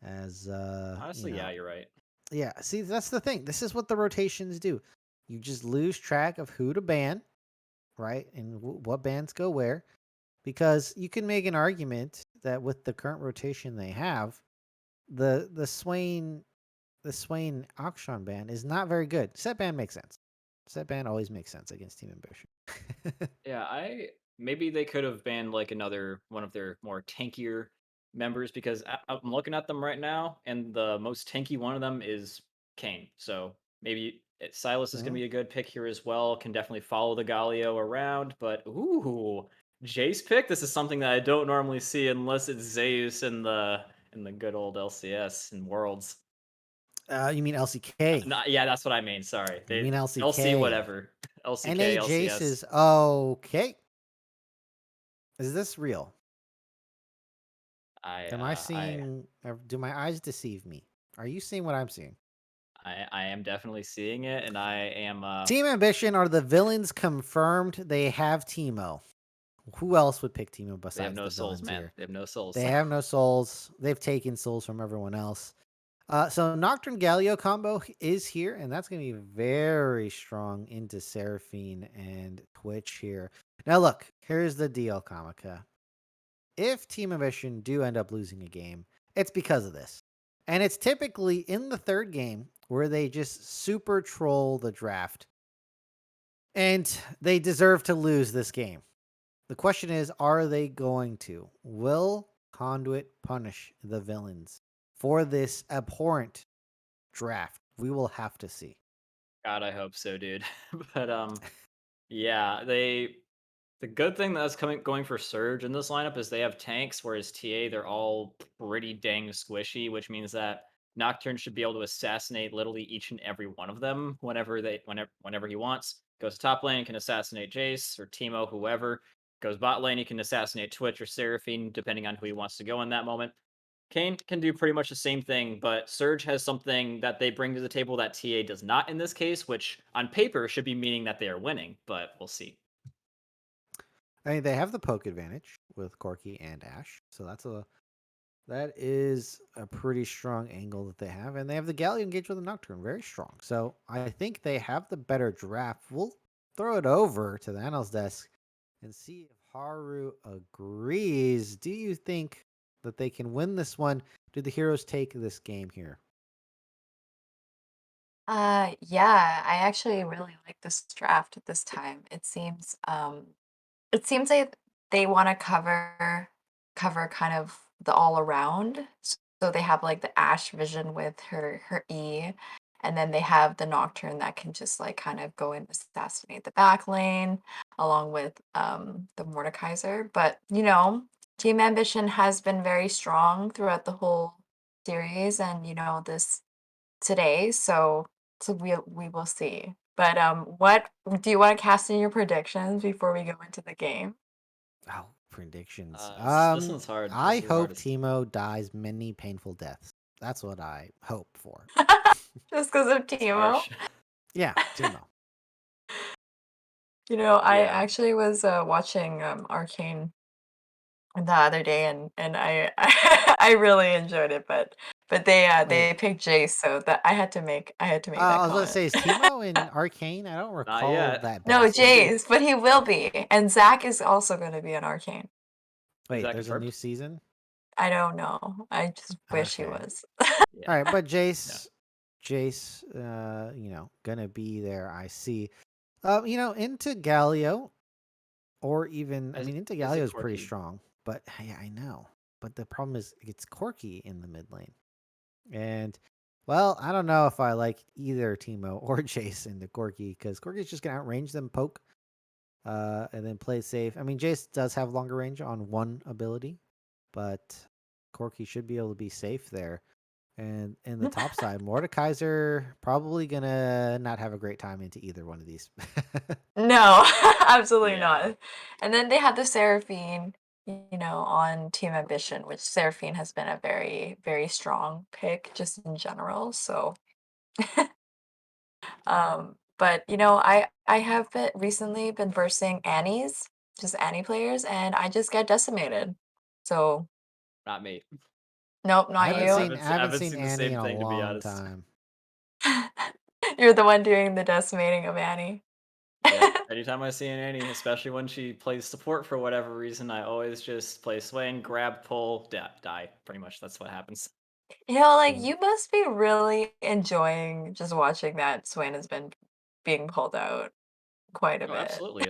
D: As
C: honestly, yeah, you're right.
D: Yeah, see, that's the thing. This is what the rotations do. You just lose track of who to ban, right? And what bans go where. Because you can make an argument that with the current rotation they have, the Swain Akshan ban is not very good. Set ban makes sense. Set ban always makes sense against Team Ambition.
C: Yeah, maybe they could have banned like another one of their more tankier members because I'm looking at them right now, and the most tanky one of them is Kayn. So maybe Silas is going to be a good pick here as well. Can definitely follow the Galio around, but ooh, Jace pick. This is something that I don't normally see unless it's Zeus in the good old LCS and Worlds.
D: You mean LCK?
C: Yeah, that's what I mean. Sorry,
D: you mean LCK?
C: LC whatever. LCK,
D: NA
C: LCS.
D: Jace is okay. Is this real? Am I seeing? Do my eyes deceive me? Are you seeing what I'm seeing?
C: I am definitely seeing it, and I am.
D: Team Ambition are the villains confirmed. They have Teemo. Who else would pick Teemo besides
C: they have no
D: the
C: souls, man?
D: Here?
C: They have no souls.
D: They have no souls. They've taken souls from everyone else. So Nocturne Galio combo is here, and that's going to be very strong into Seraphine and Twitch here. Now, look, here's the deal, Kamika. If Team Ambition do end up losing a game, it's because of this. And it's typically in the third game where they just super troll the draft. And they deserve to lose this game. The question is, are they going to? Will Conduit punish the villains for this abhorrent draft? We will have to see.
C: God, I hope so, dude. But yeah, the good thing that's going for Surge in this lineup is they have tanks, whereas TA they're all pretty dang squishy, which means that Nocturne should be able to assassinate literally each and every one of them whenever he wants. Goes top lane, can assassinate Jace or Teemo, whoever. Goes bot lane, he can assassinate Twitch or Seraphine, depending on who he wants to go in that moment. Kane can do pretty much the same thing, but Surge has something that they bring to the table that TA does not in this case, which on paper should be meaning that they are winning, but we'll see.
D: I mean, they have the poke advantage with Corki and Ash, so that is a pretty strong angle that they have, and they have the Galleon engaged with the Nocturne, very strong. So I think they have the better draft. We'll throw it over to the analyst desk and see if Haru agrees. Do you think that they can win this one? Do the heroes take this game here?
E: Yeah, I actually really like this draft at this time. It seems like they want to cover kind of the all around. So they have like the Ash vision with her E, and then they have the Nocturne that can just like kind of go and assassinate the back lane along with the Mordekaiser. But Team Ambition has been very strong throughout the whole series, and this today. So we will see. But what do you want to cast in your predictions before we go into the game?
D: Oh, predictions.
C: This one's hard.
D: I
C: This is the
D: hope
C: hardest.
D: Teemo dies many painful deaths. That's what I hope for.
E: Just because of
C: It's
E: Teemo.
C: harsh.
D: Yeah, Teemo.
E: I
C: Yeah.
E: actually was watching Arcane the other day, and I I really enjoyed it, but they
D: Wait,
E: picked Jace, so that I had to make that
D: I was gonna
E: comment.
D: say, is Teemo in Arcane? I don't
C: Not
D: recall
C: yet.
D: that
E: No,
C: We'll see.
D: backstory.
E: Jace, but he will be, and Zach is also going to be on Arcane.
C: Is
D: Wait,
C: that
D: there's a new
C: confirmed?
D: season?
E: I don't know. I just wish he
D: Okay.
E: was.
D: All right,
C: Yeah.
D: but
C: No.
D: Jace, gonna be there. I see. Into Galio, or even, I
C: Is
D: mean, into
C: is it
D: Galio is pretty
C: quirky?
D: strong, but yeah, I know. But the problem is, it's Corky in the mid lane, and well, I don't know if I like either Teemo or Jace into Corky because Corky's just gonna outrange them, poke, and then play safe. I mean, Jace does have longer range on one ability, but Corky should be able to be safe there. And in the top side, Mordekaiser probably gonna not have a great time into either one of these.
E: No, absolutely
C: Yeah.
E: not. And then they had the Seraphine, on Team Ambition, which Seraphine has been a very, very strong pick just in general. So, but I have recently been versing Annie's, just Annie players, and I just get decimated. So,
C: Not me.
E: nope,
D: I
E: not
D: haven't
E: you.
D: seen I haven't
C: Haven't
D: seen
C: seen the
D: Annie
C: same
D: in a
C: thing, to be
D: long
C: honest.
D: time.
E: You're the one doing the decimating of Annie.
C: Yep. Anytime I see an Annie, especially when she plays support for whatever reason, I always just play Swain, grab, pull, die. Pretty much that's what happens.
E: Like
D: Mm.
E: you must be really enjoying just watching that Swain has been being pulled out quite a
C: Oh,
E: bit.
C: absolutely.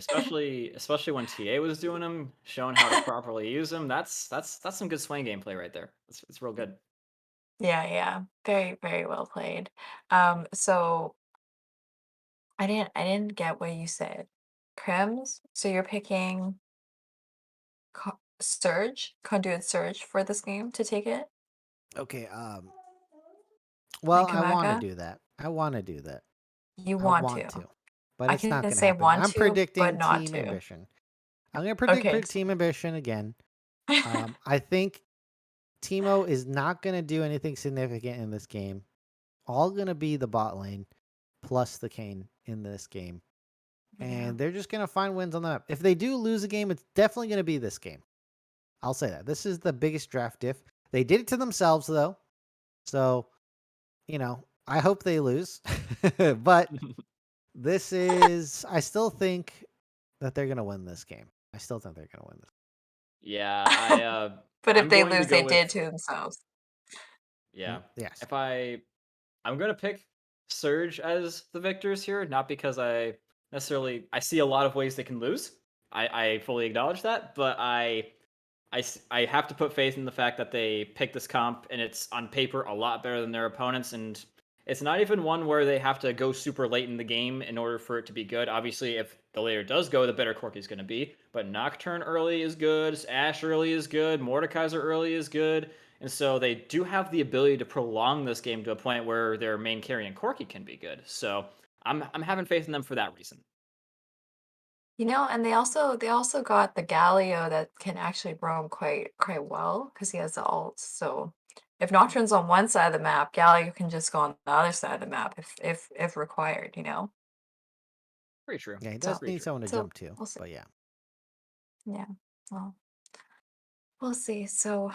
C: Especially when TA was doing them, showing how to properly use them. That's some good Swain gameplay right there. It's real good.
E: Yeah, yeah. Very, very well played. So I didn't get what you said. Crems? So you're picking Surge, Conduit Surge for this game to take it?
D: Okay.
E: And
D: Well, I want to
E: Kamaka?
D: do that. I want to do that.
E: You
D: I
E: want
D: want
E: to.
D: to, but
E: I
D: it's not
E: can
D: going to
E: say
D: happen.
E: want
D: I'm
E: to, but
D: predicting
E: not
D: Team
E: to.
D: Ambition. I'm going to predict
E: Okay.
D: Team Ambition again. I think Teemo is not going to do anything significant in this game. All going to be the bot lane plus the Kane in this game.
E: Yeah.
D: And they're just going to find wins on the map. If they do lose a game, it's definitely going to be this game. I'll say that. This is the biggest draft diff. They did it to themselves, though. So, I hope they lose. But this is, I still think that they're gonna win this game. I still think they're gonna win this.
C: Yeah, I
E: But if
C: I'm
E: they
C: going to
E: lose,
C: go
E: they did
C: with
E: to themselves.
C: yeah.
D: Yes.
C: If I'm gonna pick Surge as the victors here, not because I see a lot of ways they can lose. I fully acknowledge that, but I have to put faith in the fact that they picked this comp and it's on paper a lot better than their opponents, and it's not even one where they have to go super late in the game in order for it to be good. Obviously, if the later does go, the better Corky's going to be. But Nocturne early is good, Ashe early is good, Mordekaiser early is good, and so they do have the ability to prolong this game to a point where their main carry and Corky can be good. So I'm having faith in them for that reason.
E: And they also got the Galio that can actually roam quite well because he has the ult. So if Nocturne's on one side of the map, Galio can just go on the other side of the map if required.
C: Pretty true.
D: Yeah, he
E: So
D: does need someone to
E: so
D: jump to.
E: we'll see.
D: But yeah.
E: Yeah. Well, we'll see. So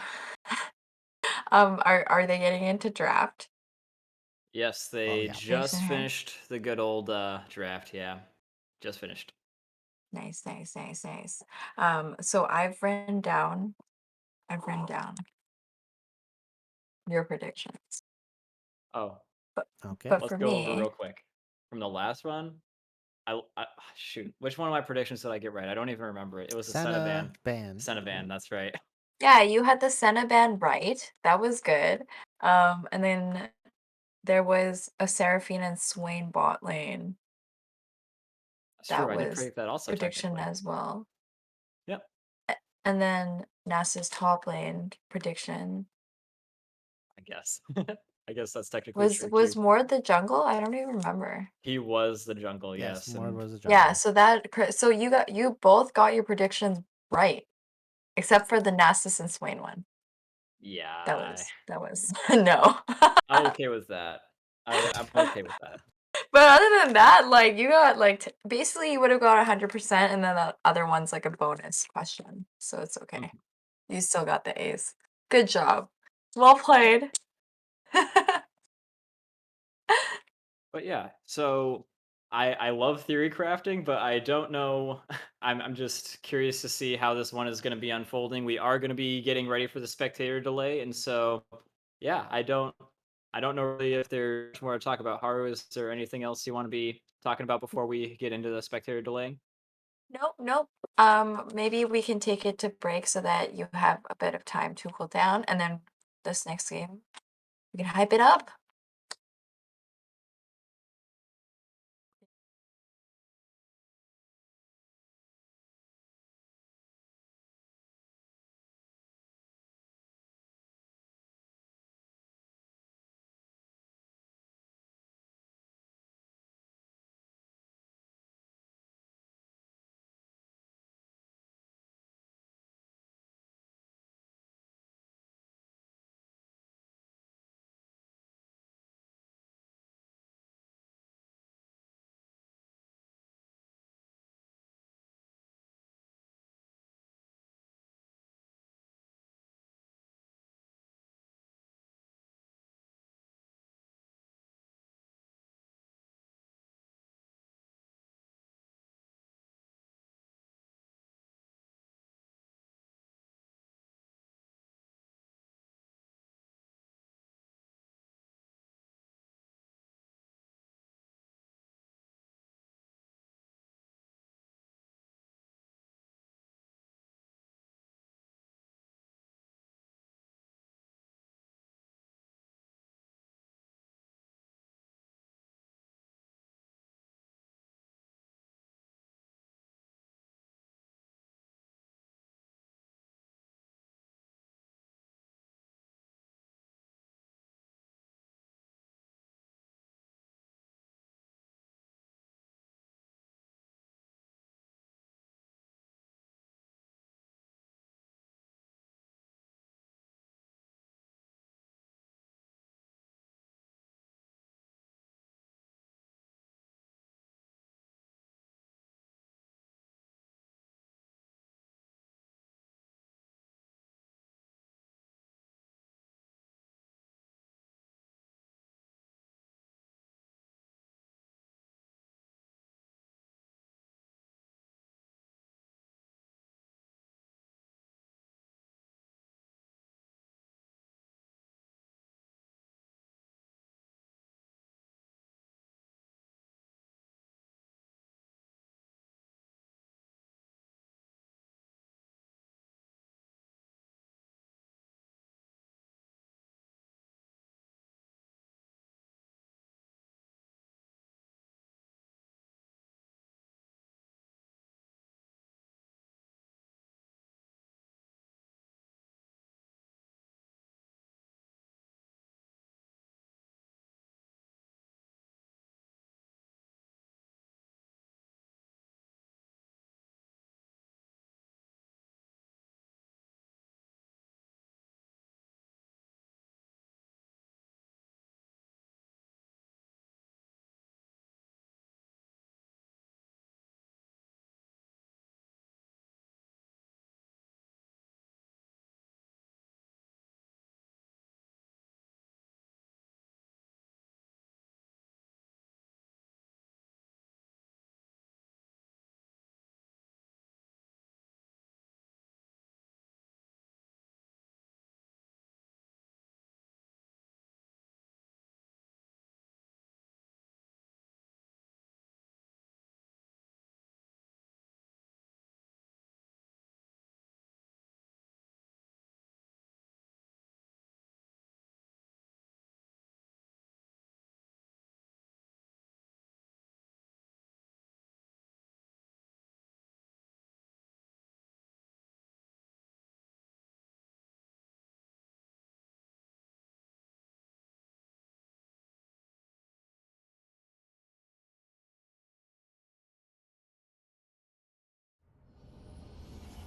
E: are they getting into draft?
C: Yes,
D: Oh
C: they
D: yeah.
C: just
E: Jason here.
C: finished the good old draft. Yeah, just finished.
E: Nice, nice, nice, nice. So I've written down your predictions.
C: Oh,
E: But
D: Okay.
E: but
C: let's
E: for
C: go over
E: me,
C: real quick from the last one. Shoot, which one of my predictions did I get right? I don't even remember it. It was a
D: Senna
C: Cenavan.
D: ban.
C: Cenavan, that's right.
E: yeah, you had the Senna band right. That was good. And then there was a Seraphine and Swain bot lane.
C: That's true.
E: That
C: I did
E: was
C: predict that also
E: prediction
C: technically.
E: as well.
C: Yep,
E: And then NASA's top lane prediction
C: I guess. I guess that's technically
E: was
C: true
E: was
C: too.
E: more the jungle. I don't even remember.
C: He was the jungle,
D: Yes,
C: yes,
D: Mord
C: and
D: was a
E: Yeah,
D: jungle.
E: so you both got your predictions right, except for the Nasus and Swain one. That
C: yeah,
E: was no.
C: I'm okay with that. I'm okay with that.
E: But other than that, like you got like basically you would have got 100%, and then the other one's like a bonus question, so it's okay.
C: Mhm.
E: You still got the A's. Good job. Well played.
C: But yeah, so I love theory crafting, but I don't know. I'm just curious to see how this one is going to be unfolding. We are going to be getting ready for the spectator delay, and so yeah, I don't know really if there's more to talk about. Haru, is there anything else you want to be talking about before we get into the spectator delay?
E: Nope, nope. Maybe we can take it to break so that you have a bit of time to cool down, and then this next game we can hype it up.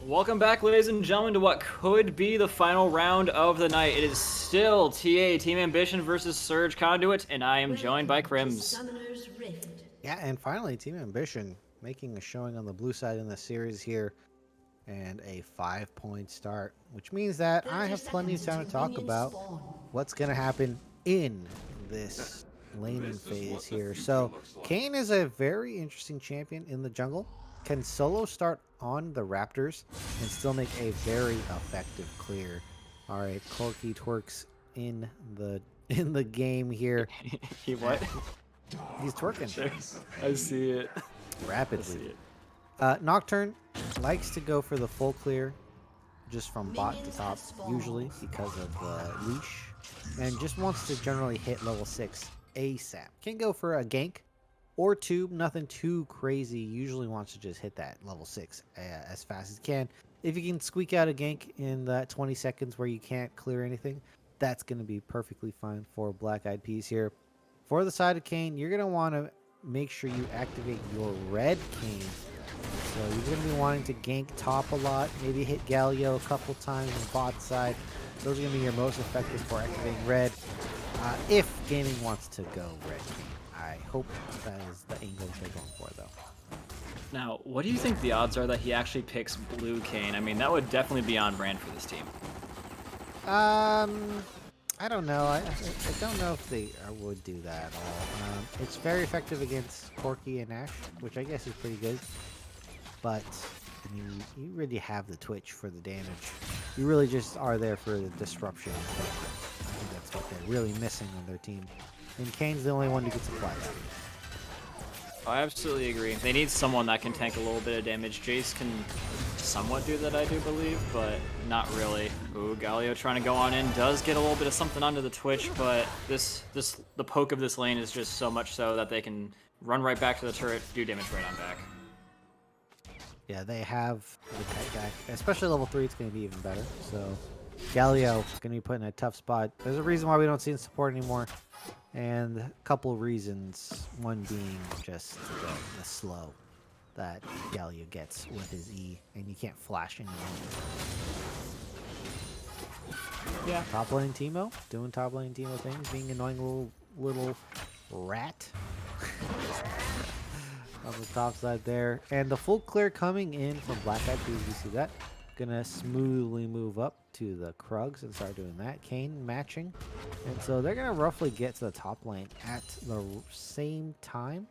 C: Welcome back, ladies and gentlemen, to what could be the final round of the night. It is still TA, Team Ambition versus Surge Conduit, and I am joined by Crims.
D: Yeah, and finally, Team Ambition making a showing on the blue side in the series here, and a 5-point start, which means that I have plenty of time to talk about what's going to happen in this laning phase here. So, Kayn is a very interesting champion in the jungle. Can solo start on the Raptors and still make a very effective clear. All right, Corky twerks in the game here.
C: He what?
D: He's twerking
C: I see it.
D: rapidly. Nocturne likes to go for the full clear just from bot to top, usually because of the leash, and just wants to generally hit level 6 ASAP. Can go for a gank or two, nothing too crazy. Usually wants to just hit that level 6 as fast as he can. If you can squeak out a gank in that 20 seconds where you can't clear anything, that's going to be perfectly fine for Black Eyed Peas here. For the side of Kayn, you're going to want to make sure you activate your red Kayn. So you're going to be wanting to gank top a lot, maybe hit Galio a couple times on bot side. Those are going to be your most effective for activating red. If gaming wants to go red Kayn. I hope that is the angle they're going for, though.
C: Now, what do you think the odds are that he actually picks blue Kayn? I mean, that would definitely be on brand for this team.
D: I don't know. I don't know if they would do that at all. It's very effective against Corky and Ash, which I guess is pretty good. But, I mean, you really have the Twitch for the damage. You really just are there for the disruption. I think that's what they're really missing on their team. And Kane's the only one who gets applied.
C: I absolutely agree. They need someone that can tank a little bit of damage. Jace can somewhat do that, I do believe, but not really. Ooh, Galio trying to go on in, does get a little bit of something onto the Twitch, but the poke of this lane is just so much so that they can run right back to the turret, do damage right on back.
D: Yeah, they have the kite back, especially level 3. It's going to be even better. So Galio is going to be put in a tough spot. There's a reason why we don't see him support anymore, and a couple of reasons. One being just the slow that Galio gets with his E, and you can't flash anymore.
C: Yeah.
D: Top lane Teemo, doing top lane Teemo things, being annoying little rat. On the top side there, and the full clear coming in from Black Eyed Peas. You see that? Gonna smoothly move up to the Krugs and start doing that. Kayn matching, and so they're gonna roughly get to the top lane at the same time.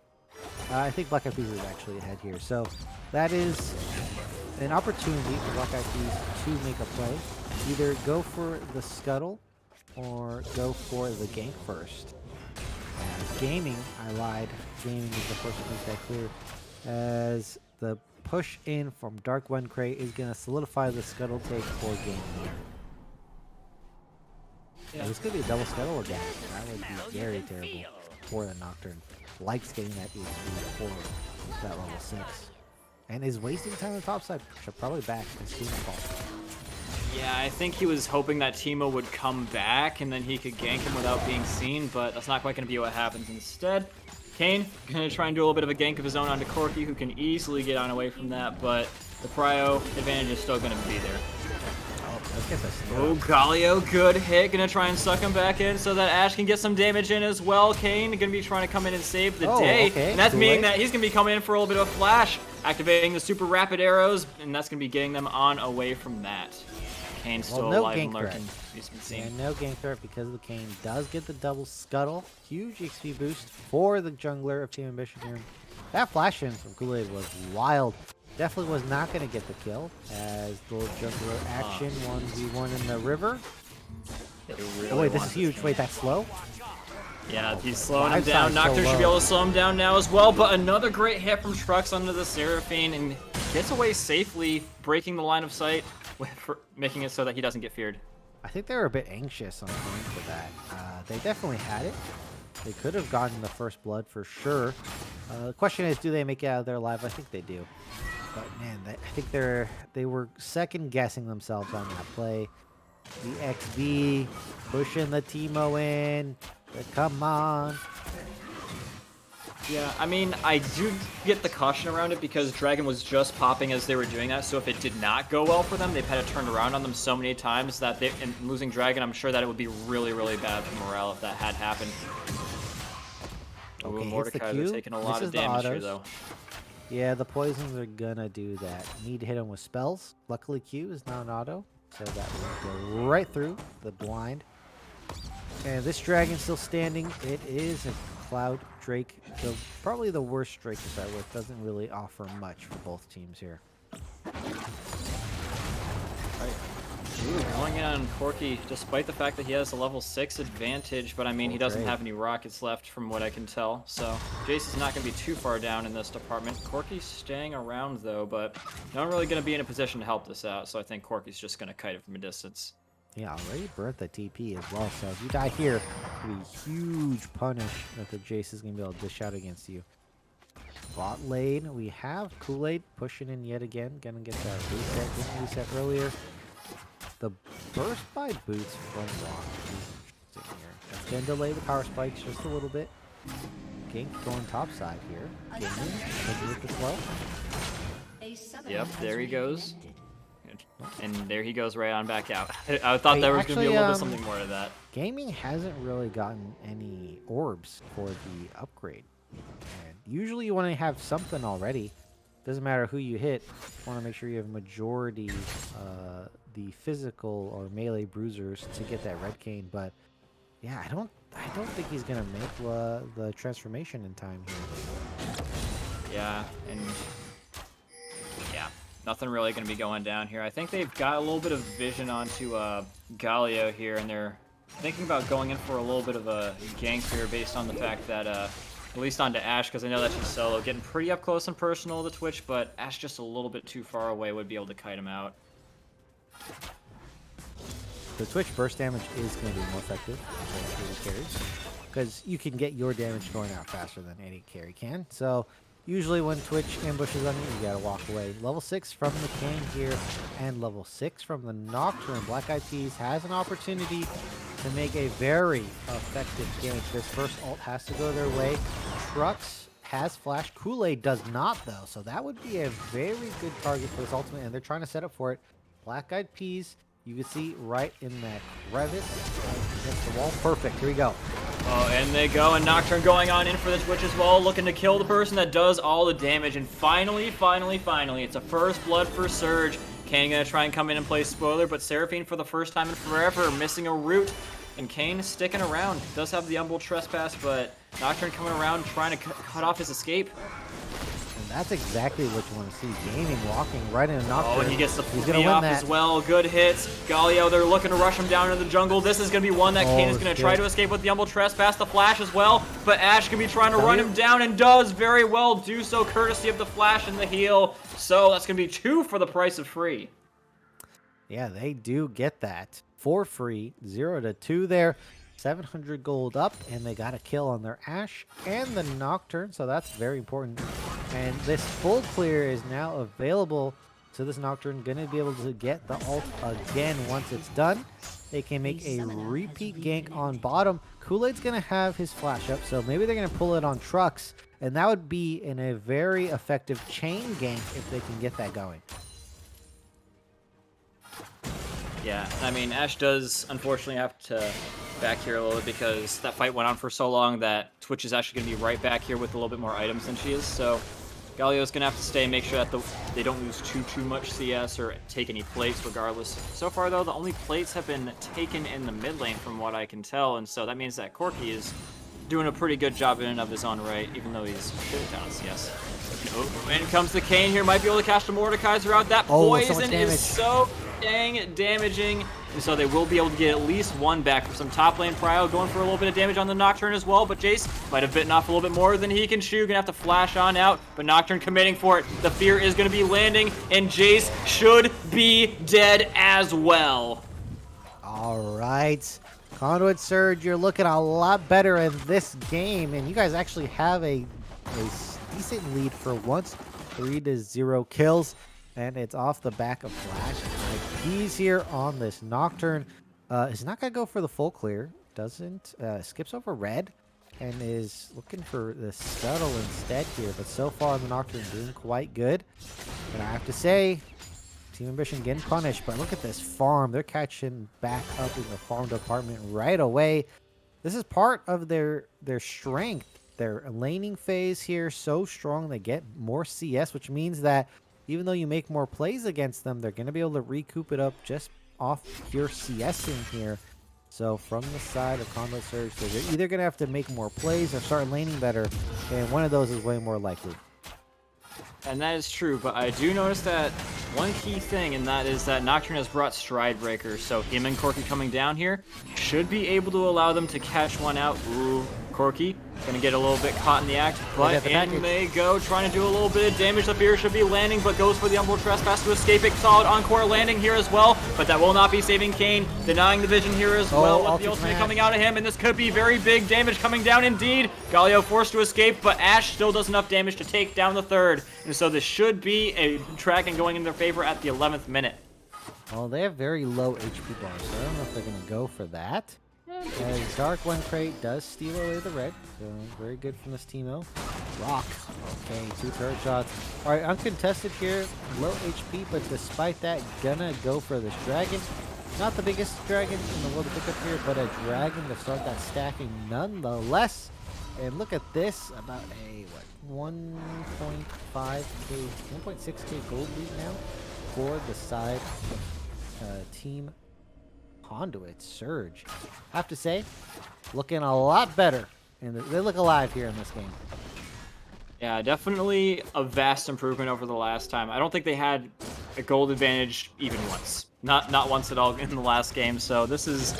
D: I think Black Eyed Peas is actually ahead here, so that is an opportunity for Black Eyed Peas to make a play. Either go for the scuttle or go for the gank first. Gaming, I lied. Gaming is the first to make that clear. As the push in from Dark One Crate is going to solidify the scuttle take for gaming here. Yeah. This could be a double scuttle again. That would be very terrible for the Nocturne. Likes getting that HP for that level 6. And is wasting time on the top side. Should probably back his team fall.
C: Yeah, I think he was hoping that Teemo would come back and then he could gank him without being seen, but that's not quite going to be what happens instead. Kayn going to try and do a little bit of a gank of his own onto Corky, who can easily get on away from that, but the prio advantage is still going to be there. Oh, Galio, good hit. Going to try and suck him back in so that Ash can get some damage in as well. Kayn going to be trying to come in and save the day,
D: okay.
C: and that's meaning that he's going to be coming in for a little bit of a flash, activating the super rapid arrows, and that's going to be getting them on away from that. Kayn's still alive and lurking. He's been seen.
D: And no gank threat because the Kayn does get the double scuttle. Huge XP boost for the jungler of Team Ambition here. That flash in from Kool-Aid was wild. Definitely was not going to get the kill as the jungler action 1v1 in the river.
C: Really
D: oh wait, this is huge. Wait, that's slow?
C: Yeah, he's slowing him down. Nocturne should be able to slow him down now as well, but another great hit from Trux onto the Seraphine and gets away safely, breaking the line of sight, making it so that he doesn't get feared.
D: I think they were a bit anxious on going for that. They definitely had it. They could have gotten the first blood for sure. The question is, do they make it out of there alive? I think they do. But man, I think they were second guessing themselves on that play. The XB pushing the Teemo in. But come on.
C: Yeah, I mean, I do get the caution around it because Dragon was just popping as they were doing that, so if it did not go well for them, they've had to turn around on them so many times that and losing Dragon, I'm sure that it would be really, really bad for morale if that had happened.
D: Okay,
C: Ooh,
D: hits the
C: Mordekaiser
D: Q.
C: taking a lot
D: Misses
C: of
D: the
C: damage here,
D: autos.
C: though.
D: Yeah, the poisons are gonna do that. Need to hit him with spells. Luckily, Q is not an auto, so that will go right through the blind. And this dragon's still standing. It is a Cloud Drake, probably the worst Drake to start with. Doesn't really offer much for both teams here.
C: Ooh, going in on Corki, despite the fact that he has a level 6 advantage, but I mean, he doesn't have any rockets left from what I can tell, so Jace is not going to be too far down in this department. Corki's staying around, though, but not really going to be in a position to help this out, so I think Corki's just going to kite it from a distance.
D: Yeah, already burnt the TP as well, so if you die here, it'll be a huge punish that the Jace is going to be able to dish out against you. Bot lane, we have Kool-Aid pushing in yet again. Gonna get that reset. Didn't reset earlier. The burst by boots from Rock is interesting here. That's gonna delay the power spikes just a little bit. Gink going top side here. Gaming, with the flow.
C: Yep, there he goes. And there he goes right on back out. I thought there was going to be a little bit something more to that.
D: Gaming hasn't really gotten any orbs for the upgrade. And usually you want to have something already. Doesn't matter who you hit. You want to make sure you have majority the physical or melee bruisers to get that red cane. But yeah, I don't think he's gonna make the transformation in time here.
C: Yeah, and yeah, nothing really going to be going down here. I think they've got a little bit of vision onto Galio here, and they're thinking about going in for a little bit of a gank here based on the fact that, at least onto Ashe, because I know that she's solo, getting pretty up close and personal to Twitch, but Ashe just a little bit too far away would be able to kite him out.
D: The Twitch burst damage is going to be more effective than the carries, because you can get your damage going out faster than any carry can. So usually when Twitch ambushes on you, you gotta walk away. Level 6 from the King here, and level 6 from the Nocturne. Black Eyed Peas has an opportunity to make a very effective gank. This first ult has to go their way. Trux has flash. Kool-Aid does not, though, so that would be a very good target for this ultimate, and they're trying to set up for it. Black Eyed Peas, you can see right in that crevice against the wall. Perfect. Here we go.
C: Oh, and they go, and Nocturne going on in for the Twitch as well, looking to kill the person that does all the damage. And finally, it's a first blood for Surge. Kane gonna try and come in and play spoiler, but Seraphine for the first time in forever missing a root. And Kane sticking around. Does have the Umbral Trespass, but Nocturne coming around trying to cut off his escape.
D: And that's exactly what you want to see. Gaming walking right in a Nocturne.
C: Oh, and he gets the
D: He's gonna
C: flea
D: win
C: off
D: that.
C: as well. Good hits. Galio, they're looking to rush him down into the jungle. This is going to be one that Kane is going to try to escape with the Umbral Trespass, the flash as well. But Ashe can be trying to run him down and does very well do so, courtesy of the flash and the heal. So that's going to be 2 for the price of free.
D: Yeah, they do get that for free. 0 to 2 there. 700 gold up, and they got a kill on their Ashe and the Nocturne, so that's very important. And this full clear is now available, so this Nocturne going to be able to get the ult again once it's done. They can make a repeat gank on bottom. Kool-Aid's going to have his flash up, so maybe they're going to pull it on Trux, and that would be in a very effective chain gank if they can get that going.
C: Yeah, I mean, Ashe does unfortunately have to back here a little bit because that fight went on for so long that Twitch is actually going to be right back here with a little bit more items than she is. So Galio's going to have to stay, make sure that they don't lose too much CS or take any plates regardless. So far, though, the only plates have been taken in the mid lane from what I can tell, and so that means that Corki is doing a pretty good job in and of his own right, even though he's down on CS. Oh, in comes the Kane here, might be able to catch the Mordekaiser out. That poison is so dang damaging, and so they will be able to get at least one back for some top lane prio, going for a little bit of damage on the Nocturne as well, but Jace might have bitten off a little bit more than he can chew. Gonna have to flash on out, but Nocturne committing for it. The fear is gonna be landing, and Jace should be dead as well.
D: All right, Conduit Surge, you're looking a lot better in this game, and you guys actually have a decent lead for once. 3-0 kills. And it's off the back of Flash. He's here on this Nocturne. He's not going to go for the full clear. Doesn't. Skips over red. and is looking for the scuttle instead here. But so far, the Nocturne doing quite good. And I have to say, Team Ambition getting punished. But look at this farm. They're catching back up in the farm department right away. This is part of their strength. Their laning phase here, so strong. They get more CS, which means that even though you make more plays against them, they're going to be able to recoup it up just off pure CSing here. So from the side of Conduit Surge, so they're either going to have to make more plays or start laning better, and one of those is way more likely.
C: And that is true, but I do notice that one key thing, and that is that Nocturne has brought Stride Breaker, so him and Corki coming down here should be able to allow them to catch one out. Ooh, Corki gonna get a little bit caught in the act, but in they go, trying to do a little bit of damage. The fear should be landing, but goes for the Umbral Trespass to escape it. Solid Encore landing here as well, but that will not be saving Kane, denying the vision here as well with the ultimate coming out of him, and this could be very big damage coming down indeed. Galio forced to escape, but Ashe still does enough damage to take down the third, and so this should be a tracking going in their favor at the 11th minute.
D: Well, they have very low HP bars, so I don't know if they're going to go for that. As Dark One Crate does steal away the red, so very good from this Teemo. Rock. Okay, 2 turret shots. Alright, uncontested here, low HP, but despite that, gonna go for this dragon. Not the biggest dragon in the world to pick up here, but a dragon to start that stacking nonetheless. And look at this, about a, what, 1.5k, 1.6k gold lead now for the side of Team Conduit Surge. I have to say, looking a lot better, and they look alive here in this game.
C: Yeah, definitely a vast improvement over the last time. I don't think they had a gold advantage even once. Not once at all in the last game. So this is,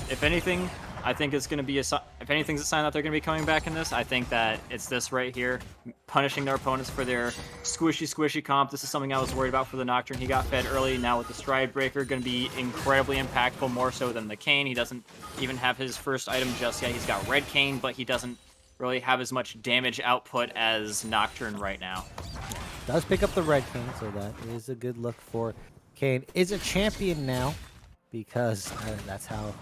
C: if anything, I think it's going to be if anything's a sign that they're going to be coming back in this. I think that it's this right here, punishing their opponents for their squishy comp. This is something I was worried about for the Nocturne. He got fed early. Now with the Stride Breaker, going to be incredibly impactful, more so than the Kane. He doesn't even have his first item just yet. He's got Red Kane, but he doesn't really have as much damage output as Nocturne right now.
D: Does pick up the Red King, so that is a good look for Kane. Is a champion now, because that's how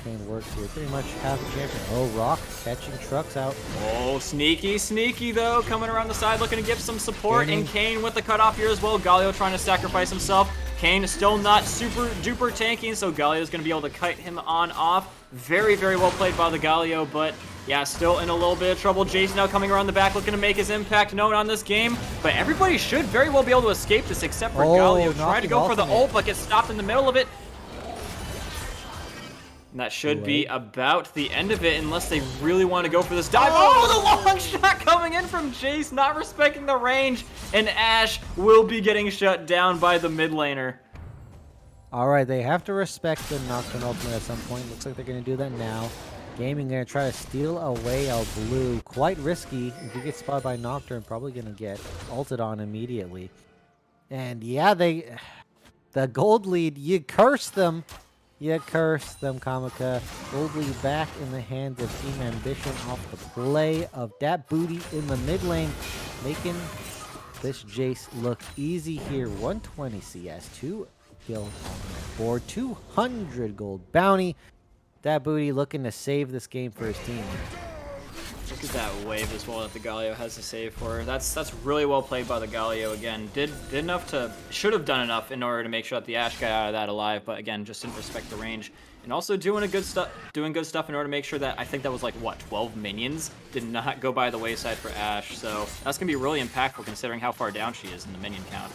D: Kane works here. Pretty much half a champion. Oh, Rock catching trucks out.
C: Oh, sneaky though, coming around the side, looking to give some support, and Kane with the cutoff here as well. Galio trying to sacrifice himself. Kane is still not super duper tanking, so Galio is going to be able to kite him on off. Very well played by the Galio, but yeah, still in a little bit of trouble. Jace now coming around the back, looking to make his impact known on this game, but everybody should very well be able to escape this except for Galio. Trying to go for the ult, but gets stopped in the middle of it. And that should be about the end of it, unless they really want to go for this dive. Oh, the long shot coming in from Jace, not respecting the range, and Ashe will be getting shut down by the mid laner.
D: All right, they have to respect the Nocturne ultimate at some point. Looks like they're going to do that now. Gaming going to try to steal away our blue. Quite risky. If he gets spotted by Nocturne, probably going to get ulted on immediately. And yeah, the gold lead, you curse them. You curse them, Kamika. Gold lead back in the hands of Team Ambition off the play of that booty in the mid lane, making this Jace look easy here. 120 CS, 2 kills on the board, 200 gold bounty. That booty looking to save this game for his team.
C: Look at that wave as well that the Galio has to save for. That's really well played by the Galio again. Should have done enough in order to make sure that the Ashe got out of that alive, but again, just didn't respect the range. And also doing good stuff in order to make sure that, I think that was like, what, 12 minions? Did not go by the wayside for Ashe, so that's going to be really impactful considering how far down she is in the minion count.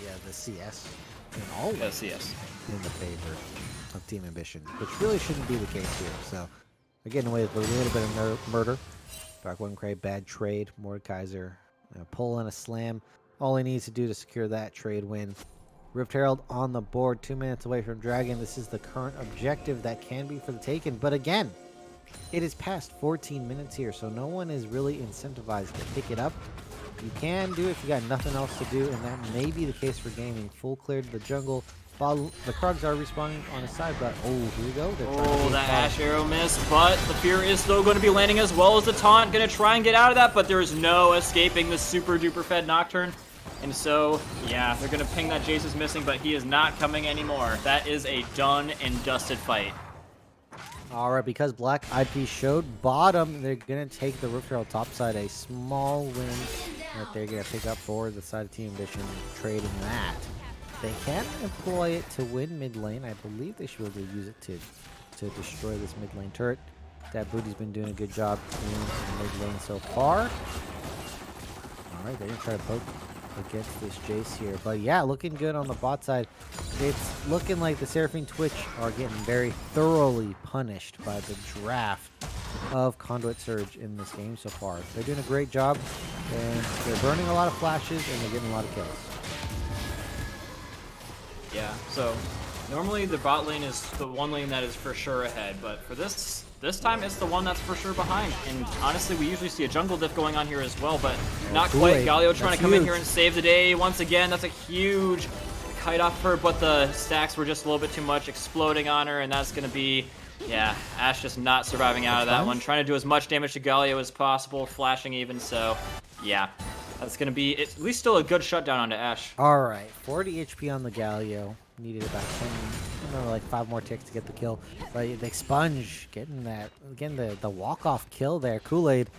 D: Yeah, the CS. And all
C: Yeah, CS.
D: in the favor of Team Ambition, which really shouldn't be the case here. So they're getting away with a little bit of murder. Dark One Crate, bad trade. Mordekaiser, pull and a slam. All he needs to do to secure that trade win. Rift Herald on the board, 2 minutes away from Dragon. This is the current objective that can be for the taken. But again, it is past 14 minutes here, so no one is really incentivized to pick it up. You can do it if you got nothing else to do, and that may be the case for gaming. Full clear to the jungle. The Krugs are respawning on his side, but oh, here we go.
C: Oh, that Ashe arrow missed, but the Fear is still going to be landing as well as the taunt. Going to try and get out of that, but there is no escaping the super duper fed Nocturne. And so, yeah, they're going to ping that Jace is missing, but he is not coming anymore. That is a done and dusted fight.
D: All right, because Black Eyed Peas showed bottom, they're going to take the Roof Herald top side, a small win that they're going to pick up for the side of Team Ambition, trading that. They can employ it to win mid lane. I believe they should be able to use it to destroy this mid lane turret. That Booty's been doing a good job in mid lane so far. All right, they're going to try to poke against this Jace here. But yeah, looking good on the bot side. It's looking like the Seraphine Twitch are getting very thoroughly punished by the draft of Conduit Surge in this game so far. They're doing a great job, and they're burning a lot of flashes, and they're getting a lot of kills.
C: Yeah, so normally the bot lane is the one lane that is for sure ahead, but for this time it's the one that's for sure behind. And honestly, we usually see a jungle diff going on here as well, but not quite. Galio trying to come in here and save the day once again. That's a huge kite off her, but the stacks were just a little bit too much, exploding on her, and that's going to be, yeah, Ashe just not surviving out of that one. Trying to do as much damage to Galio as possible, flashing even, so yeah. That's going to be at least still a good shutdown onto Ashe.
D: All right, 40 HP on the Galio. Needed about 10, I don't know, like 5 more ticks to get the kill. But the Expunge getting that, again, the walk-off kill there. Kool-Aid,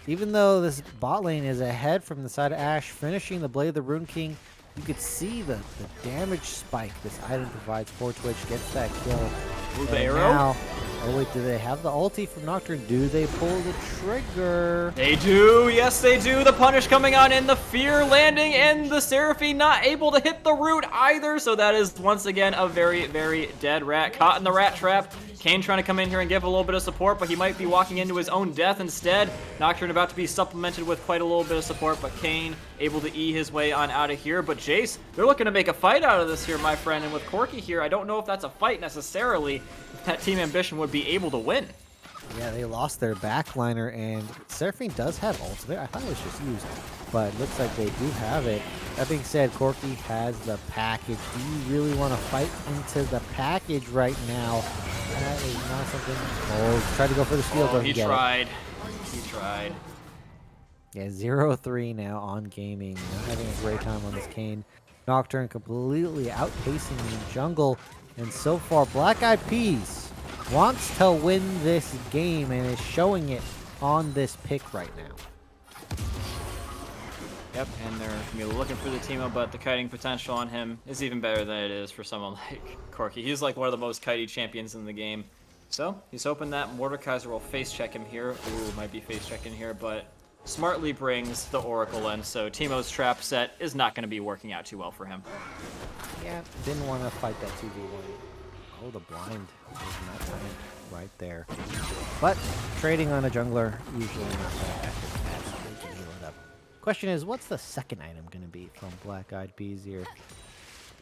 D: even though this bot lane is ahead from the side of Ashe, finishing the Blade of the Rune King, you could see the damage spike this item provides for Twitch. Gets that kill.
C: Ooh, the arrow?
D: Now, oh wait, do they have the ulti from Nocturne? Do they pull the trigger?
C: They do, yes they do. The punish coming on in, the fear landing, and the Seraphine not able to hit the root either. So that is once again a very, very dead rat. Caught in the rat trap. Kayn trying to come in here and give a little bit of support, but he might be walking into his own death instead. Nocturne about to be supplemented with quite a little bit of support, but Kayn able to E his way on out of here. But Jace, they're looking to make a fight out of this here, my friend. And with Corki here, I don't know if that's a fight necessarily. That Team Ambition would be able to win.
D: Yeah, they lost their backliner, and Seraphine does have ultimate. I thought it was just used, but it looks like they do have it. That being said, Corki has the package. Do you really want to fight into the package right now? That is not something. Oh, tried to go for the steal.
C: Oh, he tried. He tried.
D: Yeah, 0-3 now on gaming. Not having a great time on this Kayn. Nocturne completely outpacing the jungle. And so far, Black Eyed Peas wants to win this game and is showing it on this pick right now.
C: Yep, and they're going to be looking for the team-up, but the kiting potential on him is even better than it is for someone like Corki. He's like one of the most kitey champions in the game. So, he's hoping that Mordekaiser will face-check him here. Ooh, might be face-checking here, but smartly brings the Oracle in, so Teemo's trap set is not going to be working out too well for him.
D: Yeah, didn't want to fight that 2v1. Oh, the blind is not coming right there. But trading on a jungler usually not that effective. Question is, what's the second item going to be from Black Eyed Peas here?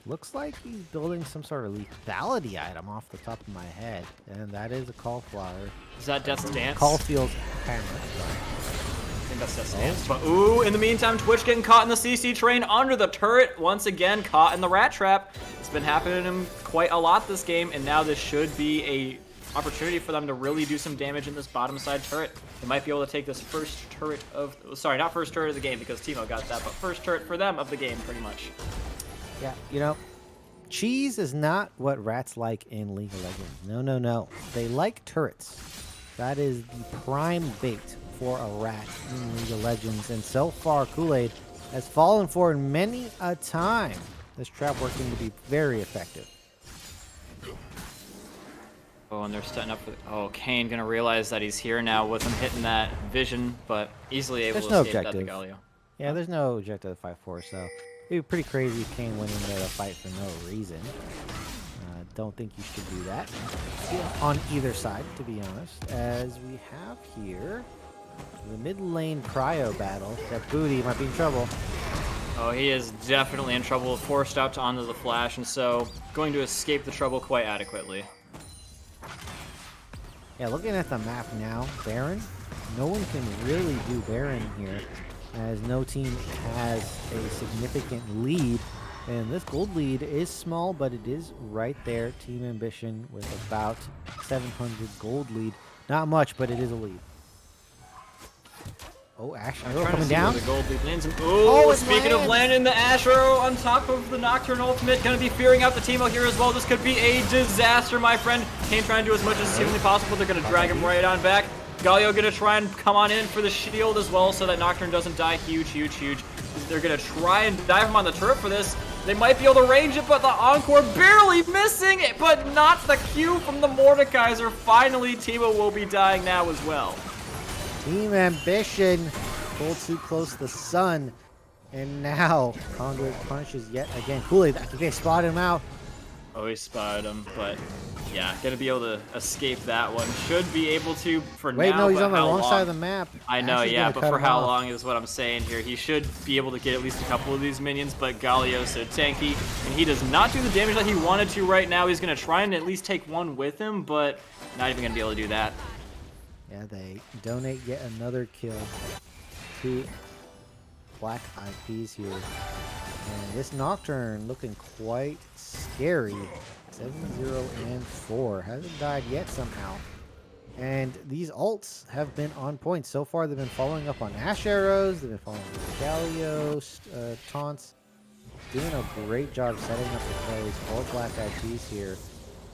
D: Looks like he's building some sort of lethality item off the top of my head, and that is a cauliflower.
C: Is that Death's Dance?
D: Caulfield's hammer.
C: I think that's Death's Dance. But ooh, in the meantime, Twitch getting caught in the CC train under the turret. Once again, caught in the rat trap. It's been happening to him quite a lot this game, and now this should be a opportunity for them to really do some damage in this bottom side turret. They might be able to take this first turret of, sorry, not first turret of the game because Teemo got that, but first turret for them of the game, pretty much.
D: Yeah, you know, cheese is not what rats like in League of Legends. No, no, no. They like turrets. That is the prime bait for a rat in League of Legends. And so far, Kool-Aid has fallen for it many a time. This trap working to be very effective.
C: Oh, and they're setting up for, oh, Kayn gonna realize that he's here now with him hitting that vision, but easily able to escape that to Galio.
D: Yeah, there's no objective to 5-4, so it'd be pretty crazy if Kayn went into the fight for no reason. Don't think you should do that on either side, to be honest. As we have here the mid lane cryo battle, that Booty might be in trouble.
C: Oh, he is definitely in trouble, forced out onto the flash, and so going to escape the trouble quite adequately.
D: Yeah, looking at the map now, Baron, no one can really do Baron here, as no team has a significant lead. And this gold lead is small, but it is right there. Team Ambition with about 700 gold lead. Not much, but it is a lead. Oh, Ash
C: I'm
D: Arrow
C: trying to
D: coming
C: see
D: down.
C: where the gold lead lands.
D: Oh,
C: Oh,
D: it
C: speaking of
D: lands.
C: landing the Ash Arrow on top of the Nocturne ultimate, gonna be fearing out the Teemo here as well. This could be a disaster, my friend. Kane trying to do as much as humanly possible. They're gonna drag him right on back. Galio gonna try and come on in for the shield as well so that Nocturne doesn't die. Huge, huge, huge. They're gonna try and dive him on the turret for this. They might be able to range it, but the Encore barely missing it, but not the Q from the Mordekaiser. Finally, Teemo will be dying now as well.
D: Team Ambition pulled too close to the sun. And now Conduit punishes yet again. Kool-Aid, I think they spotted him out.
C: Oh, he spotted him, but yeah, gonna be able to escape that one. Should be able to for
D: Wait,
C: now.
D: no, he's
C: but
D: on the
C: how
D: wrong
C: long?
D: side of the map.
C: I know,
D: Ash is
C: yeah,
D: gonna
C: but
D: cut
C: for
D: him
C: how
D: off.
C: long is what I'm saying here. He should be able to get at least a couple of these minions, but Galio so tanky, and he does not do the damage that he wanted to right now. He's gonna try and at least take one with him, but not even gonna be able to do that.
D: Yeah, they donate yet another kill to Black Eyed Peas here. And this Nocturne looking quite scary. 7-0-4. Hasn't died yet somehow. And these ults have been on point. So far, they've been following up on Ash Arrows. They've been following up with Galio taunts. Doing a great job setting up the plays for Black Eyed Peas here.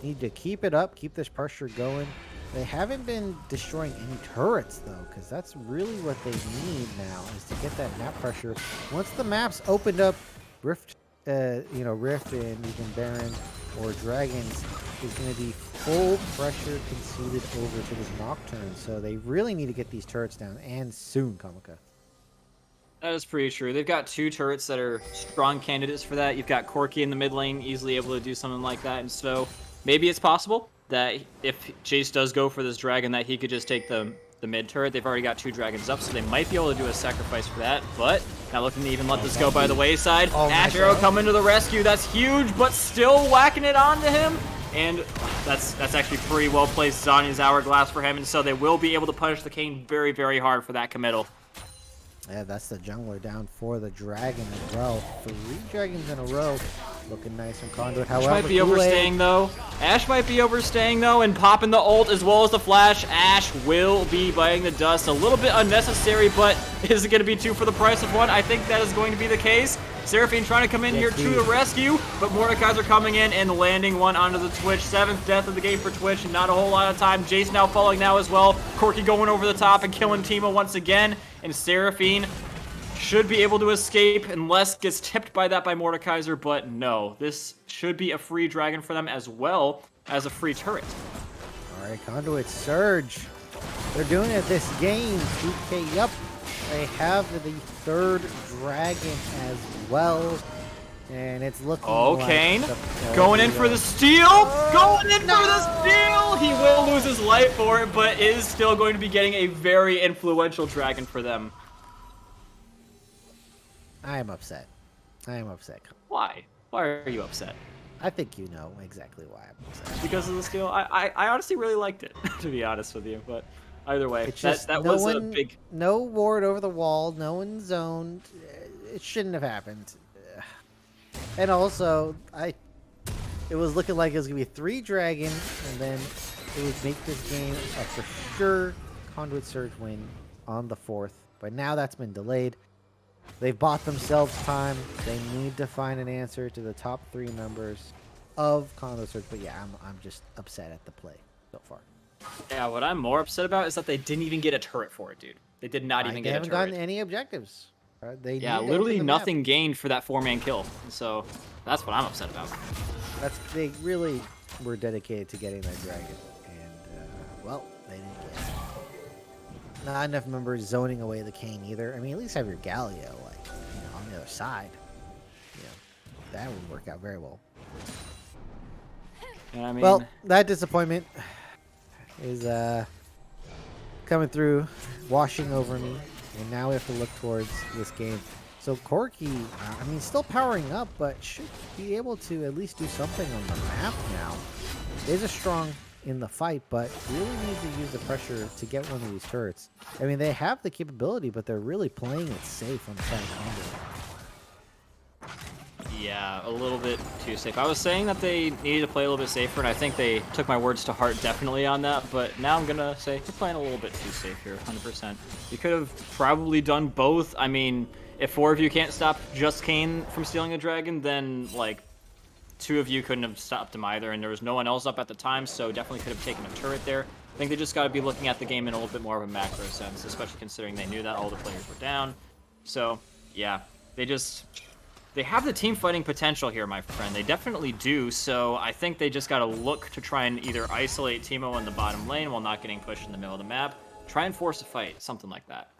D: Need to keep it up, keep this pressure going. They haven't been destroying any turrets though, because that's really what they need now is to get that map pressure. Once the map's opened up, Rift, Rift and even Baron or Dragons is going to be full pressure conceded over to this Nocturne. So they really need to get these turrets down, and soon, Kamika.
C: That is pretty true. They've got two turrets that are strong candidates for that. You've got Corki in the mid lane, easily able to do something like that, and so maybe it's possible that if Jace does go for this dragon, that he could just take the mid turret. They've already got two dragons up, so they might be able to do a sacrifice for that, but not looking to even let this go by the wayside.
D: Oh,
C: Ash
D: nice
C: Arrow
D: arrow.
C: coming to the rescue. That's huge, but still whacking it onto him. And that's actually pretty well placed Zanya's Hourglass for him, and so they will be able to punish the Kane very, very hard for that committal.
D: Yeah, that's the jungler down for the dragon as well. 3 dragons in a row. Looking nice from Conduit.
C: Ash
D: However,
C: might be
D: Kool-Aid-
C: overstaying though. Ash might be overstaying though, and popping the ult as well as the flash. Ash will be biting the dust. A little bit unnecessary, but is it going to be 2 for the price of 1? I think that is going to be the case. Seraphine trying to come in here to the rescue, but Mordekaiser coming in and landing one onto the Twitch. 7th death of the game for Twitch, and not a whole lot of time. Jace now falling now as well. Corki going over the top and killing Teemo once again, and Seraphine should be able to escape unless gets tipped by that by Mordekaiser, but no. This should be a free dragon for them as well as a free turret.
D: All right, Conduit Surge. They're doing it this game. 2K up. They have the 3rd dragon as well. And it's looking
C: Oh,
D: like
C: Kane.
D: the-
C: Going in for the steal! Going in for the steal! He will lose his life for it, but is still going to be getting a very influential dragon for them.
D: I am upset. I am upset.
C: Why? Why are you upset?
D: I think you know exactly why I'm upset.
C: Because of the steal? I honestly really liked it, to be honest with you, but either way,
D: It's just
C: that
D: no
C: was a
D: one,
C: big...
D: no ward over the wall, no one zoned. It shouldn't have happened. And also, it was looking like it was gonna be 3 dragons, and then it would make this game a for sure Conduit Surge win on the 4th. But now that's been delayed. They've bought themselves time. They need to find an answer to the top 3 members of Conduit Surge. But yeah, I'm just upset at the play so far.
C: Yeah, what I'm more upset about is that they didn't even get a turret for it, dude. They did not even
D: They
C: get a
D: haven't
C: turret.
D: gotten any objectives. They
C: Yeah,
D: need to
C: literally
D: open the map.
C: nothing gained for that 4-man kill. So that's what I'm upset about.
D: They really were dedicated to getting that dragon, and well, they didn't get it. Not enough members zoning away the Kane either. I mean, at least have your Galio on the other side. That would work out very well.
C: And I mean,
D: Well, that disappointment is coming through, washing over me, and now we have to look towards this game. So Corki, still powering up, but should be able to at least do something on the map now. Is a strong in the fight, but really needs to use the pressure to get one of these turrets. I mean, they have the capability, but they're really playing it safe on the side of Conduit.
C: Yeah, a little bit too safe. I was saying that they needed to play a little bit safer, and I think they took my words to heart definitely on that, but now I'm going to say you're playing a little bit too safe here, 100%. You could have probably done both. I mean, if 4 of you can't stop just Kane from stealing the dragon, then, like, 2 of you couldn't have stopped him either, and there was no one else up at the time, so definitely could have taken a turret there. I think they just got to be looking at the game in a little bit more of a macro sense, especially considering they knew that all the players were down. So, yeah, they have the team fighting potential here, my friend. They definitely do, so I think they just got to look to try and either isolate Teemo in the bottom lane while not getting pushed in the middle of the map. Try and force a fight, something like that.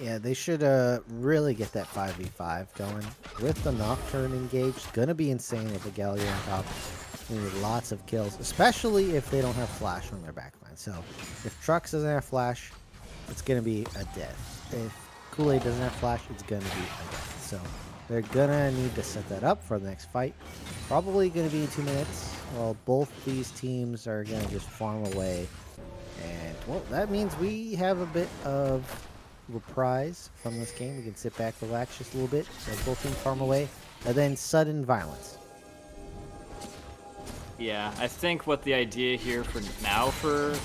D: Yeah, they should really get that 5v5 going. With the Nocturne engaged, gonna be insane with the Galio on top. They need lots of kills, especially if they don't have Flash on their backline. So, if Trux doesn't have Flash, it's gonna be a death. If Kool-Aid doesn't have Flash, it's gonna be a death. So, they're gonna need to set that up for the next fight. Probably gonna be in 2 minutes. Well, both these teams are gonna just farm away. And, well, that means we have a bit of reprise from this game. We can sit back, relax just a little bit, so both teams farm away, and then sudden violence.
C: Yeah, I think what the idea here for now for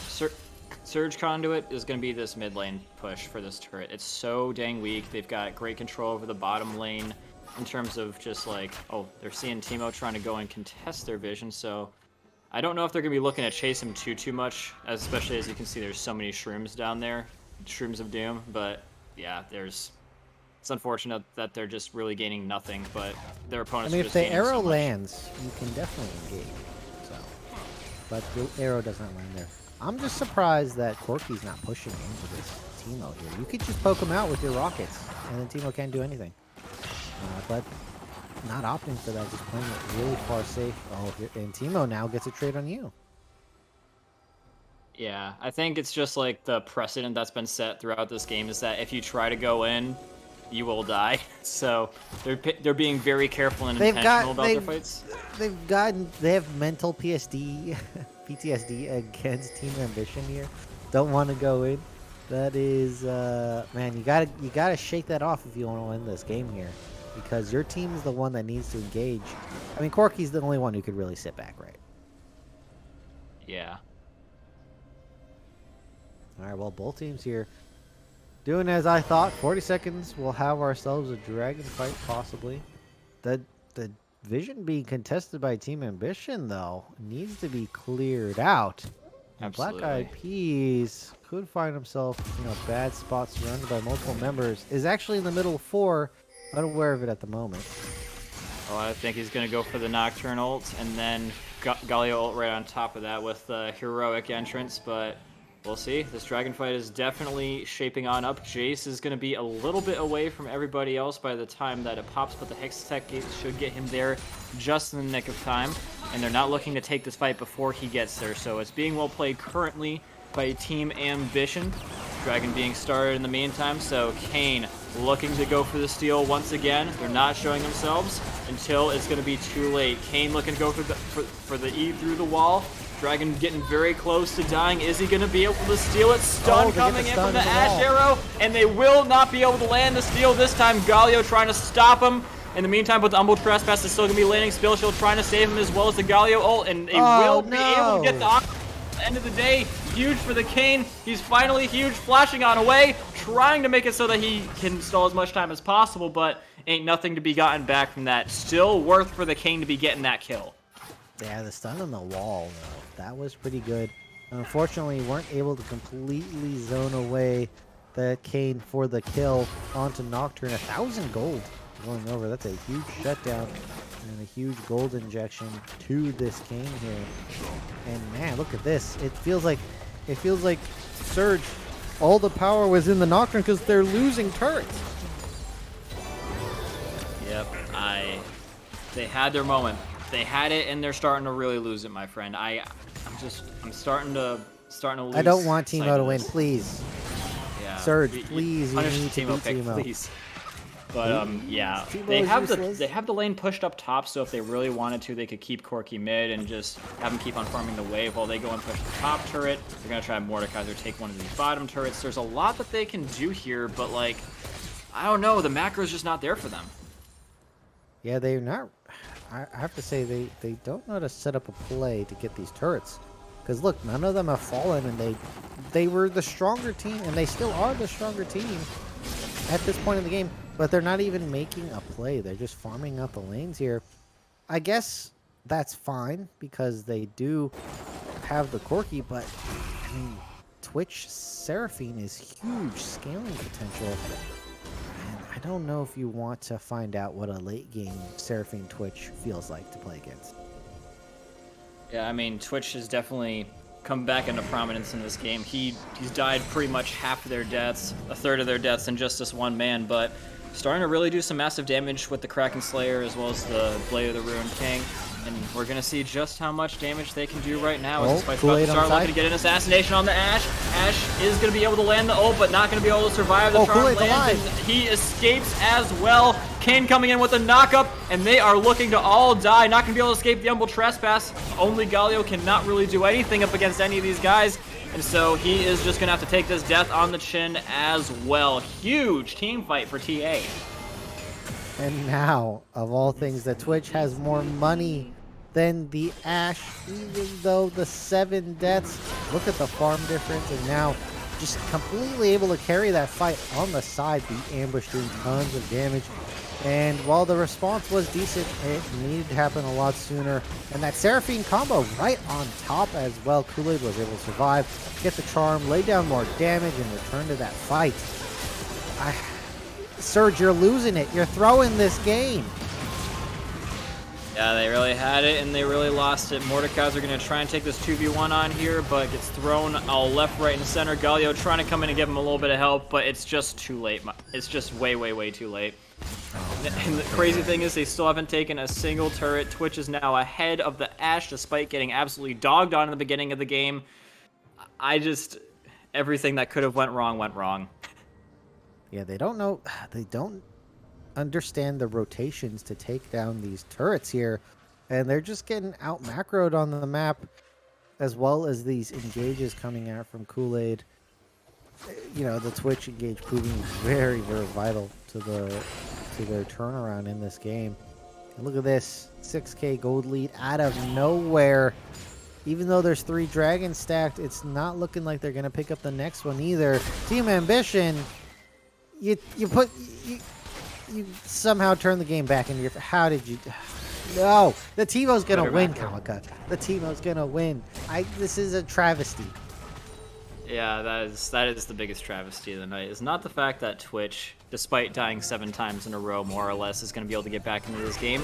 C: Surge Conduit is going to be this mid lane push for this turret. It's so dang weak. They've got great control over the bottom lane in terms of just like, oh, they're seeing Teemo trying to go and contest their vision, so I don't know if they're going to be looking to chase him too much, especially as you can see there's so many shrooms down there, shrooms of doom, but yeah, it's unfortunate that they're just really gaining nothing, but their opponents
D: I mean,
C: are
D: if
C: just
D: the
C: gaining
D: arrow
C: so much.
D: lands, you can definitely engage. So, but the arrow doesn't land there. I'm just surprised that Corki's not pushing into this Teemo here. You could just poke him out with your rockets, and then Teemo can't do anything. But not opting for that, just playing it really far safe. Oh, and Teemo now gets a trade on you.
C: Yeah, I think it's just like the precedent that's been set throughout this game is that if you try to go in, you will die. So they're being very careful and intentional about their fights.
D: They have mental PTSD against Team Ambition here. Don't want to go in. That is, man, you gotta shake that off if you want to win this game here, because your team is the one that needs to engage. I mean, Corky's the only one who could really sit back, right?
C: Yeah.
D: All right, well, both teams here doing as I thought. 40 seconds, we'll have ourselves a dragon fight, possibly. The vision being contested by Team Ambition, though, needs to be cleared out. And
C: Absolutely.
D: Black Eyed Peas could find himself in a bad spot, surrounded by multiple members. Is actually in the middle of 4, unaware of it at the moment.
C: Well, I think he's going to go for the Nocturne ult, and then Galio ult right on top of that with the heroic entrance, but we'll see. This dragon fight is definitely shaping on up. Jace is going to be a little bit away from everybody else by the time that it pops, but the Hextech gate should get him there just in the nick of time, and they're not looking to take this fight before he gets there, so it's being well played currently by Team Ambition. Dragon being started in the meantime, so Kane looking to go for the steal once again. They're not showing themselves until it's going to be too late. Kane looking to go for the E through the wall. Dragon getting very close to dying. Is he going to be able to steal it? Stun coming in from the Ash Arrow, and they will not be able to land the steal this time. Galio trying to stop him. In the meantime, but the Humble Trespass is still going to be landing. Spill Shield trying to save him as well as the Galio ult, and they will be able to get the at the end of the day. Huge for the Kane. He's finally huge, flashing on away, trying to make it so that he can stall as much time as possible, but ain't nothing to be gotten back from that. Still worth for the Kane to be getting that kill.
D: Yeah, the stun on the wall, though, that was pretty good. Unfortunately, weren't able to completely zone away the Kane for the kill onto Nocturne. 1,000 gold going over. That's a huge shutdown and a huge gold injection to this Kane here. And man, look at this. It feels like Surge, all the power was in the Nocturne because they're losing turrets.
C: Yep, they had their moment. They had it, and they're starting to really lose it, my friend. I'm starting to lose.
D: I don't want
C: sight
D: Teemo
C: of
D: to win,
C: this.
D: please.
C: Yeah.
D: Surge, please, you
C: punish
D: need to
C: Teemo
D: beat
C: pick,
D: Teemo.
C: please. But yeah,
D: Teemo
C: they
D: is
C: have
D: useless.
C: they have the lane pushed up top, so if they really wanted to, they could keep Corki mid and just have him keep on farming the wave while they go and push the top turret. They're gonna try Mordekaiser take one of these bottom turrets. There's a lot that they can do here, but like, I don't know, the macro is just not there for them.
D: Yeah, they're not. I have to say they don't know how to set up a play to get these turrets. Because look, none of them have fallen, and they were the stronger team, and they still are the stronger team at this point in the game. But they're not even making a play. They're just farming out the lanes here. I guess that's fine because they do have the Corki, but I mean, Twitch Seraphine is huge scaling potential. And I don't know if you want to find out what a late game Seraphine Twitch feels like to play against.
C: Yeah, I mean, Twitch has definitely come back into prominence in this game. He's died pretty much half of their deaths, a third of their deaths in just this one man, but starting to really do some massive damage with the Kraken Slayer as well as the Blade of the Ruined King. And we're going to see just how much damage they can do right now. As Spike's about to start looking to get an assassination on the Ashe. Ashe is going to be able to land the ult, but not going to be able to survive the charm lands. And he escapes as well. Kane coming in with a knockup, and they are looking to all die. Not going to be able to escape the Humble Trespass. Only Galio cannot really do anything up against any of these guys. And so he is just going to have to take this death on the chin as well. Huge team fight for TA.
D: And now, of all things, the Twitch has more money than the Ashe, even though the 7 deaths. Look at the farm difference, and now just completely able to carry that fight on the side. The ambush doing tons of damage. And while the response was decent, it needed to happen a lot sooner. And that Seraphine combo right on top as well. Kool-Aid was able to survive, get the charm, lay down more damage, and return to that fight. Surge, you're losing it. You're throwing this game.
C: Yeah, they really had it, and they really lost it. Mordekaiser are going to try and take this 2v1 on here, but gets thrown all left, right, and center. Galio trying to come in and give him a little bit of help, but it's just too late. It's just way, way, way too late. And the crazy thing is they still haven't taken a single turret. Twitch is now ahead of the Ashe despite getting absolutely dogged on in the beginning of the game. Everything that could have went wrong went wrong.
D: Yeah, they don't know. They don't understand the rotations to take down these turrets here. And they're just getting out macroed on the map, as well as these engages coming out from Kool-Aid. You know, the Twitch engage proving very, very vital to their turnaround in this game. And look at this 6K gold lead out of nowhere. Even though there's 3 dragons stacked, it's not looking like they're gonna pick up the next one either. Team Ambition, you somehow turn the game back into your. How did you? No, the Teemo's gonna win, Kamika. The Teemo's gonna win. This is a travesty.
C: Yeah, that is the biggest travesty of the night. Is not the fact that Twitch, despite dying 7 times in a row, more or less, is going to be able to get back into this game.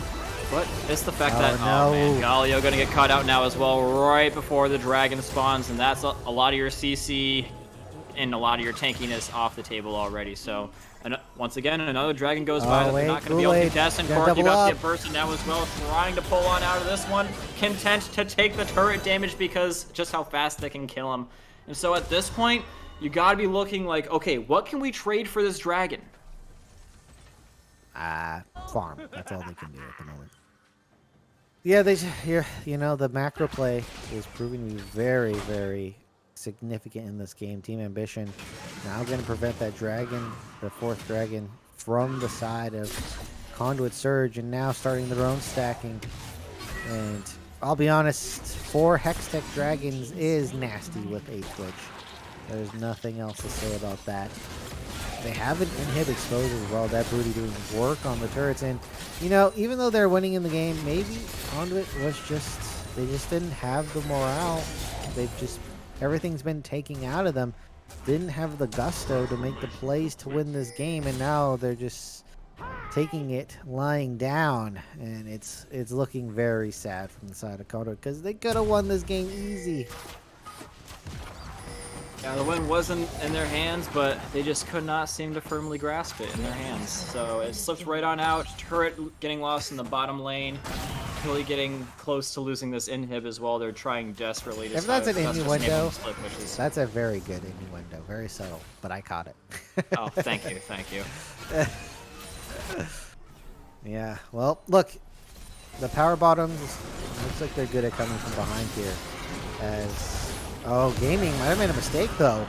C: But it's the fact that, oh man, Galio going to get caught out now as well, right before the dragon spawns, and that's a lot of your CC and a lot of your tankiness off the table already. So, once again, another dragon goes by that they're not going to be able to contest, and Corki about to get bursted now as well, trying to pull on out of this one, content to take the turret damage because just how fast they can kill him. And so at this point, you gotta be looking like, okay, what can we trade for this dragon?
D: Farm. That's all they can do at the moment. Yeah, you know, the macro play is proving to be very, very significant in this game. Team Ambition now going to prevent that dragon, the 4th dragon, from the side of Conduit Surge, and now starting their own stacking. And I'll be honest, 4 Hextech Dragons is nasty with 8 Twitch. There's nothing else to say about that. They have an inhib exposed as well. That Booty doing work on the turrets. And, you know, even though they're winning in the game, maybe Conduit was they just didn't have the morale. Everything's been taking out of them. Didn't have the gusto to make the plays to win this game. And now they're just taking it lying down, and it's looking very sad from the side of Conduit because they could have won this game easy.
C: Yeah, the win wasn't in their hands, but they just could not seem to firmly grasp it in their hands. So it slipped right on out. Turret getting lost in the bottom lane. Really getting close to losing this inhib as well. They're trying desperately to.
D: If that's an innuendo, that's a very good innuendo. Very subtle, but I caught it.
C: Oh, thank you, thank you.
D: Yeah, well, look, the power bottoms looks like they're good at coming from behind here. Gaming might have made a mistake though.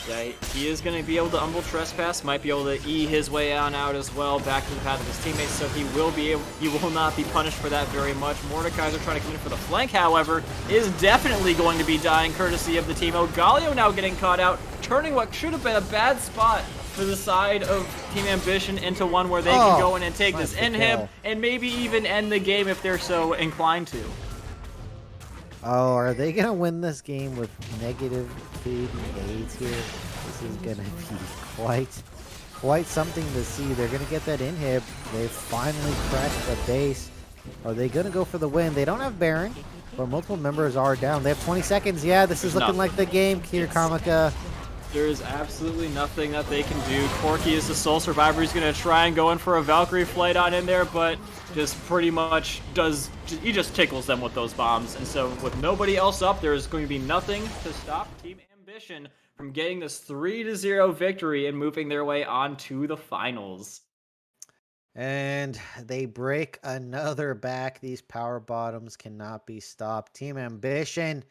C: Yeah, he is going to be able to Umbral Trespass, might be able to E his way on out as well, back to the path of his teammates, so he will not be punished for that very much. Mordekaiser trying to come in for the flank, however, is definitely going to be dying, courtesy of the team. Galio now getting caught out, turning what should have been a bad spot for the side of Team Ambition into one where they can go in and take this inhib, and maybe even end the game if they're so inclined to.
D: Oh, are they going to win this game with negative food and AIDS here? This is going to be quite something to see. They're going to get that inhib. They finally cracked the base. Are they going to go for the win? They don't have Baron, but multiple members are down. They have 20 seconds. Yeah, this is looking like the game here, Kamika.
C: There is absolutely nothing that they can do. Corki is the sole survivor. He's going to try and go in for a Valkyrie flight on in there, but just pretty much he just tickles them with those bombs. And so with nobody else up, there is going to be nothing to stop Team Ambition from getting this 3-0 victory and moving their way on to the finals.
D: And they break another back. These power bottoms cannot be stopped. Team Ambition,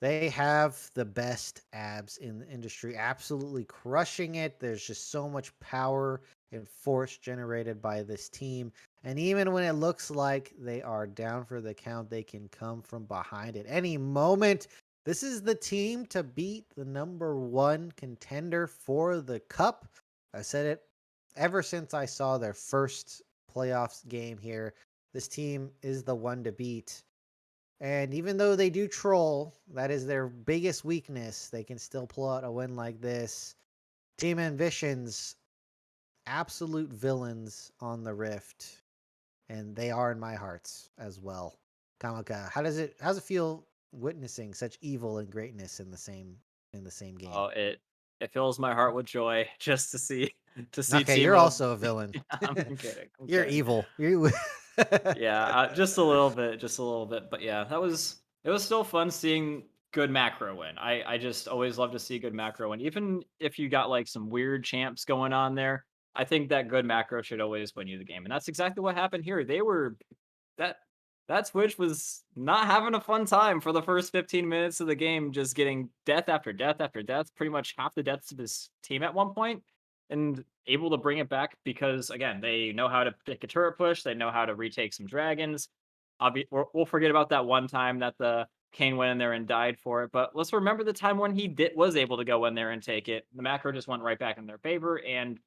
D: they have the best abs in the industry, absolutely crushing it. There's just so much power and force generated by this team. And even when it looks like they are down for the count, they can come from behind at any moment. This is the team to beat the #1 contender for the cup. I said it ever since I saw their first playoffs game here. This team is the one to beat. And even though they do troll, that is their biggest weakness, they can still pull out a win like this. Team Ambition's absolute villains on the Rift, and they are in my hearts as well. Kamika, how's it feel witnessing such evil and greatness in the same game?
C: Oh, it fills my heart with joy just to see
D: Okay,
C: Team
D: you're
C: of-
D: also a villain.
C: I'm kidding.
D: You're
C: kidding.
D: evil.
C: Yeah, just a little bit. But yeah, it was still fun seeing good macro win. I just always love to see good macro win. Even if you got like some weird champs going on there, I think that good macro should always win you the game. And that's exactly what happened here. That Switch was not having a fun time for the first 15 minutes of the game, just getting death after death after death, pretty much half the deaths of his team at one point, and able to bring it back because, again, they know how to pick a turret push, they know how to retake some dragons. We'll forget about that one time that the Kane went in there and died for it, but let's remember the time when he was able to go in there and take it. The macro just went right back in their favor, and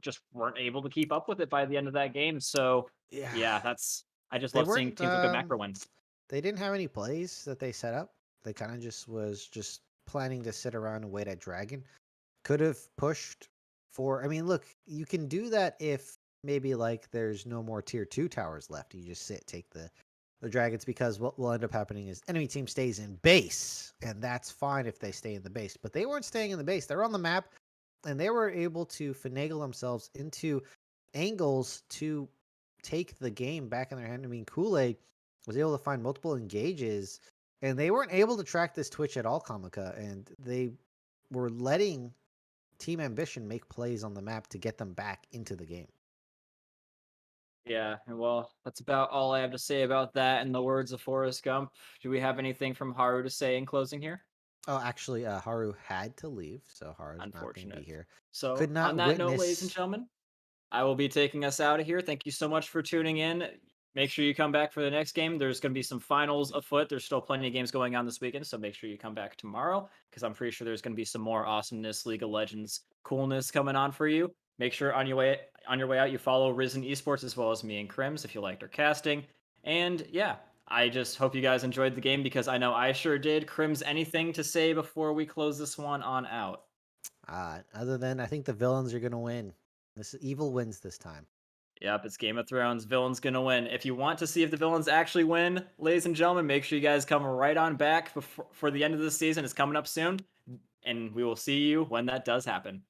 C: just weren't able to keep up with it by the end of that game. So, yeah, I just love seeing teams with good macro wins.
D: They didn't have any plays that they set up. They kind of just was planning to sit around and wait at dragon. Could have pushed for. I mean, look, you can do that if maybe like there's no more tier 2 towers left. You just take the dragons, because what will end up happening is enemy team stays in base, and that's fine if they stay in the base. But they weren't staying in the base. They're on the map, and they were able to finagle themselves into angles to take the game back in their hand. I mean, Kool-Aid was able to find multiple engages, and they weren't able to track this Twitch at all, Kamika, and they were letting Team Ambition make plays on the map to get them back into the game.
C: Yeah, well, that's about all I have to say about that. In the words of Forrest Gump, do we have anything from Haru to say in closing here?
D: Oh, actually, Haru had to leave, so Haru's not going to
C: Unfortunate.
D: be here.
C: So,
D: Could not
C: on that note, ladies and
D: witness-
C: gentlemen, I will be taking us out of here. Thank you so much for tuning in. Make sure you come back for the next game. There's going to be some finals afoot. There's still plenty of games going on this weekend, so make sure you come back tomorrow, because I'm pretty sure there's going to be some more awesomeness, League of Legends coolness coming on for you. Make sure on your way out you follow Risen Esports as well as me and Crims if you liked our casting. And yeah, I just hope you guys enjoyed the game, because I know I sure did. Crims, anything to say before we close this one on out?
D: Other than I think the villains are going to win. This evil wins this time.
C: Yep, it's Game of Thrones. Villain's gonna win. If you want to see if the villains actually win, ladies and gentlemen, make sure you guys come right on back for the end of the season. It's coming up soon, and we will see you when that does happen.